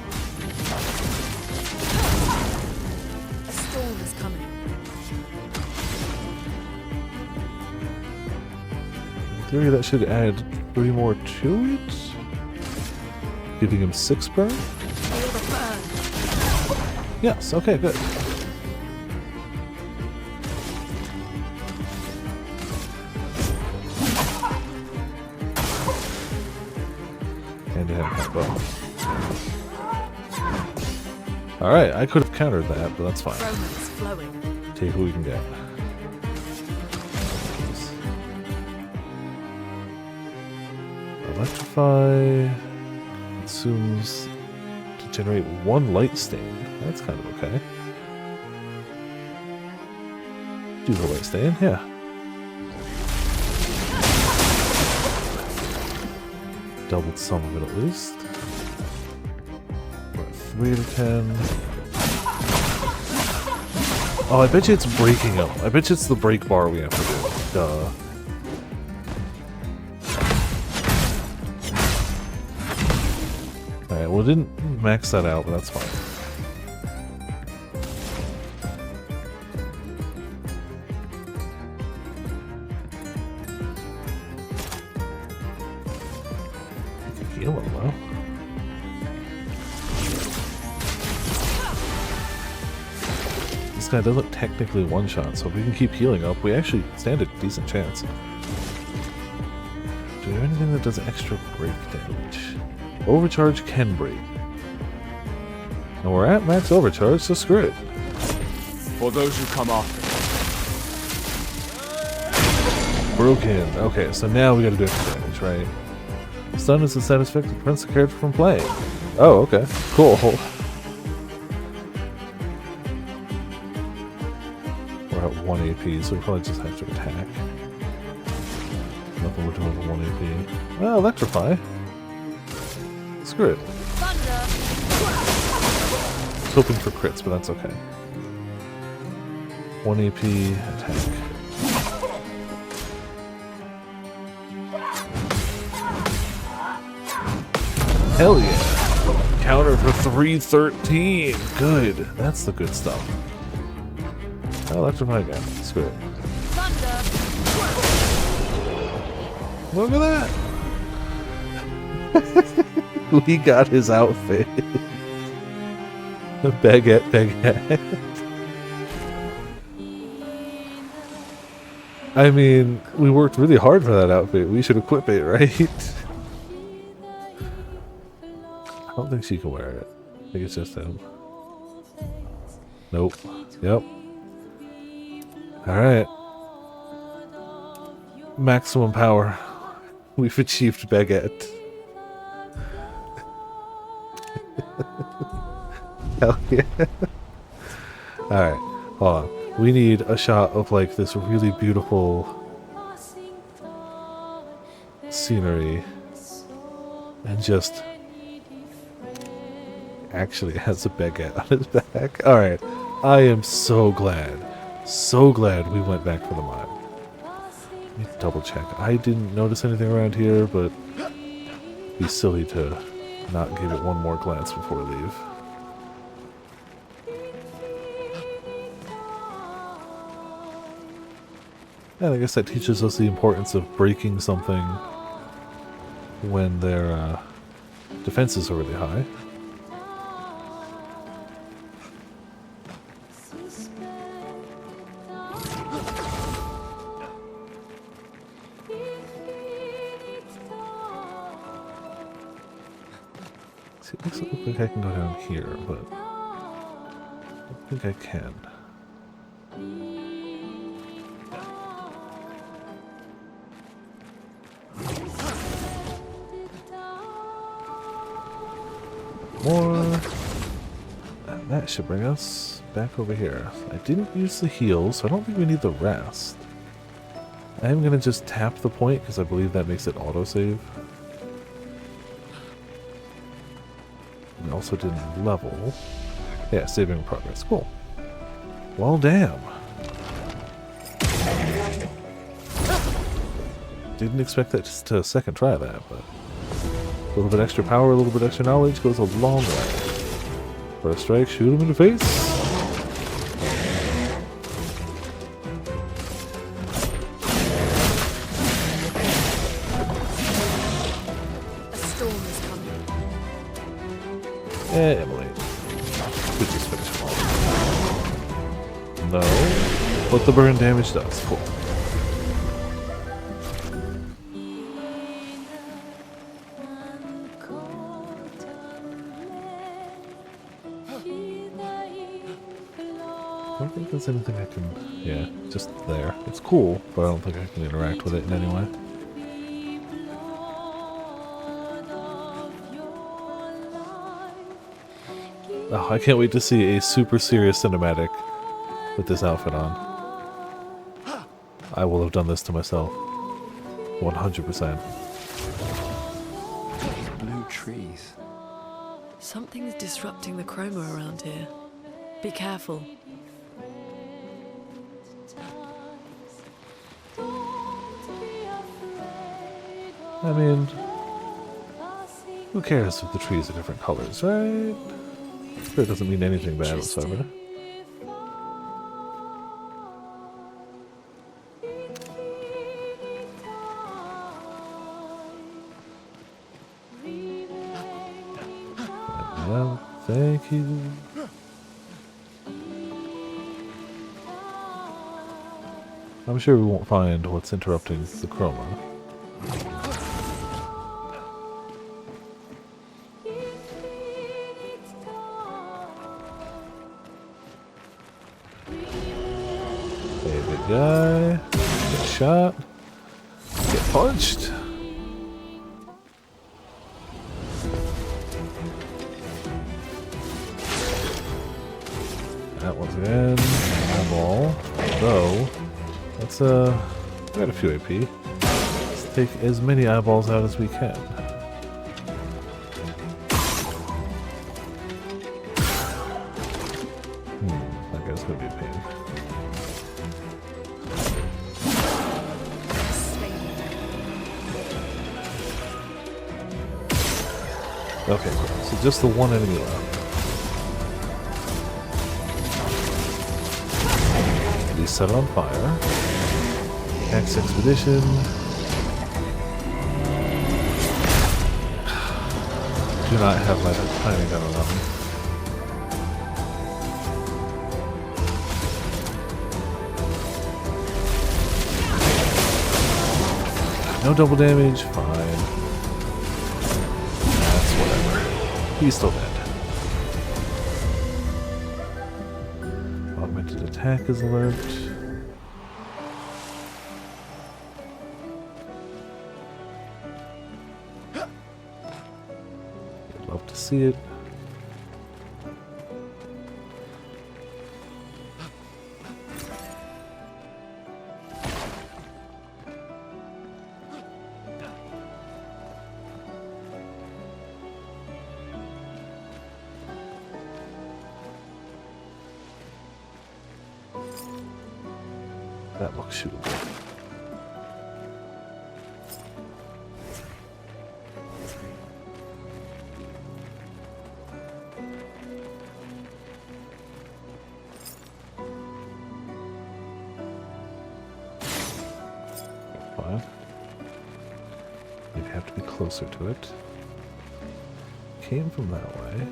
A storm is coming. In theory, that should add 3 more to it. Giving him 6 burn? Feel the burn. Yes, okay, good. And hand combo. Alright, I could have countered that, but that's fine. Romance flowing. Take who we can get. Electrify consumes to generate 1 light stain. That's kind of okay. Do the light stain, yeah. Doubled some of it at least. We're at 3 to 10. Oh, I bet you it's breaking them. I bet you it's the break bar we have to do. Duh. Alright, well, it didn't max that out, but that's fine. Heal him, though. This guy doesn't technically one-shot, so if we can keep healing up, we actually stand a decent chance. Do we have anything that does extra break damage? Overcharge can break. And we're at max overcharge, so screw it. For those who come after. Broken. Okay, so now we gotta do extra damage, right? Stun is a side effect that prevents the character from playing. Oh, okay. Cool. We're at 1 AP, so we probably just have to attack. Nothing we're doing with 1 AP. Well, electrify. Screw it. I was hoping for crits, but that's okay. 1 AP, attack. Hell yeah! Counter for 313! Good! That's the good stuff. I'll electrify again. Screw it. Look at that! We got his outfit. Baguette. I mean, we worked really hard for that outfit. We should equip it, right? I don't think she can wear it. I think it's just him. Nope. Yep. Alright. Maximum power. We've achieved Baguette. Hell yeah. Alright, hold on. We need a shot of like this really beautiful scenery and just actually has a baguette on his back. Alright, I am so glad we went back for the mine. Let me double check. I didn't notice anything around here, but it'd be silly to not give it one more glance before we leave. And I guess that teaches us the importance of breaking something when their defenses are really high. See, it doesn't look like I can go down here, but I don't think I can. more. And that should bring us back over here. I didn't use the heal, so I don't think we need the rest. I am going to just tap the point because I believe that makes it autosave. We also didn't level. Yeah, saving progress. Cool. Well, damn. Didn't expect that to second try that, but a little bit extra power, a little bit extra knowledge goes a long way. First strike, shoot him in the face. A storm is coming. Emily. Could just finish him off. No. But the burn damage does. Cool. I don't think there's anything I can... Yeah, just there. It's cool, but I don't think I can interact with it in any way. Oh, I can't wait to see a super serious cinematic with this outfit on. I will have done this to myself. 100%. Blue trees. Something's disrupting the chroma around here. Be careful. I mean, who cares if the trees are different colors, right? Sure, it doesn't mean anything bad whatsoever. Well, thank you. I'm sure we won't find what's interrupting the chroma. Okay, good guy. Get shot. Get punched. That once again. Eyeball. Though, let's we got a few AP. Let's take as many eyeballs out as we can. That guy's gonna be a pain. Okay, so just the one enemy left. He's set on fire. Axe Expedition. Do not have my timing gun on me. No double damage, fine. That's whatever. He's still dead. Augmented attack is alert. I'd love to see it. That looks shootable. Fine. You'd have to be closer to it. Came from that way.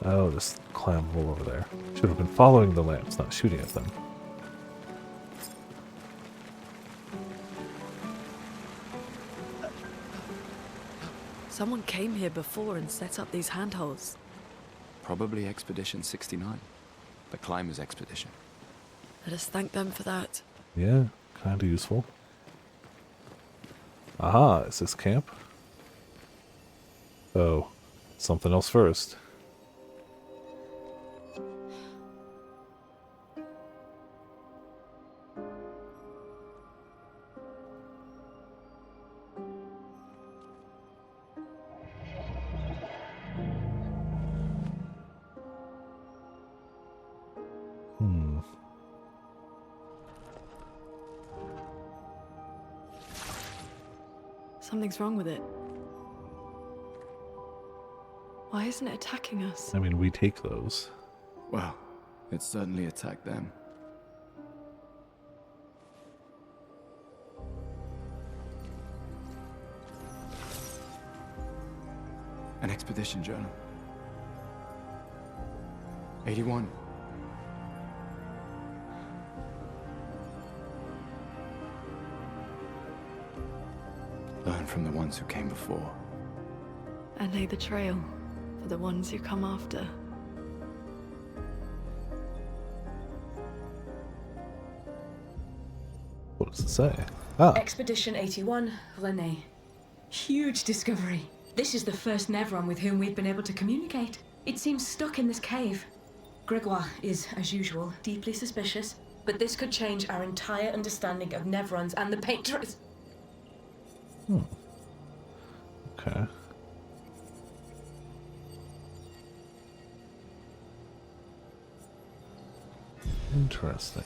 Oh, this clam hole over there. Should have been following the lamps, not shooting at them. Someone came here before and set up these handholds. Probably Expedition 69. The Climbers Expedition. Let us thank them for that. Yeah, kind of useful. Aha, is this camp? Oh, something else first. Something's wrong with it. Why isn't it attacking us? I mean, we take those. Well, it certainly attacked them. An expedition journal. 81. Learn from the ones who came before. And lay the trail for the ones who come after. What does it say? Ah. Expedition 81, René. Huge discovery. This is the first Nevron with whom we've been able to communicate. It seems stuck in this cave. Gregoire is, as usual, deeply suspicious, but this could change our entire understanding of Nevrons and the Patrons. Okay. Interesting.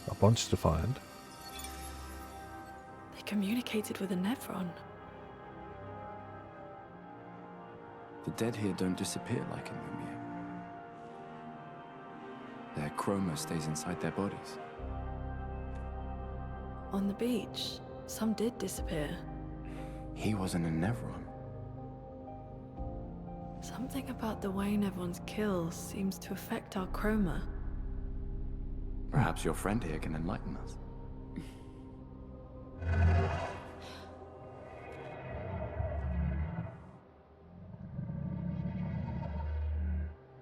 A bunch to find. They communicated with a Nevron. The dead here don't disappear like in Lumia. Their chroma stays inside their bodies. On the beach, some did disappear. He wasn't a Nevron. Something about the way Nevrons kill seems to affect our chroma. Perhaps your friend here can enlighten us.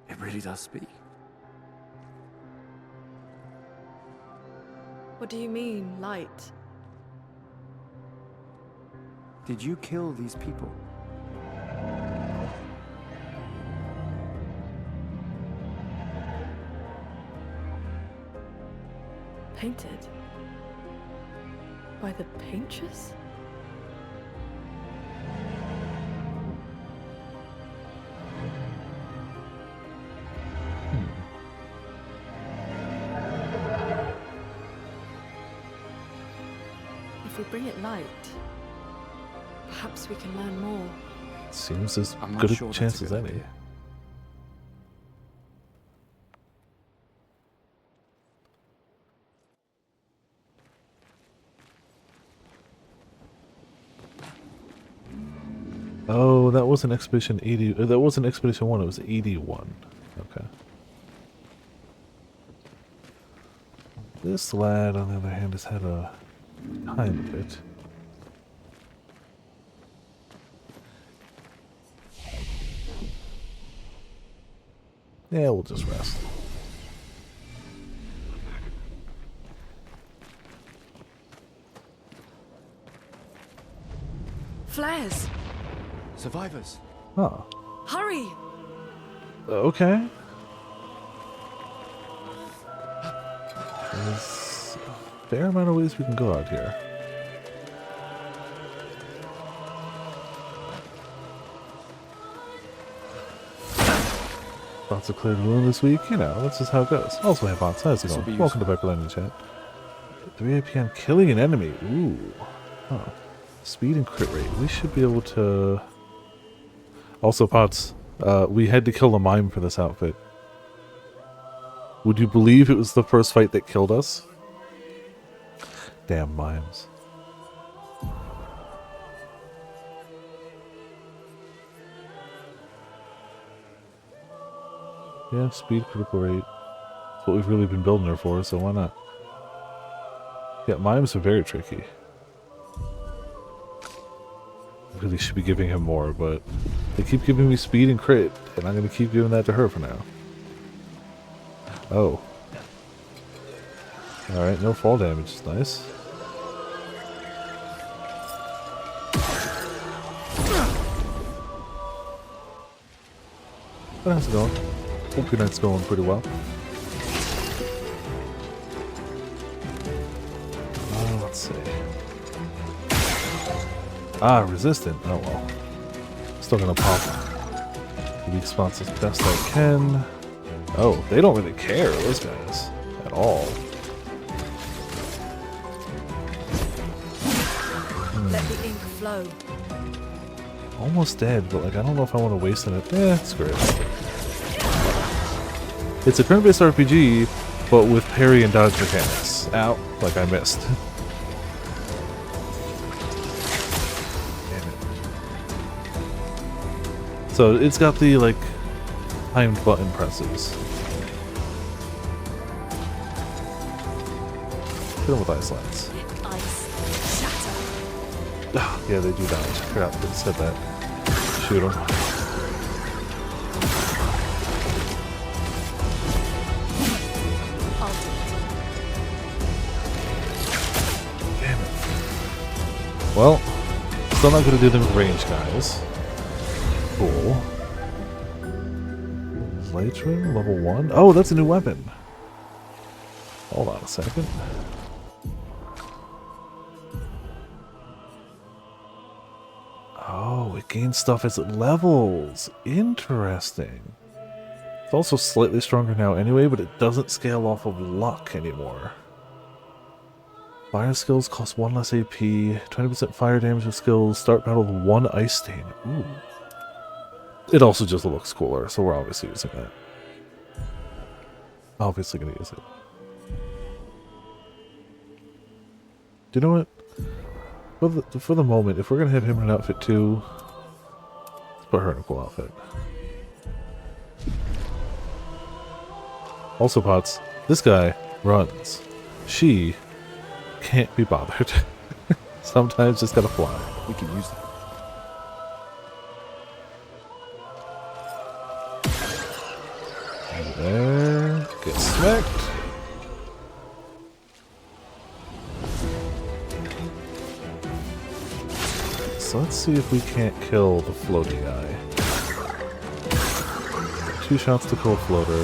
It really does speak. What do you mean, light? Did you kill these people? Painted? By the painters? If we bring it light, perhaps we can learn more. Seems as I'm not good sure a that's chance a as good any. idea. Oh, that wasn't Expedition 80. That wasn't Expedition 1, it was 81. Okay. This lad, on the other hand, has had a time of it. Yeah, we'll just rest. Flares! Survivors! Oh. Hurry! Okay. There's a fair amount of ways we can go out here. Thoughts of cleared room this week? You know, that's just how it goes. Also, hey, Bots, how's it going? Welcome to Viperland in chat. 3 p.m. killing an enemy. Ooh. Huh. Speed and crit rate. We should be able to... Also, Pots, we had to kill a mime for this outfit. Would you believe it was the first fight that killed us? Damn mimes. Yeah, speed, critical rate. That's what we've really been building her for, so why not? Yeah, mimes are very tricky. Really should be giving him more, but they keep giving me speed and crit, and I'm going to keep giving that to her for now. Oh. Alright, no fall damage. Nice. But how's it going? Hope your night's going pretty well. Let's see. Ah, resistant. Oh well. Still gonna pop the weak spots as best I can. Oh, they don't really care, those guys, at all. Let the ink flow. Almost dead, but like I don't know if I want to waste it. Screw it. It's a turn-based RPG, but with parry and dodge mechanics. Ow, like I missed. Damn it. So it's got the like timed button presses. Hit him with ice lance. Yeah, they do dodge. I forgot they said that. Shoot them. Damn it. Well, still not going to do them with range, guys. Cool. Elytron, level 1? Oh, that's a new weapon. Hold on a second. Oh, it gains stuff as it levels. Interesting. It's also slightly stronger now anyway, but it doesn't scale off of luck anymore. Fire skills cost 1 less AP, 20% fire damage with skills, start battle with 1 ice stain. Ooh. It also just looks cooler, so we're obviously using that. Obviously gonna use it. Do you know what? For the moment, if we're gonna have him in an outfit too, let's put her in a cool outfit. Also, Pots, this guy runs. She can't be bothered. Sometimes just gotta fly. We can use that. There. Get smacked. So let's see if we can't kill the floaty guy. 2 shots to kill a floater.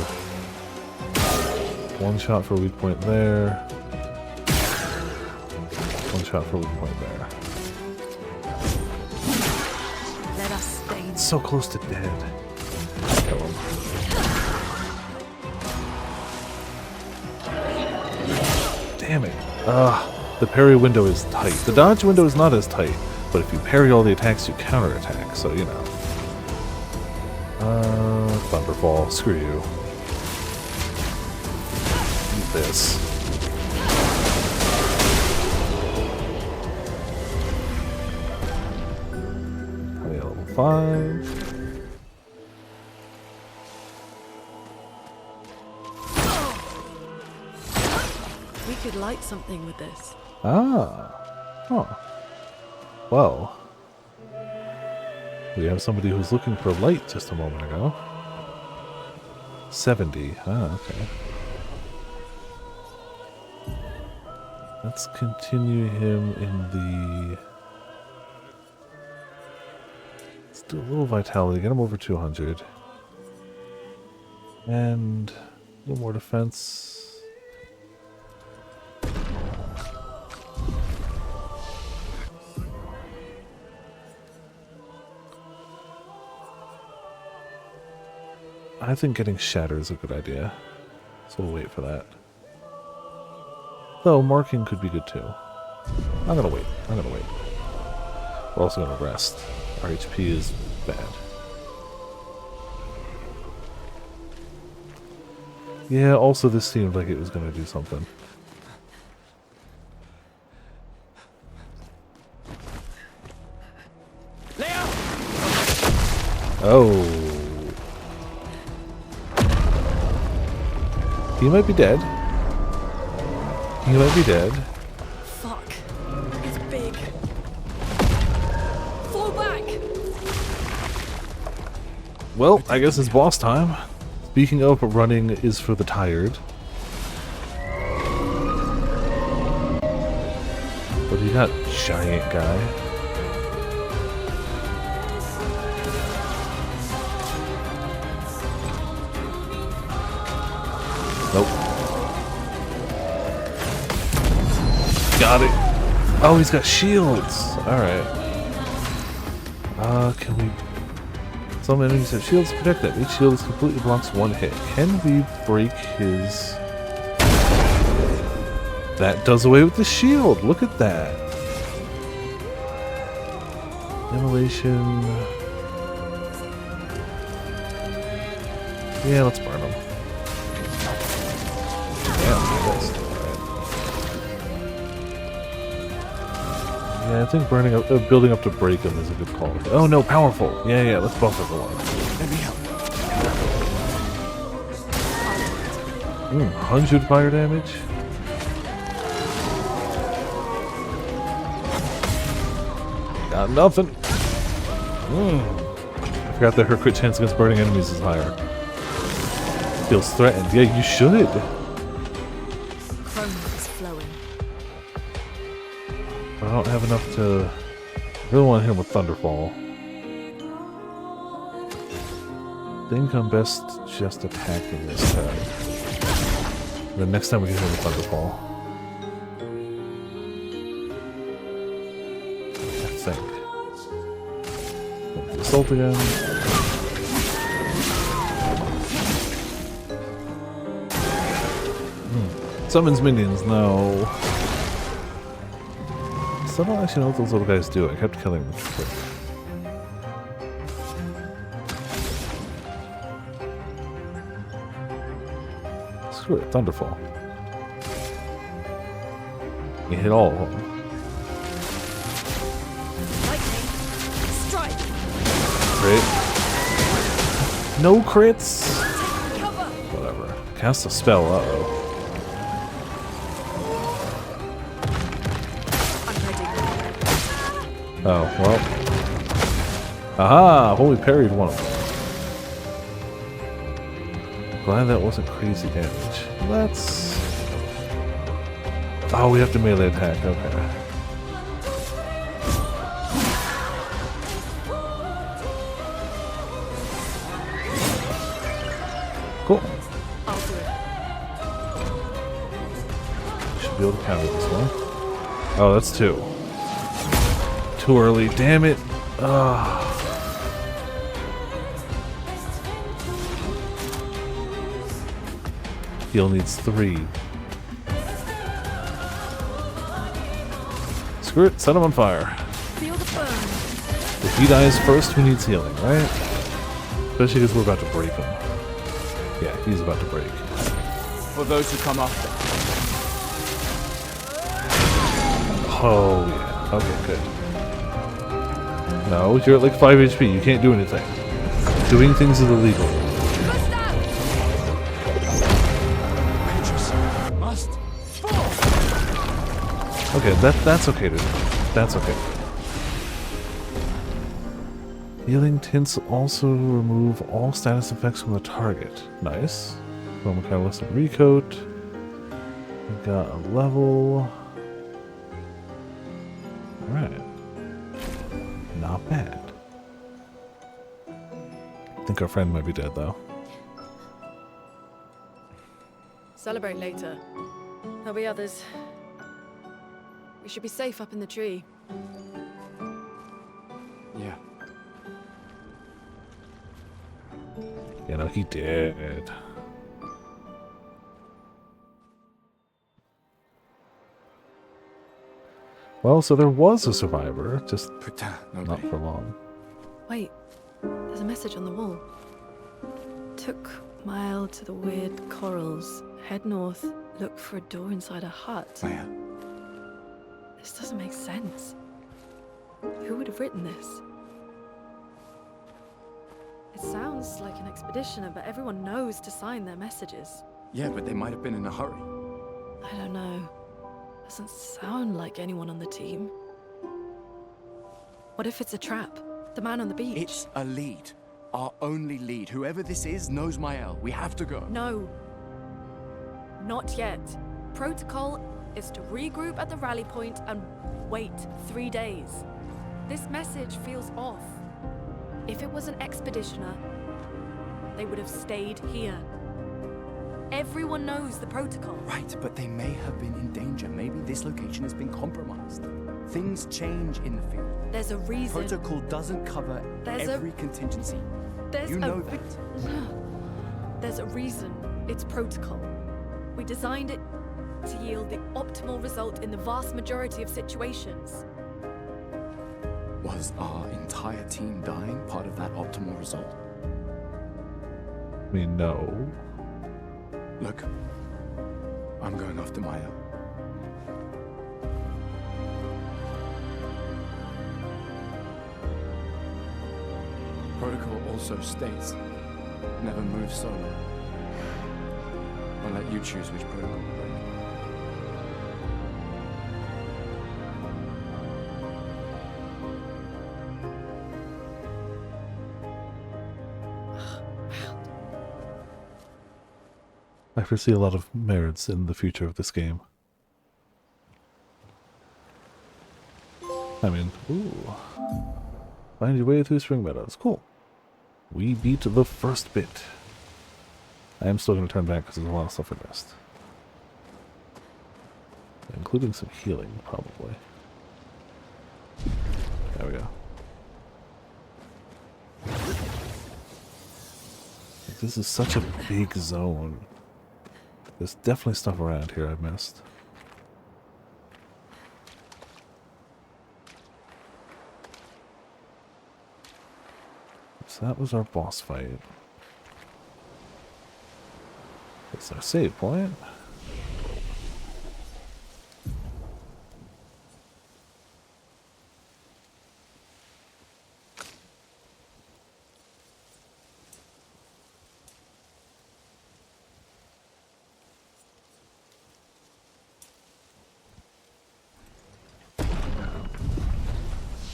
1 shot for weak point there. 1 shot for weak point there. Let us stay. It's so close to dead. Kill him. Damn it. The parry window is tight. The dodge window is not as tight, but if you parry all the attacks, you counterattack, so you know. Thunderfall, screw you. Eat this. Level 5. We could light something with this. Ah. Huh. Well. We have somebody who's looking for light just a moment ago. 70. Ah, okay. Let's continue him in the... Let's do a little vitality, get him over 200. And a little more defense. I think getting Shatter is a good idea, so we'll wait for that. Though marking could be good too. I'm gonna wait. We're also gonna rest. Our HP is bad. Yeah, also this seemed like it was gonna do something. Oh. He might be dead. Fuck. It's big. Fall back. Well, I guess it's boss time. Speaking of, running is for the tired. But you got giant guy. Got it. Oh, he's got shields. Alright. Can we... Some enemies have shields to protect them. Each shield is completely blocks one hit. Can we break his... That does away with the shield. Look at that. Immolation. Yeah, let's burn him. Yeah, I think building up to break him is a good call. Oh no, powerful. Yeah, let's buff everyone. Let me help. 100 fire damage. Got nothing. I forgot that her crit chance against burning enemies is higher. Feels threatened. Yeah, you should. I don't have enough to... I really want to hit him with Thunderfall. I think I'm best just attacking this guy. The next time we can hit him with Thunderfall. I think. Assault again. Summons minions, no. I don't actually know what those little guys do. I kept killing them quick. Screw it, Thunderfall. You hit all of them. Lightning. Strike. Crit. No crits! Cover. Whatever. Cast a spell, uh-oh. Oh, well. Aha! Holy parried one of them. Glad that wasn't crazy damage. Let's... Oh, we have to melee attack. Okay. Cool. I'll do it. Should be able to counter this one. Oh, that's 2. Too early, damn it. Heal needs 3. Screw it, set him on fire. Feel the burn. If he dies first, who needs healing, right? Especially because we're about to break him. Yeah, he's about to break. For those who come after. Oh, yeah. Okay, good. No, you're at like 5 HP. You can't do anything. Doing things is illegal. Okay, that's okay to do. That's okay. Healing tints also remove all status effects from the target. Nice. Roman Catalyst and Recoat. We got a level. Alright. Not bad. I think our friend might be dead though. Celebrate later. There'll be others. We should be safe up in the tree. Yeah. You know, he did. Well, so there was a survivor, just not for long. Wait, there's a message on the wall. Took mile to the weird corals. Head north, look for a door inside a hut. Oh, yeah. This doesn't make sense. Who would have written this? It sounds like an expeditioner, but everyone knows to sign their messages. Yeah, but they might have been in a hurry. I don't know. Doesn't sound like anyone on the team. What if it's a trap? The man on the beach? It's a lead. Our only lead. Whoever this is knows Mael. We have to go. No. Not yet. Protocol is to regroup at the rally point and wait 3 days. This message feels off. If it was an expeditioner, they would have stayed here. Everyone knows the protocol. Right, but they may have been in danger. Maybe this location has been compromised. Things change in the field. There's a reason. Protocol doesn't cover every contingency. You know that. There's a reason it's protocol. We designed it to yield the optimal result in the vast majority of situations. Was our entire team dying part of that optimal result? I mean, no. Look, I'm going after Maya. Protocol also states, never move solo. I'll let you choose which protocol to break. I foresee a lot of merits in the future of this game. I mean, ooh. Find your way through Spring Meadows. Cool. We beat the first bit. I am still going to turn back because there's a lot of stuff I missed. Including some healing, probably. There we go. This is such a big zone. There's definitely stuff around here I missed. So that was our boss fight. That's our save point.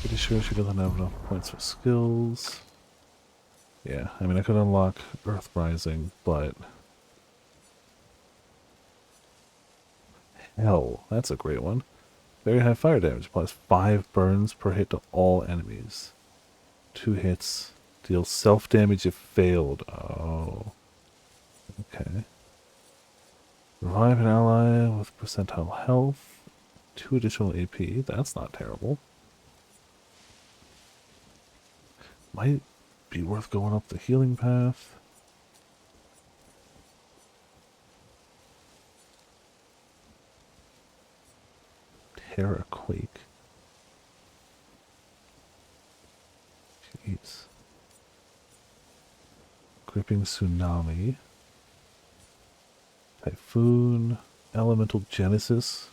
Pretty sure she doesn't have enough points for skills. Yeah, I mean I could unlock Earth Rising, but hell, that's a great one. Very high fire damage, applies 5 burns per hit to all enemies. 2 hits, deals self-damage if failed. Oh. Okay. Revive an ally with percentile health. 2 additional AP, that's not terrible. Might be worth going up the healing path. Terra Quake. Jeez. Gripping Tsunami. Typhoon. Elemental Genesis.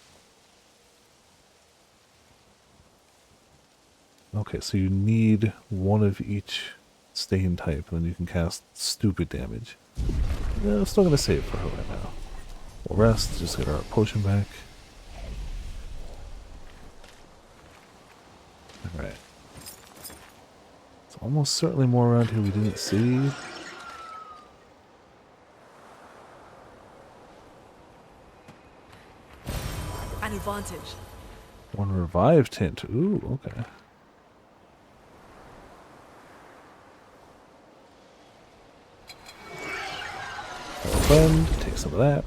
Okay, so you need one of each stain type, and then you can cast stupid damage. Yeah, I'm still going to save for her right now. We'll rest, just get our potion back. Alright. It's almost certainly more around here we didn't see. An advantage. One revive tint. Ooh, okay. Friend, take some of that.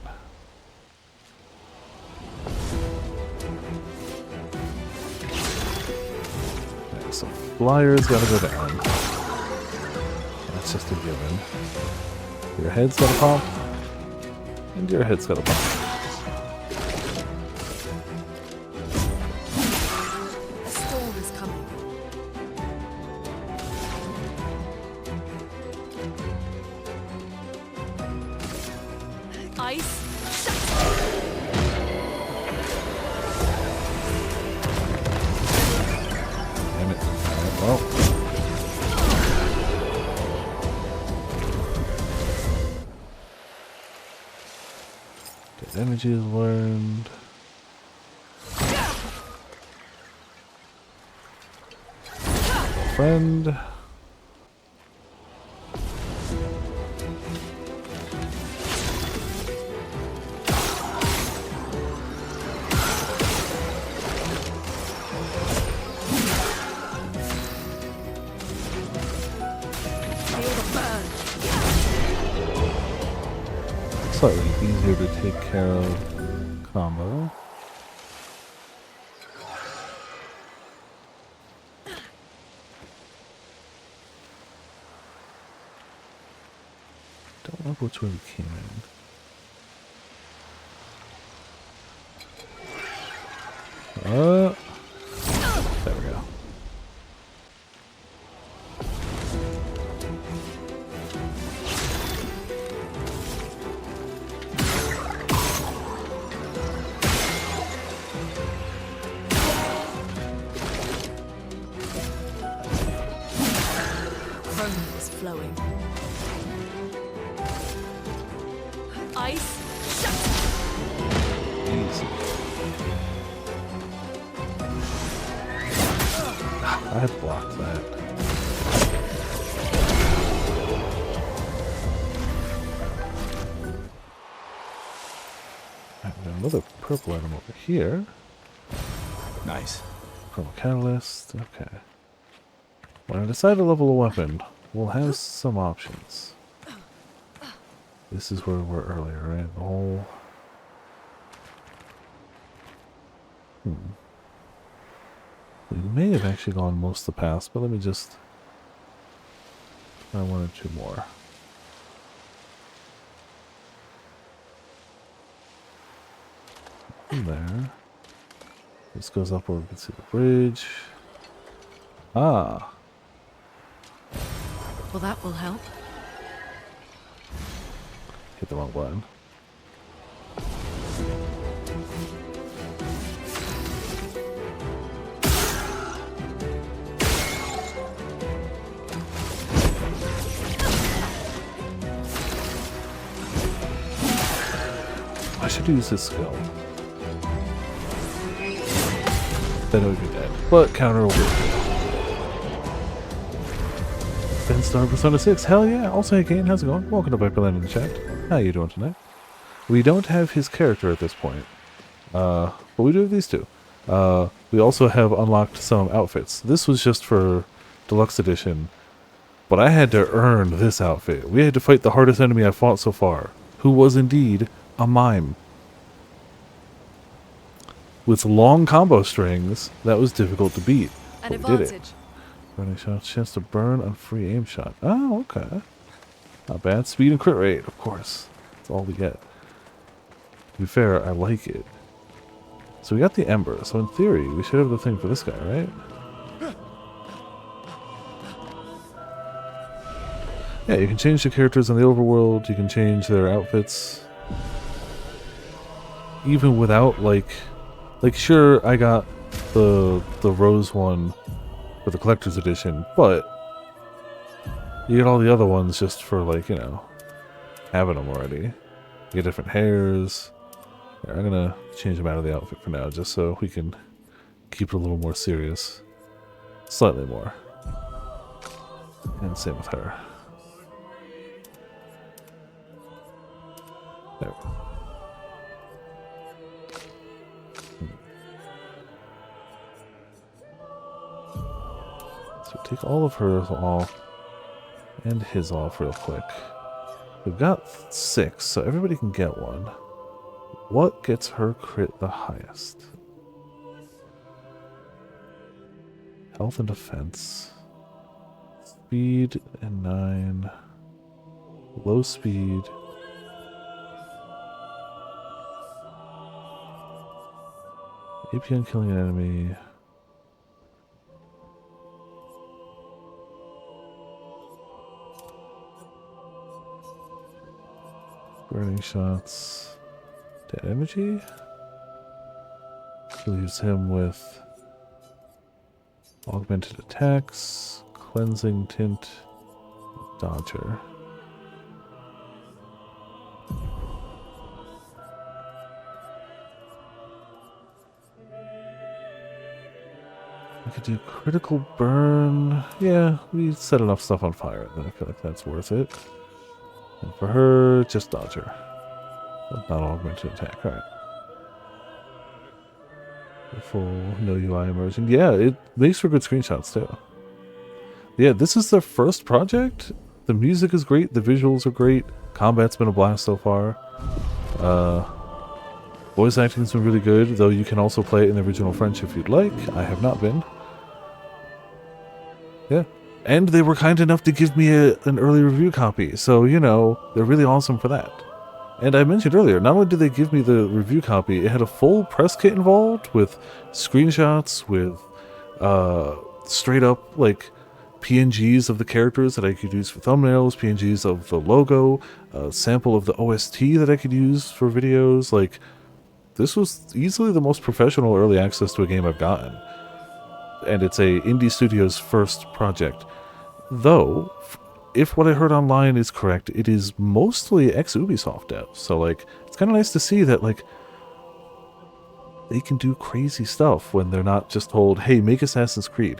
Okay, so flyers gotta go down. That's just a given. Your head's gotta pop. And your head's gotta pop. A storm is coming. Ice. Damn it. Alright, well. Dead energy is learned. Friend. slightly easier to take care of combo. Don't know which way we came in. There we go. Foam is flowing. Ice, shut! Easy. I had blocked that. Another purple item over here. Nice. Purple catalyst. Okay. When I decide to level a weapon, we'll have some options. This is where we were earlier, right? The whole... We may have actually gone most of the past, but let me just try one or two more. From there. This goes up where we can see the bridge. Ah! Well, that will help. Hit the wrong button. I should use this skill. Then it would be dead. But counter will be Ben Star Persona 6. Hell yeah. Also, hey Kane, how's it going? Welcome to Viperland in the chat. How you doing tonight? We don't have his character at this point. But we do have these two. We also have unlocked some outfits. This was just for Deluxe Edition. But I had to earn this outfit. We had to fight the hardest enemy I've fought so far. Who was indeed a mime. With long combo strings, that was difficult to beat. An But we did it. advantage. Burning shot, chance to burn on free aim shot. Oh, okay. Not bad. Speed and crit rate, of course. That's all we get. To be fair, I like it. So we got the Ember. So in theory, we should have the thing for this guy, right? Yeah, you can change the characters in the overworld. You can change their outfits. Even without, like, sure, I got the rose one for the collector's edition, but you get all the other ones just for, like, you know, having them already. You get different hairs. Yeah, I'm gonna change them out of the outfit for now, just so we can keep it a little more serious. Slightly more. And same with her. There we go. So take all of hers off and his off real quick. We've got 6, so everybody can get one. What gets her crit the highest? Health and defense. Speed and 9. Low speed. AP on killing an enemy. Burning shots. Dead energy. Leaves him with augmented attacks, cleansing tint, dodger. We could do critical burn. Yeah, we set enough stuff on fire that I feel like that's worth it. And for her, just dodger. But not augmented attack. Alright. The full no UI immersion. Yeah, it makes for good screenshots too. Yeah, this is their first project. The music is great, the visuals are great, combat's been a blast so far. Voice acting's been really good, though you can also play it in the original French if you'd like. I have not been. Yeah. And they were kind enough to give me an early review copy, so, you know, they're really awesome for that. And I mentioned earlier, not only did they give me the review copy, it had a full press kit involved with screenshots, with straight up, like, PNGs of the characters that I could use for thumbnails, PNGs of the logo, a sample of the OST that I could use for videos. Like, this was easily the most professional early access to a game I've gotten. And it's a indie studio's first project. Though, if what I heard online is correct, it is mostly ex-Ubisoft devs. So, like, it's kind of nice to see that, like, they can do crazy stuff when they're not just told, hey, make Assassin's Creed.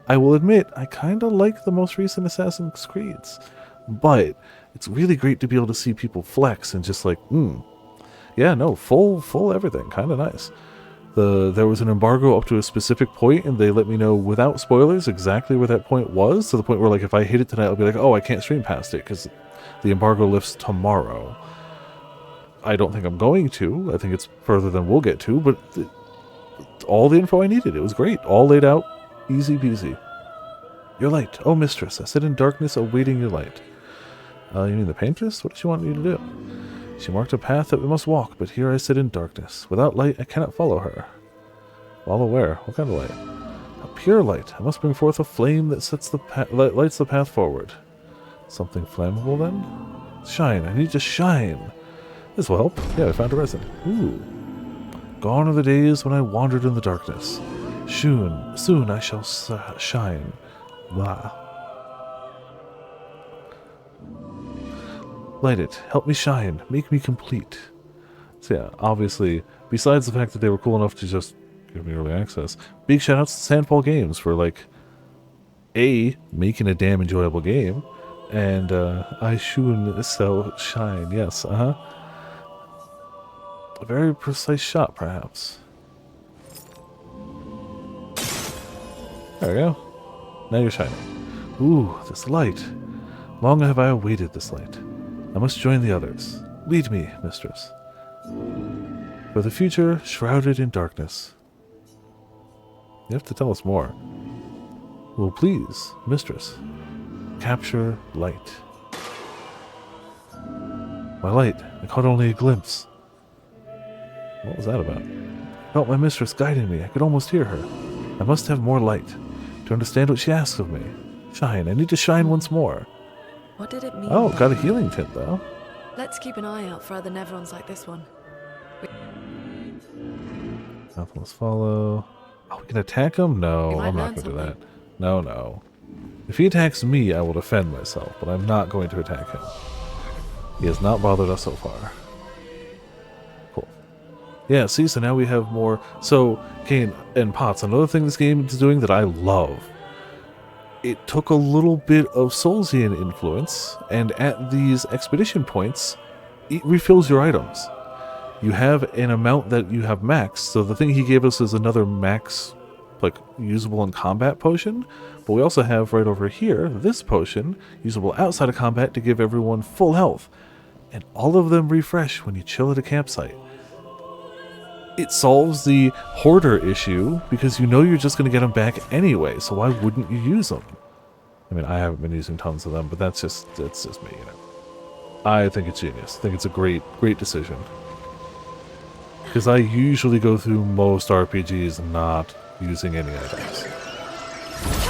I will admit, I kind of like the most recent Assassin's Creeds. But it's really great to be able to see people flex and just like, yeah, no, full everything. Kind of nice. There was an embargo up to a specific point, and they let me know without spoilers exactly where that point was, to the point where, like, if I hit it tonight, I'll be like, oh, I can't stream past it, because the embargo lifts tomorrow. I don't think I'm going to. I think it's further than we'll get to, but all the info I needed. It was great. All laid out. Easy peasy. Your light. Oh, mistress, I sit in darkness awaiting your light. You mean the paintress? What does she want me to do? She marked a path that we must walk, but here I sit in darkness. Without light, I cannot follow her. Follow where? What kind of light? A pure light. I must bring forth a flame that sets the lights the path forward. Something flammable, then? Shine. I need to shine. This will help. Yeah, I found a resin. Ooh. Gone are the days when I wandered in the darkness. Soon I shall shine. Blah. Light it. Help me shine. Make me complete. So yeah, obviously, besides the fact that they were cool enough to just give me early access, big shout outs to Sandfall Games for, like, A, making a damn enjoyable game, and I soon shall shine. Yes, A very precise shot, perhaps. There we go. Now you're shining. Ooh, this light. Long have I awaited this light. I must join the others. Lead me, mistress. For the future, shrouded in darkness. You have to tell us more. Well, please, mistress. Capture light. My light. I caught only a glimpse. What was that about? I felt my mistress guiding me. I could almost hear her. I must have more light to understand what she asks of me. Shine. I need to shine once more. What did it mean? Oh, got a healing tint, though. Let's keep an eye out for other Nevrons like this one. Nothing must follow. Oh, we can attack him? No, You might I'm not learn going to do that. something. No. If he attacks me, I will defend myself, but I'm not going to attack him. He has not bothered us so far. Cool. Yeah, see, so now we have more. So, Kane and Potts, another thing this game is doing that I love. It took a little bit of Soulsian influence, and at these expedition points, it refills your items. You have an amount that you have max, so the thing he gave us is another max, like, usable in combat potion, but we also have right over here, this potion, usable outside of combat to give everyone full health, and all of them refresh when you chill at a campsite. It solves the hoarder issue, because you know you're just going to get them back anyway, so why wouldn't you use them? I mean, I haven't been using tons of them, but that's just me, you know. I think it's genius. I think it's a great decision. Because I usually go through most RPGs not using any items.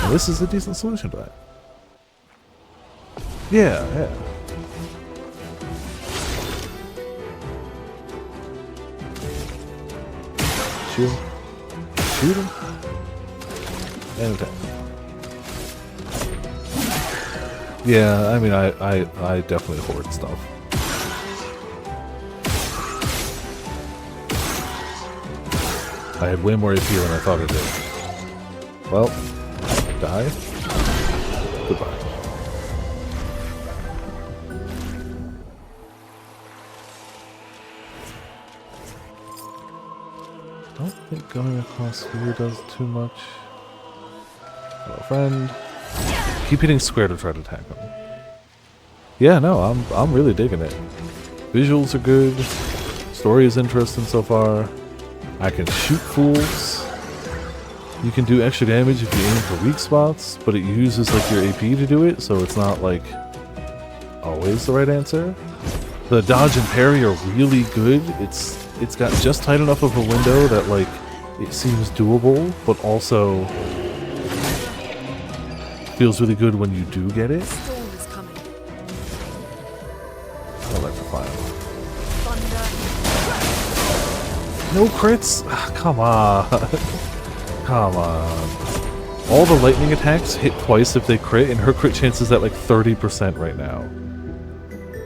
And this is a decent solution to that. Yeah. Shoot him, and attack. Yeah, I mean, I definitely hoard stuff. I had way more AP than I thought I did. Well, die. Goodbye. I don't think going across here does too much. Hello, friend. Keep hitting square to try to attack him. Yeah, no, I'm really digging it. Visuals are good. Story is interesting so far. I can shoot fools. You can do extra damage if you aim for weak spots, but it uses like your AP to do it, so it's not like always the right answer. The dodge and parry are really good. It's got just tight enough of a window that like it seems doable, but also feels really good when you do get it. Storm is coming. Electrify. No crits? Ah, come on. Come on. All the lightning attacks hit twice if they crit, and her crit chance is at like 30% right now.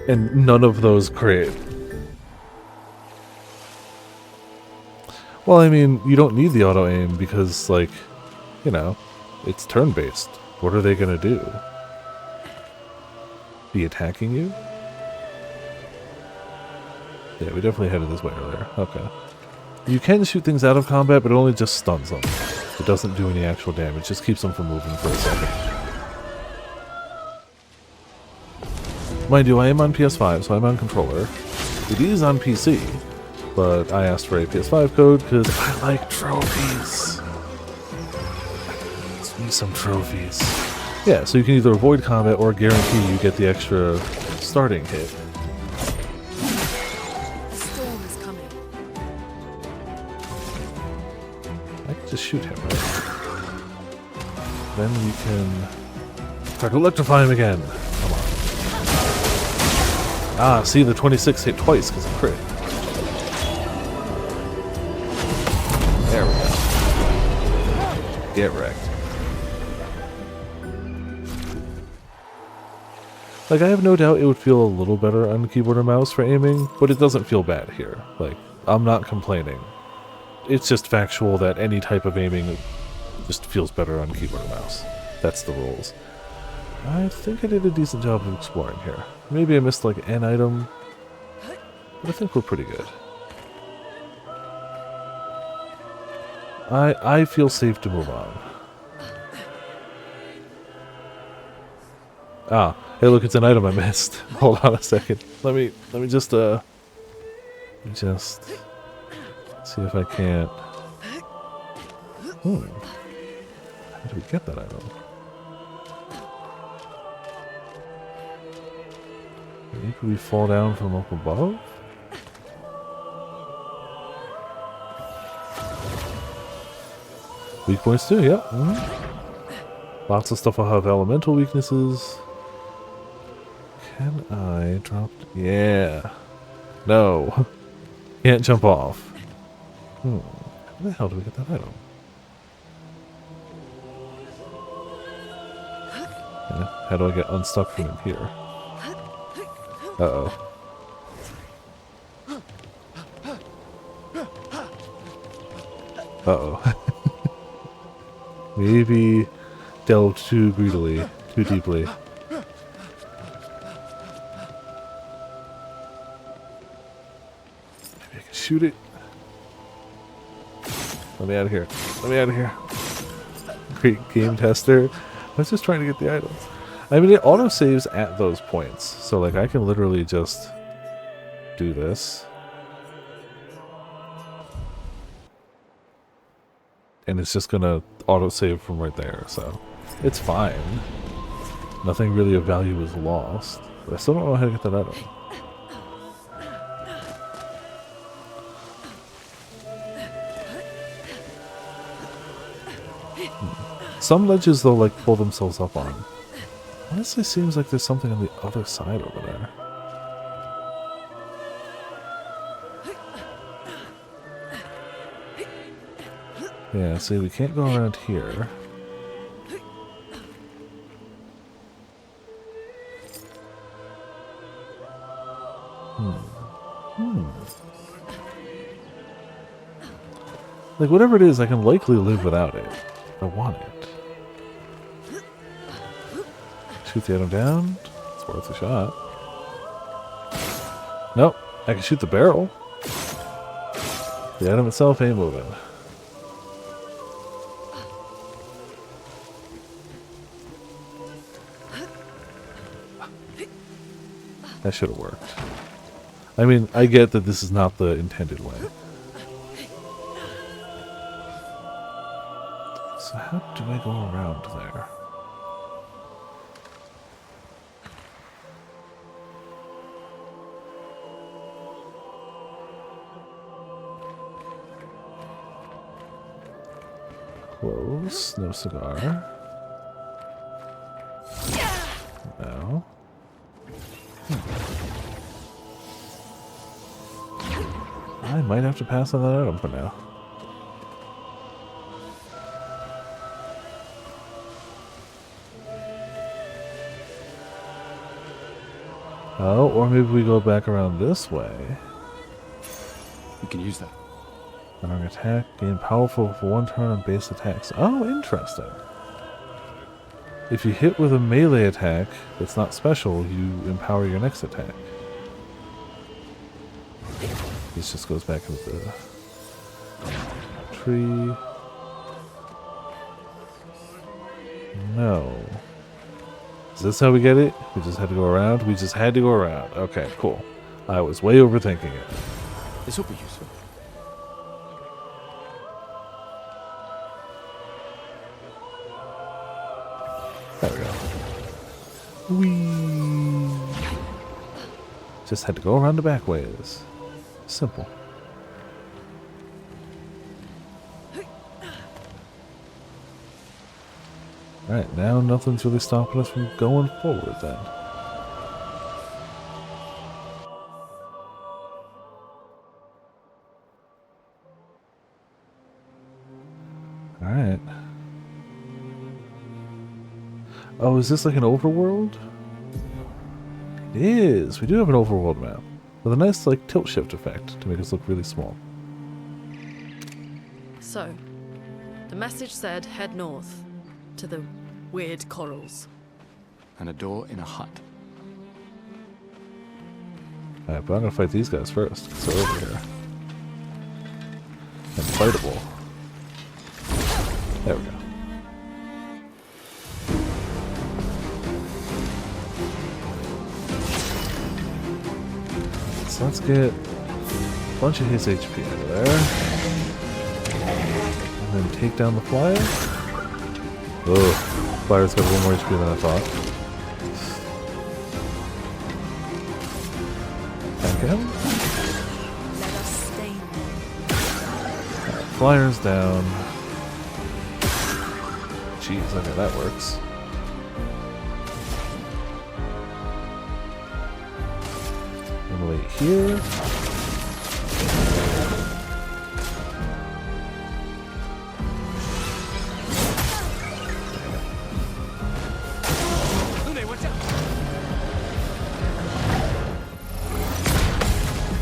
And none of those crit. Well, I mean, you don't need the auto-aim because, like, you know, it's turn-based. What are they gonna do? Be attacking you? Yeah, we definitely headed this way earlier. Okay. You can shoot things out of combat, but it only just stuns them. It doesn't do any actual damage, just keeps them from moving for a second. Mind you, I am on PS5, so I'm on controller. It is on PC, but I asked for a PS5 code because I like trophies. Let's me some trophies. Yeah, so you can either avoid combat or guarantee you get the extra starting hit. Storm is coming. I can just shoot him, right? Then we can try to electrify him again. Come on. Ah, see, the 26 hit twice because of crit. There we go. Get wrecked. Like, I have no doubt it would feel a little better on keyboard and mouse for aiming, but it doesn't feel bad here. Like, I'm not complaining. It's just factual that any type of aiming just feels better on keyboard and mouse. That's the rules. I think I did a decent job of exploring here. Maybe I missed like an item, but I think we're pretty good. I feel safe to move on. Ah, hey look, it's an item I missed. Hold on a second. Let me just see if I can't. How do we get that item? Maybe we fall down from up above? Weak points too, yeah. Lots of stuff will have elemental weaknesses. Can I drop? Yeah. No. Can't jump off. How the hell do we get that item? Yeah. How do I get unstuck from in here? Uh-oh. Uh-oh. Maybe delved too greedily, too deeply. Maybe I can shoot it. Let me out of here. Let me out of here. Great game tester. I was just trying to get the items. I mean, it auto-saves at those points. So, like, I can literally just do this. And it's just gonna auto-save from right there, so it's fine. Nothing really of value is lost. But I still don't know how to get that item. Some ledges, though, like, pull themselves up on. Honestly, seems like there's something on the other side over there. Yeah, see, we can't go around here. Like, whatever it is, I can likely live without it. If I want it. Shoot the item down. It's worth a shot. Nope. I can shoot the barrel. The item itself ain't moving. That should have worked. I mean, I get that this is not the intended way. So how do I go around there? Close. No cigar. No. I might have to pass on that item for now. Oh, or maybe we go back around this way. We can use that. Unarmed attack, gain powerful for one turn on base attacks. Oh, interesting. If you hit with a melee attack that's not special, you empower your next attack. This just goes back into the tree. No. Is this how we get it? We just had to go around? We just had to go around. Okay, cool. I was way overthinking it. This will be useful. There we go. Whee! Just had to go around the back ways. Simple. Alright, now nothing's really stopping us from going forward then. Alright. Oh, is this like an overworld? It is! We do have an overworld map. With a nice like tilt shift effect to make us look really small. So, the message said head north to the weird corals. And a door in a hut. Alright, but I'm gonna fight these guys first, because they're over here. And fightable. There we go. So let's get a bunch of his HP out of there. And then take down the flyer. Oh, flyer's got a little more HP than I thought. Thank him. Let us stain them. Right, flyer's down. Jeez, okay, that works. Wait here.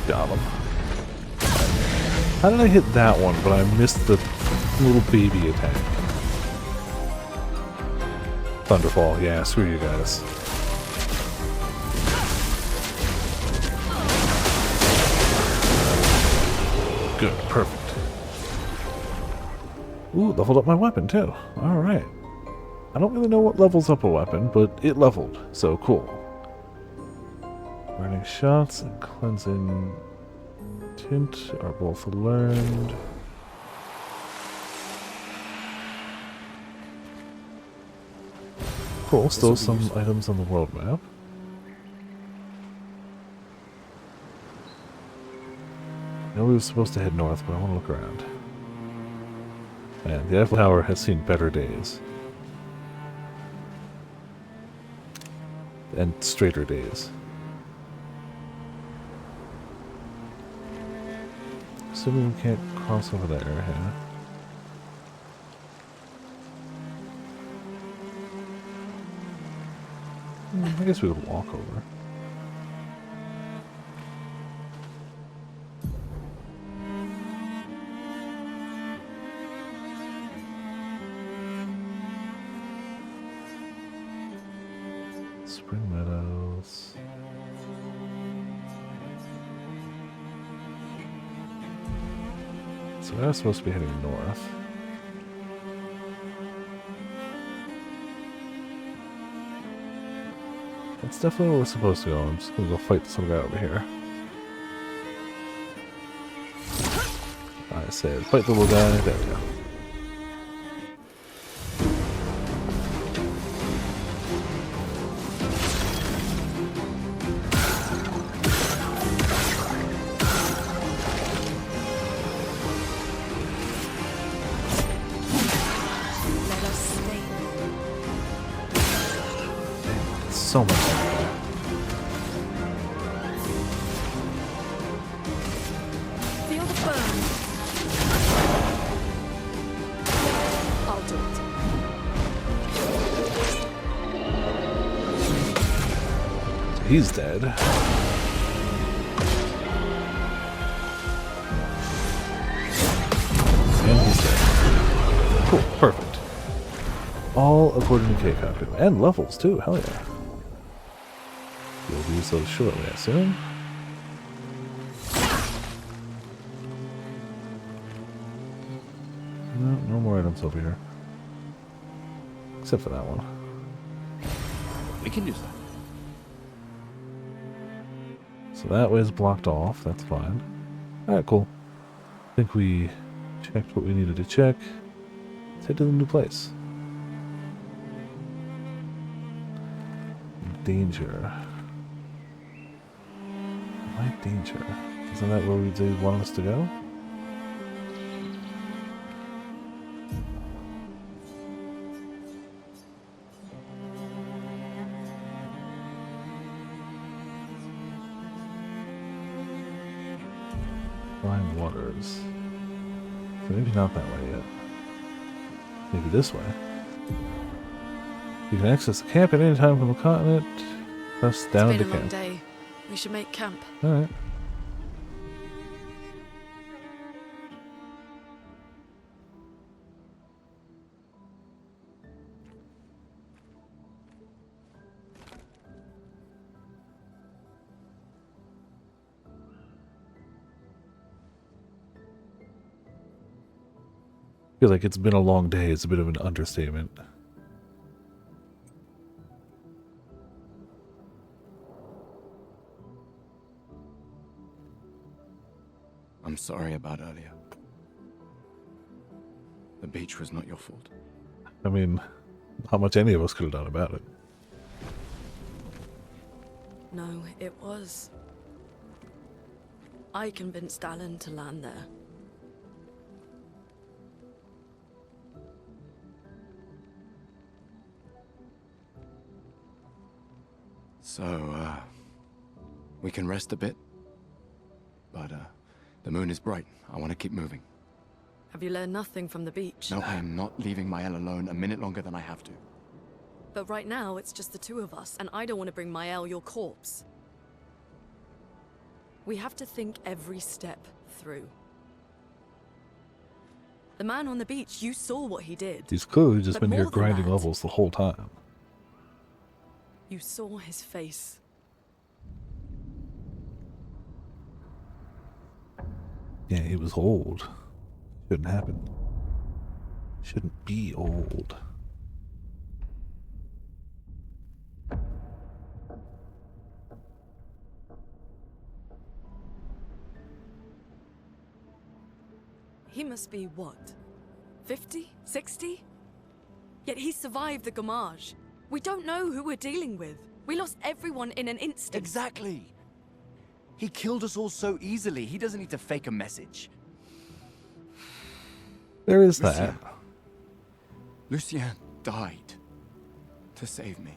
Got him. How did I hit that one, but I missed the little baby attack? Thunderfall, yeah, screw you guys. Good, perfect. Ooh, leveled up my weapon too. Alright. I don't really know what levels up a weapon, but it leveled, so cool. Burning shots and cleansing tint are both learned. Cool, still some items on the world map. I know we were supposed to head north, but I want to look around. Man, the Eiffel Tower has seen better days. And straighter days. Assuming we can't cross over there, yeah. I guess we could walk over. Spring Meadows. So we're supposed to be heading north. That's definitely where we're supposed to go. I'm just gonna go fight some guy over here. I said, fight the little guy. There we go. So much. Feel the burn. I'll do it. He's dead. And he's dead. Cool, perfect. All according to K-Kaku. And levels too, hell yeah. We'll use those shortly, I assume. No more items over here. Except for that one. We can use that. So that way is blocked off, that's fine. Alright, cool. I think we checked what we needed to check. Let's head to the new place. Danger. Why danger? Isn't that where they want us to go? Flying waters. So maybe not that way yet. Maybe this way. You can access the camp at any time from the continent. Press down It's to been a long camp. day. We should make camp. Alright. Feel like it's been a long day. It's a bit of an understatement. I'm sorry about earlier. The beach was not your fault. I mean, how much any of us could have done about it. No, it was. I convinced Alan to land there. So, we can rest a bit. But, the moon is bright. I want to keep moving. Have you learned nothing from the beach? No, I am not leaving Mael alone a minute longer than I have to. But right now, it's just the two of us, and I don't want to bring Mael your corpse. We have to think every step through. The man on the beach, you saw what he did. He's clearly just But been here more than grinding that, levels the whole time. You saw his face. Yeah, he was old. Shouldn't happen. Shouldn't be old. He must be what? 50? 60? Yet he survived the Gamage. We don't know who we're dealing with. We lost everyone in an instant. Exactly. He killed us all so easily. He doesn't need to fake a message. There is that. Lucien died to save me.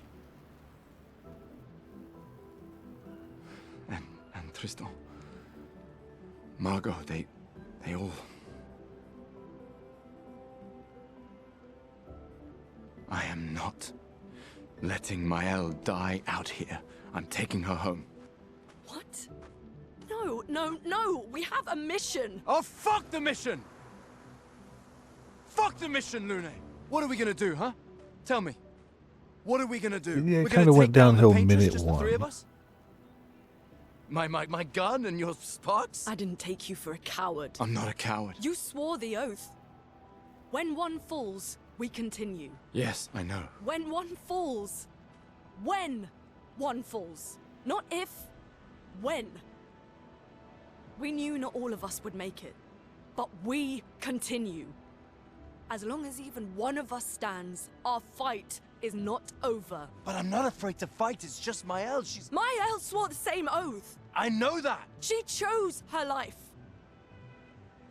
And Tristan, Margot, they all... I am not letting Mael die out here. I'm taking her home. What? No, no, no! We have a mission! Oh, fuck the mission! Fuck the mission, Lune! What are we gonna do, huh? Tell me. What are we gonna do? Yeah, We're it kind of gonna went take down the downhill painters, minute just one. the three of us? My gun and your sparks? I didn't take you for a coward. I'm not a coward. You swore the oath. When one falls, we continue. Yes, I know. When one falls, when one falls. Not if, when. We knew not all of us would make it, but we continue. As long as even one of us stands, our fight is not over. But I'm not afraid to fight, it's just Mael, she's... Mael swore the same oath! I know that! She chose her life.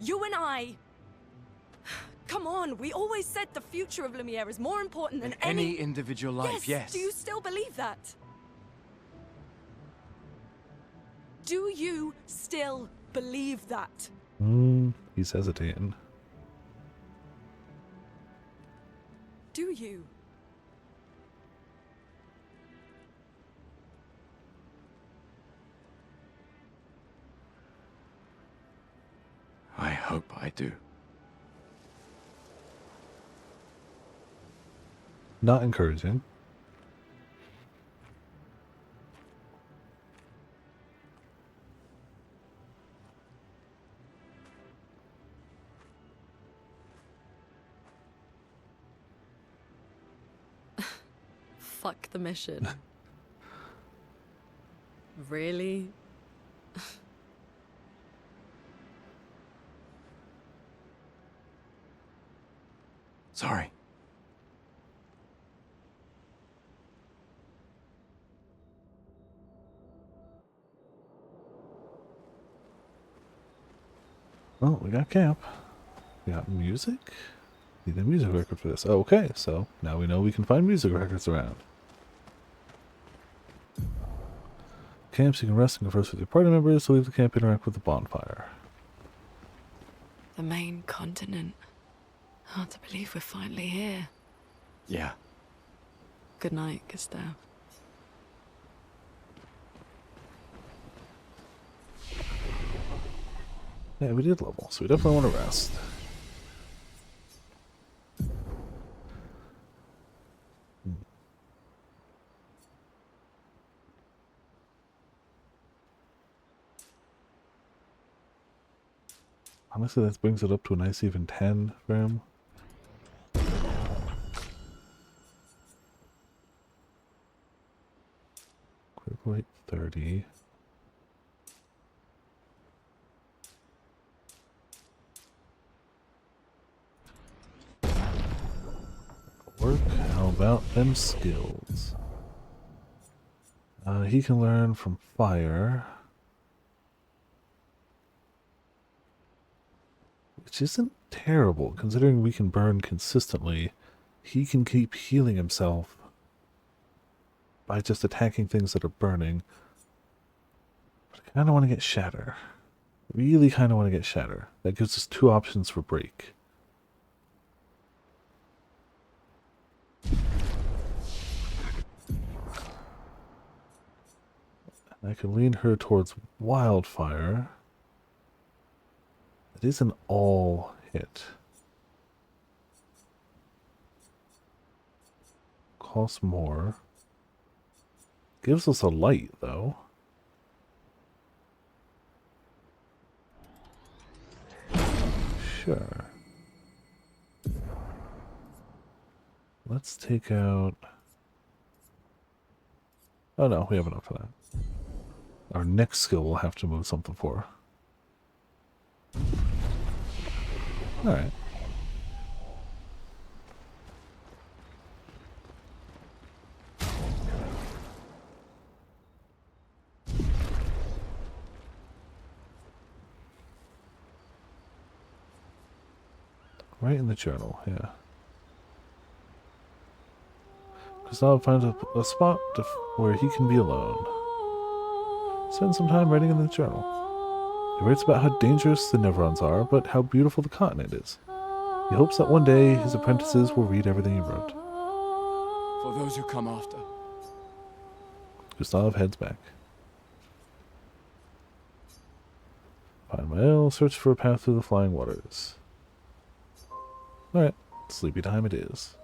You and I... Come on, we always said the future of Lumiere is more important than any individual life, yes. Do you still believe that? Do you still believe that? He's hesitating. Do you? I hope I do. Not encouraging. Fuck the mission. Really? Sorry. Well, we got camp. We got music? Need a music record for this. Oh, okay, so now we know we can find music records around. Camps, you can rest and converse with your party members, so leave the camp, interact with the bonfire. The main continent. Hard to believe we're finally here. Yeah. Good night, Gustav. Yeah, we did level, so we definitely want to rest. Honestly, that brings it up to a nice even 10 for him. Quick rate 30. Work. How about them skills? He can learn from fire. Which isn't terrible, considering we can burn consistently. He can keep healing himself by just attacking things that are burning. But I kind of want to get Shatter. Really kind of want to get Shatter. That gives us 2 options for break. I can lean her towards Wildfire. It is an all hit. Costs more. Gives us a light, though. Sure. Let's take out... Oh no, we have enough for that. Our next skill we'll have to move something for. Alright. Right in the journal, yeah. Gustav finds a spot where he can be alone. Spend some time writing in the journal. He writes about how dangerous the Neverons are, but how beautiful the continent is. He hopes that one day his apprentices will read everything he wrote. For those who come after. Gustav heads back. Find Mael, search for a path through the flying waters. Alright, sleepy time it is.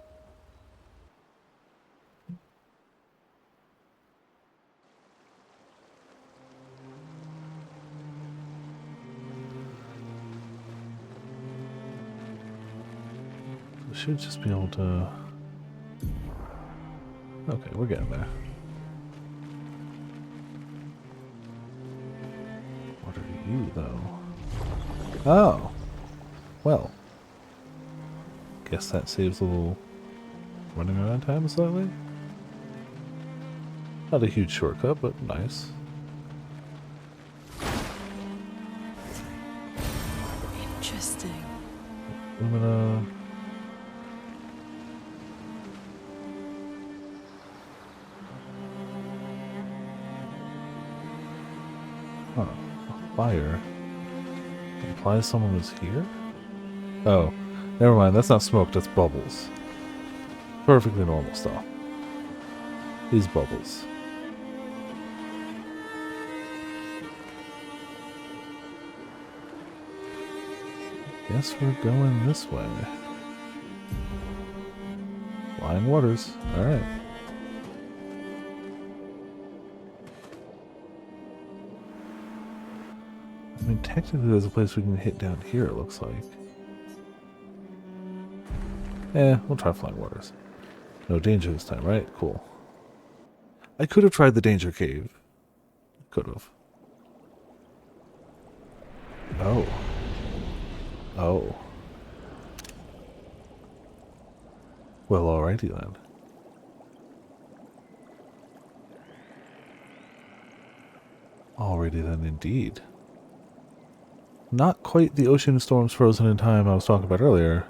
We should just be able to... Okay, we're getting there. you, though. Oh. Well. Guess that saves a little running around time slightly. Not a huge shortcut, but nice. Interesting. Lumina. Huh. A fire. Implies someone was here? Oh. Never mind, that's not smoke, that's bubbles. Perfectly normal stuff. These bubbles. Guess we're going this way. Flying waters. Alright. I mean, technically there's a place we can hit down here, it looks like. We'll try flying waters. No danger this time, right? Cool. I could have tried the danger cave. Could have. Oh. Oh. Well, alrighty then. Alrighty then, indeed. Not quite the ocean storms frozen in time I was talking about earlier.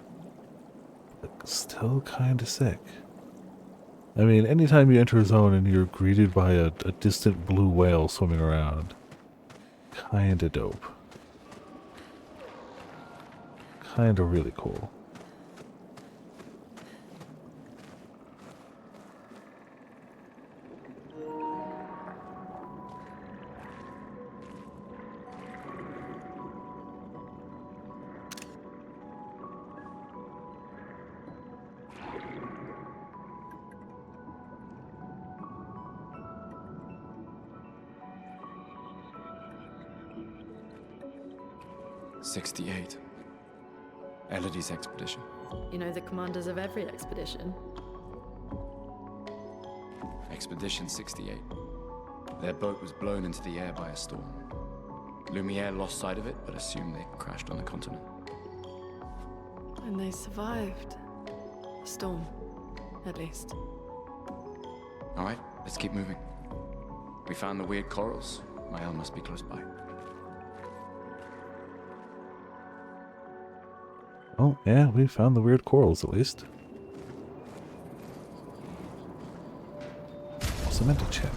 But still kinda sick. I mean, anytime you enter a zone and you're greeted by a distant blue whale swimming around, kinda dope. Kinda really cool. '68. Elodie's expedition. You know the commanders of every expedition. Expedition 68. Their boat was blown into the air by a storm. Lumiere lost sight of it, but assumed they crashed on the continent. And they survived. The storm, at least. Alright, let's keep moving. We found the weird corals. Mael must be close by. Oh, yeah, we found the weird corals at least. Also meant to check.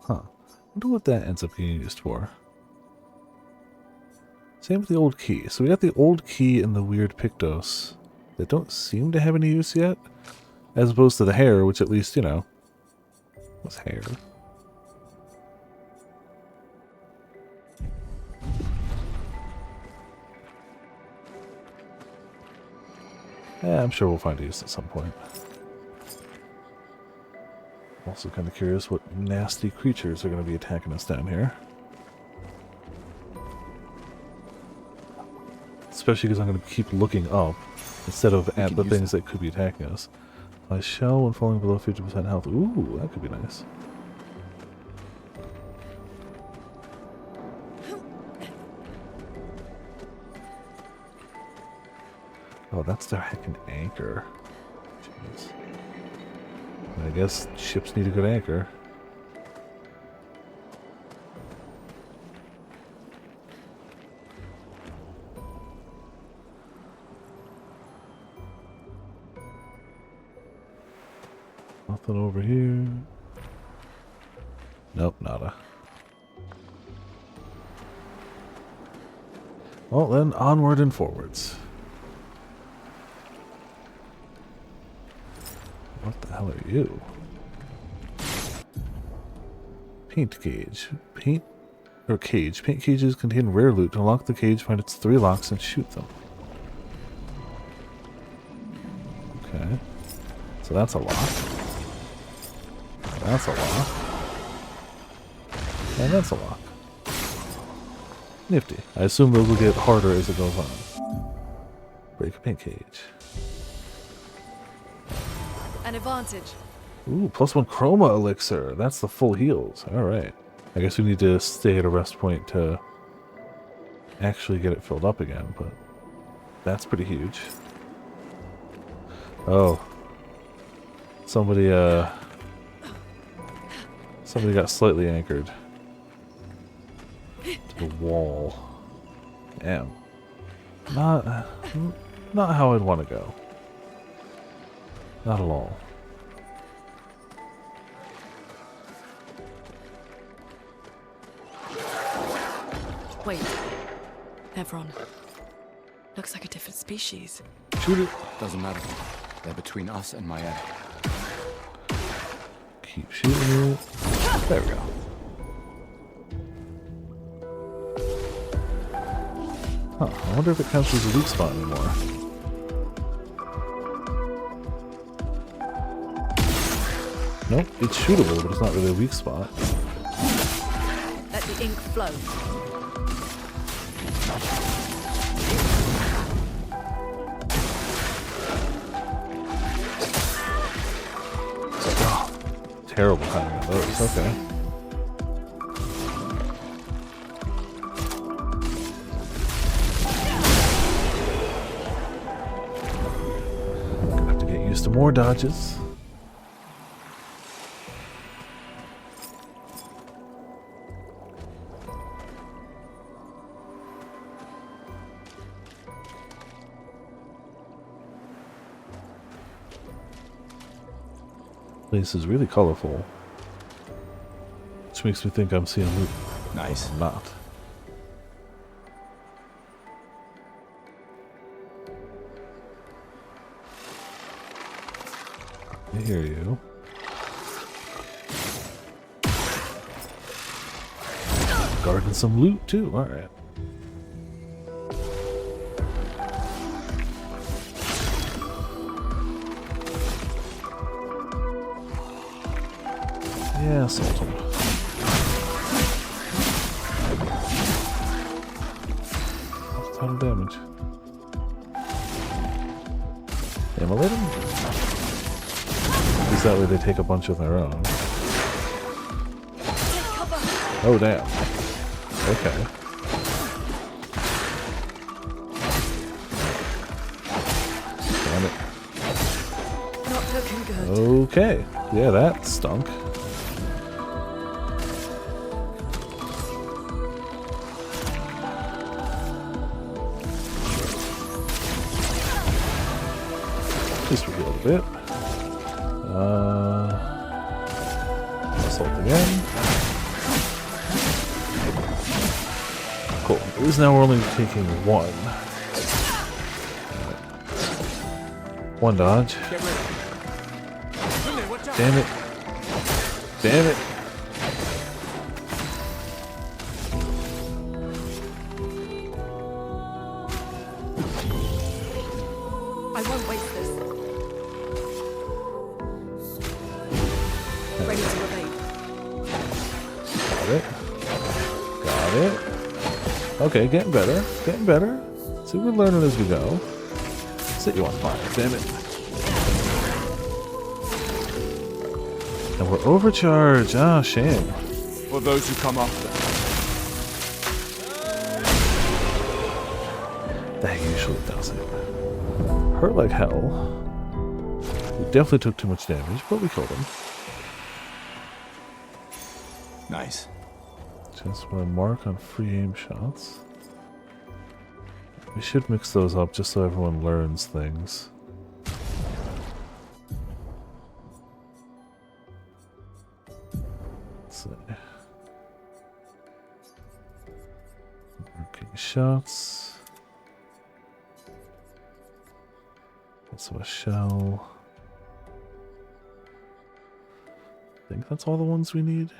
Huh. Wonder what that ends up being used for. Same with the old key. So we got the old key and the weird Pictos that don't seem to have any use yet. As opposed to the hair, which at least, you know, was hair. Yeah, I'm sure we'll find a use at some point. Also kind of curious what nasty creatures are going to be attacking us down here. Especially because I'm going to keep looking up instead of at the things that could be attacking us. My shell when falling below 50% health. Ooh, that could be nice. Oh, that's their heckin' anchor. Jeez. I guess ships need a good anchor. Nothing over here. Nope, nada. Well, then onward and forwards. What the hell are you? Paint cage. Paint cage. Paint cages contain rare loot. To unlock the cage, find its 3 locks and shoot them. Okay. So that's a lock. That's a lock. And that's a lock. Nifty. I assume those will get harder as it goes on. Break a paint cage. an advantage. Ooh, +1 chroma elixir. That's the full heals. Alright. I guess we need to stay at a rest point to actually get it filled up again, but that's pretty huge. Oh. Somebody got slightly anchored to the wall. Damn. Not how I'd want to go. Not at all. Wait. Evron. Looks like a different species. Shoot it. Doesn't matter. They're between us and Maya. Keep shooting it. There we go. Huh, I wonder if it counts as a weak spot anymore. Nope, it's shootable, but it's not really a weak spot. Let the ink flow. Oh, terrible timing of those, okay. Gonna have to get used to more dodges. Place is really colorful, which makes me think I'm seeing loot. Nice. I'm not. I hear you. Guarding some loot too. All right. Yeah, assault him. That's a ton of damage. Immolate him? At least that way they take a bunch of their own. Oh, damn. Okay. Damn it. Not looking good. Okay. Yeah, that stunk. Just reheal a bit. Assault again. Cool. At least now we're only taking one. One dodge. Damn it. Damn it. I won't waste this. Ready to evade. Got it. Got it. Okay, getting better. Getting better. See, we're learning as we go. Set you on fire. Damn it. And we're overcharged. Ah, shame. For those who come after. That usually does it. Hurt like hell. We definitely took too much damage, but we killed him. Nice. Just want to mark on free aim shots. We should mix those up just so everyone learns things. Let's see. Marking shots. Also a shell. I think that's all the ones we need.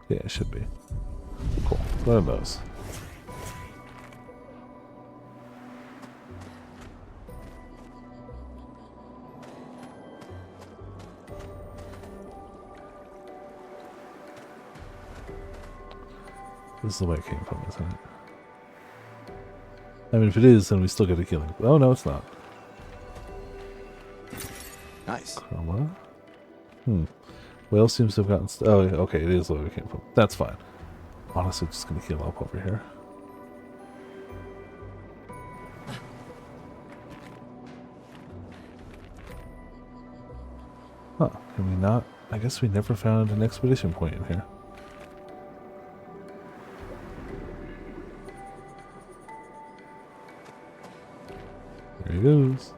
Yeah, it should be. Cool. Learn those. This is the way it came from, isn't it? I mean, if it is, then we still get a healing. Oh, no, it's not. Nice. Chroma. Whale seems to have gotten... oh, okay, it is where we came from. That's fine. Honestly, just going to heal up over here. Huh, can we not? I guess we never found an expedition point in here. There he goes.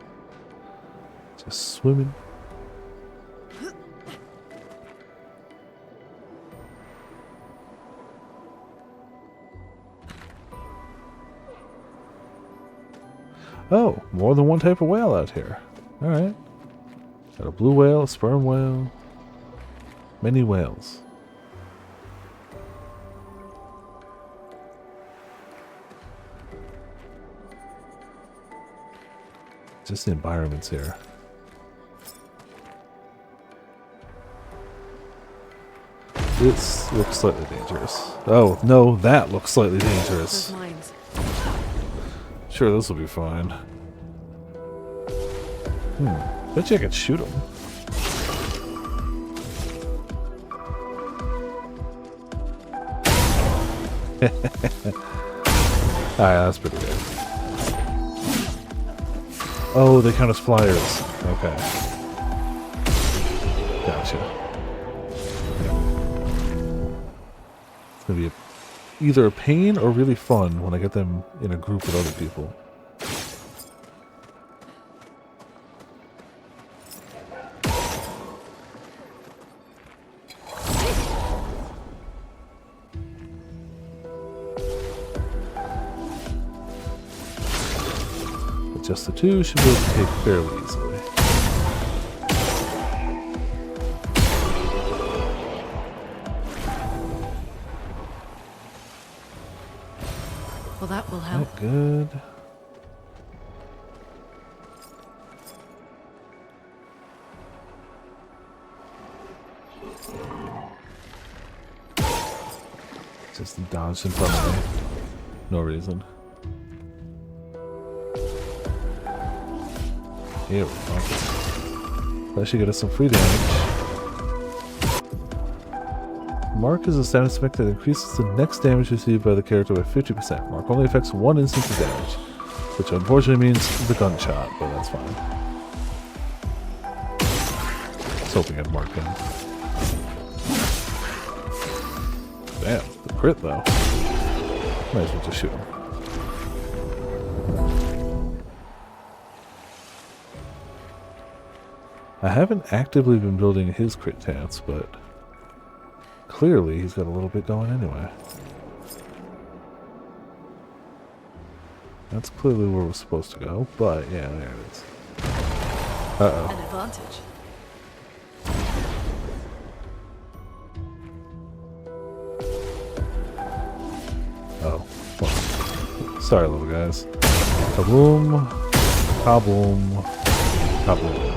Just swimming. Oh, more than one type of whale out here. Alright. Got a blue whale, a sperm whale. Many whales. Just the environments here. This looks slightly dangerous. Oh, no, that looks slightly dangerous. Sure, this will be fine. Bet you I could shoot him. Alright, that's pretty good. Oh, they count as flyers. Okay. Gotcha. It's gonna be either a pain or really fun when I get them in a group with other people. But just the two should be able to take fairly easily. Well, that will help. Good. Just dodged in front of me. No reason. Here we go. That should get us some free damage. Mark is a status effect that increases the next damage received by the character by 50%. Mark only affects one instance of damage, which unfortunately means the gunshot, but that's fine. I was hoping I'd mark him. Damn, the crit though. Might as well just shoot him. I haven't actively been building his crit chance, but clearly he's got a little bit going anyway. That's clearly where we're supposed to go, but yeah, there it is. Uh-oh. An advantage. Oh. Well, sorry, little guys. Kaboom. Kaboom. Kaboom.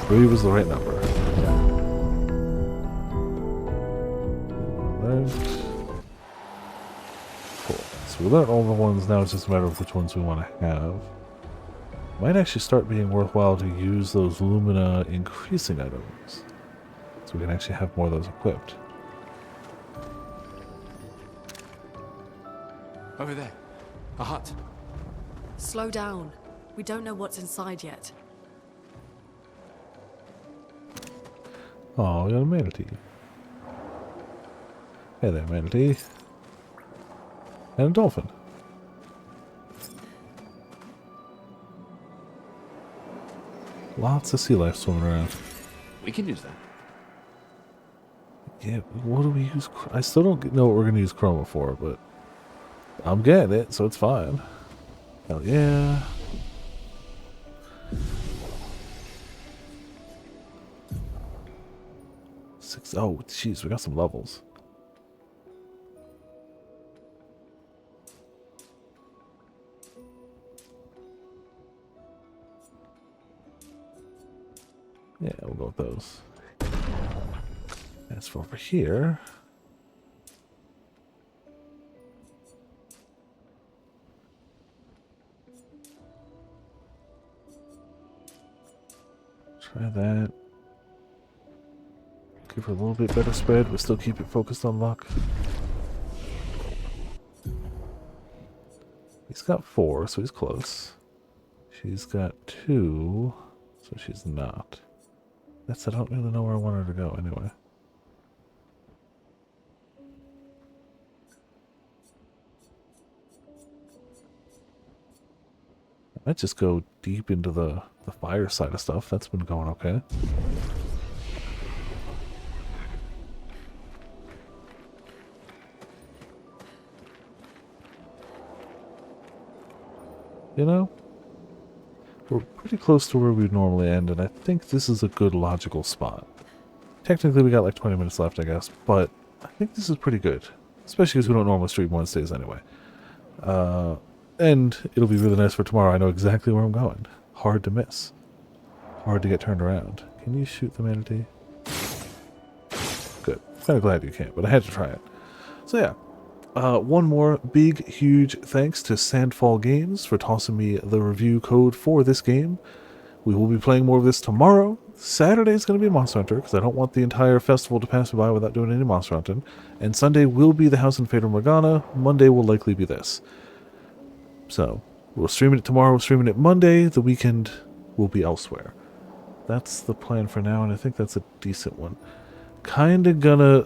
3 was the right number. Cool. So we learned all the ones, now it's just a matter of which ones we want to have. Might actually start being worthwhile to use those Lumina increasing items. So we can actually have more of those equipped. Over there. A hut. Slow down. We don't know what's inside yet. Oh, we got a manatee. Hey there, manatee. And a dolphin. Lots of sea life swimming around. We can use that. Yeah, what do we use? I still don't know what we're going to use chroma for, but I'm getting it, so it's fine. Hell yeah. Oh, jeez, we got some levels. Yeah, we'll go with those. As for over here, Try that. Give her a little bit better spread, but still keep it focused on luck. He's got 4, so he's close. She's got 2, so she's not. I don't really know where I want her to go anyway. I might just go deep into the fire side of stuff. That's been going okay. You know, we're pretty close to where we'd normally end, and I think this is a good logical spot. Technically, we got like 20 minutes left, I guess, but I think this is pretty good. Especially because we don't normally stream Wednesdays anyway. And it'll be really nice for tomorrow. I know exactly where I'm going. Hard to miss. Hard to get turned around. Can you shoot the manatee? Good. Kind of glad you can't, but I had to try it. So yeah. One more big, huge thanks to Sandfall Games for tossing me the review code for this game. We will be playing more of this tomorrow. Saturday is going to be Monster Hunter, because I don't want the entire festival to pass me by without doing any Monster Hunting. And Sunday will be the House and Fata Morgana. Monday will likely be this. So, we'll stream it tomorrow, we're streaming it Monday. The weekend will be elsewhere. That's the plan for now, and I think that's a decent one. Kinda gonna,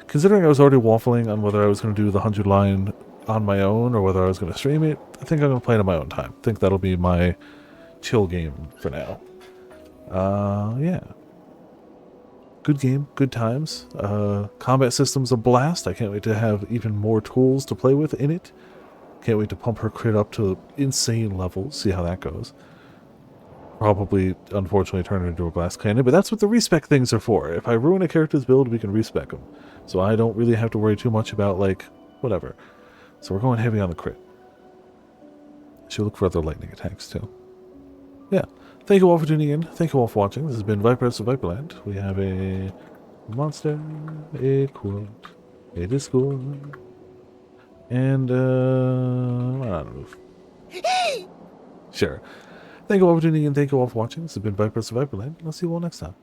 considering I was already waffling on whether I was gonna do the 100 line on my own or whether I was gonna stream it, I think I'm gonna play it on my own time. I think that'll be my chill game for now. Yeah. Good game, good times. Combat system's a blast. I can't wait to have even more tools to play with in it. Can't wait to pump her crit up to insane levels, see how that goes. Probably, unfortunately, turn her into a glass cannon, but that's what the respec things are for. If I ruin a character's build, we can respec them. So I don't really have to worry too much about, like, whatever. So we're going heavy on the crit. Should look for other lightning attacks, too. Yeah. Thank you all for tuning in. Thank you all for watching. This has been Vipers of Viperland. We have a monster, a quote, a Discord, and, I don't know. Sure. Thank you all for tuning in. Thank you all for watching. This has been Vipers of Viperland. I'll see you all next time.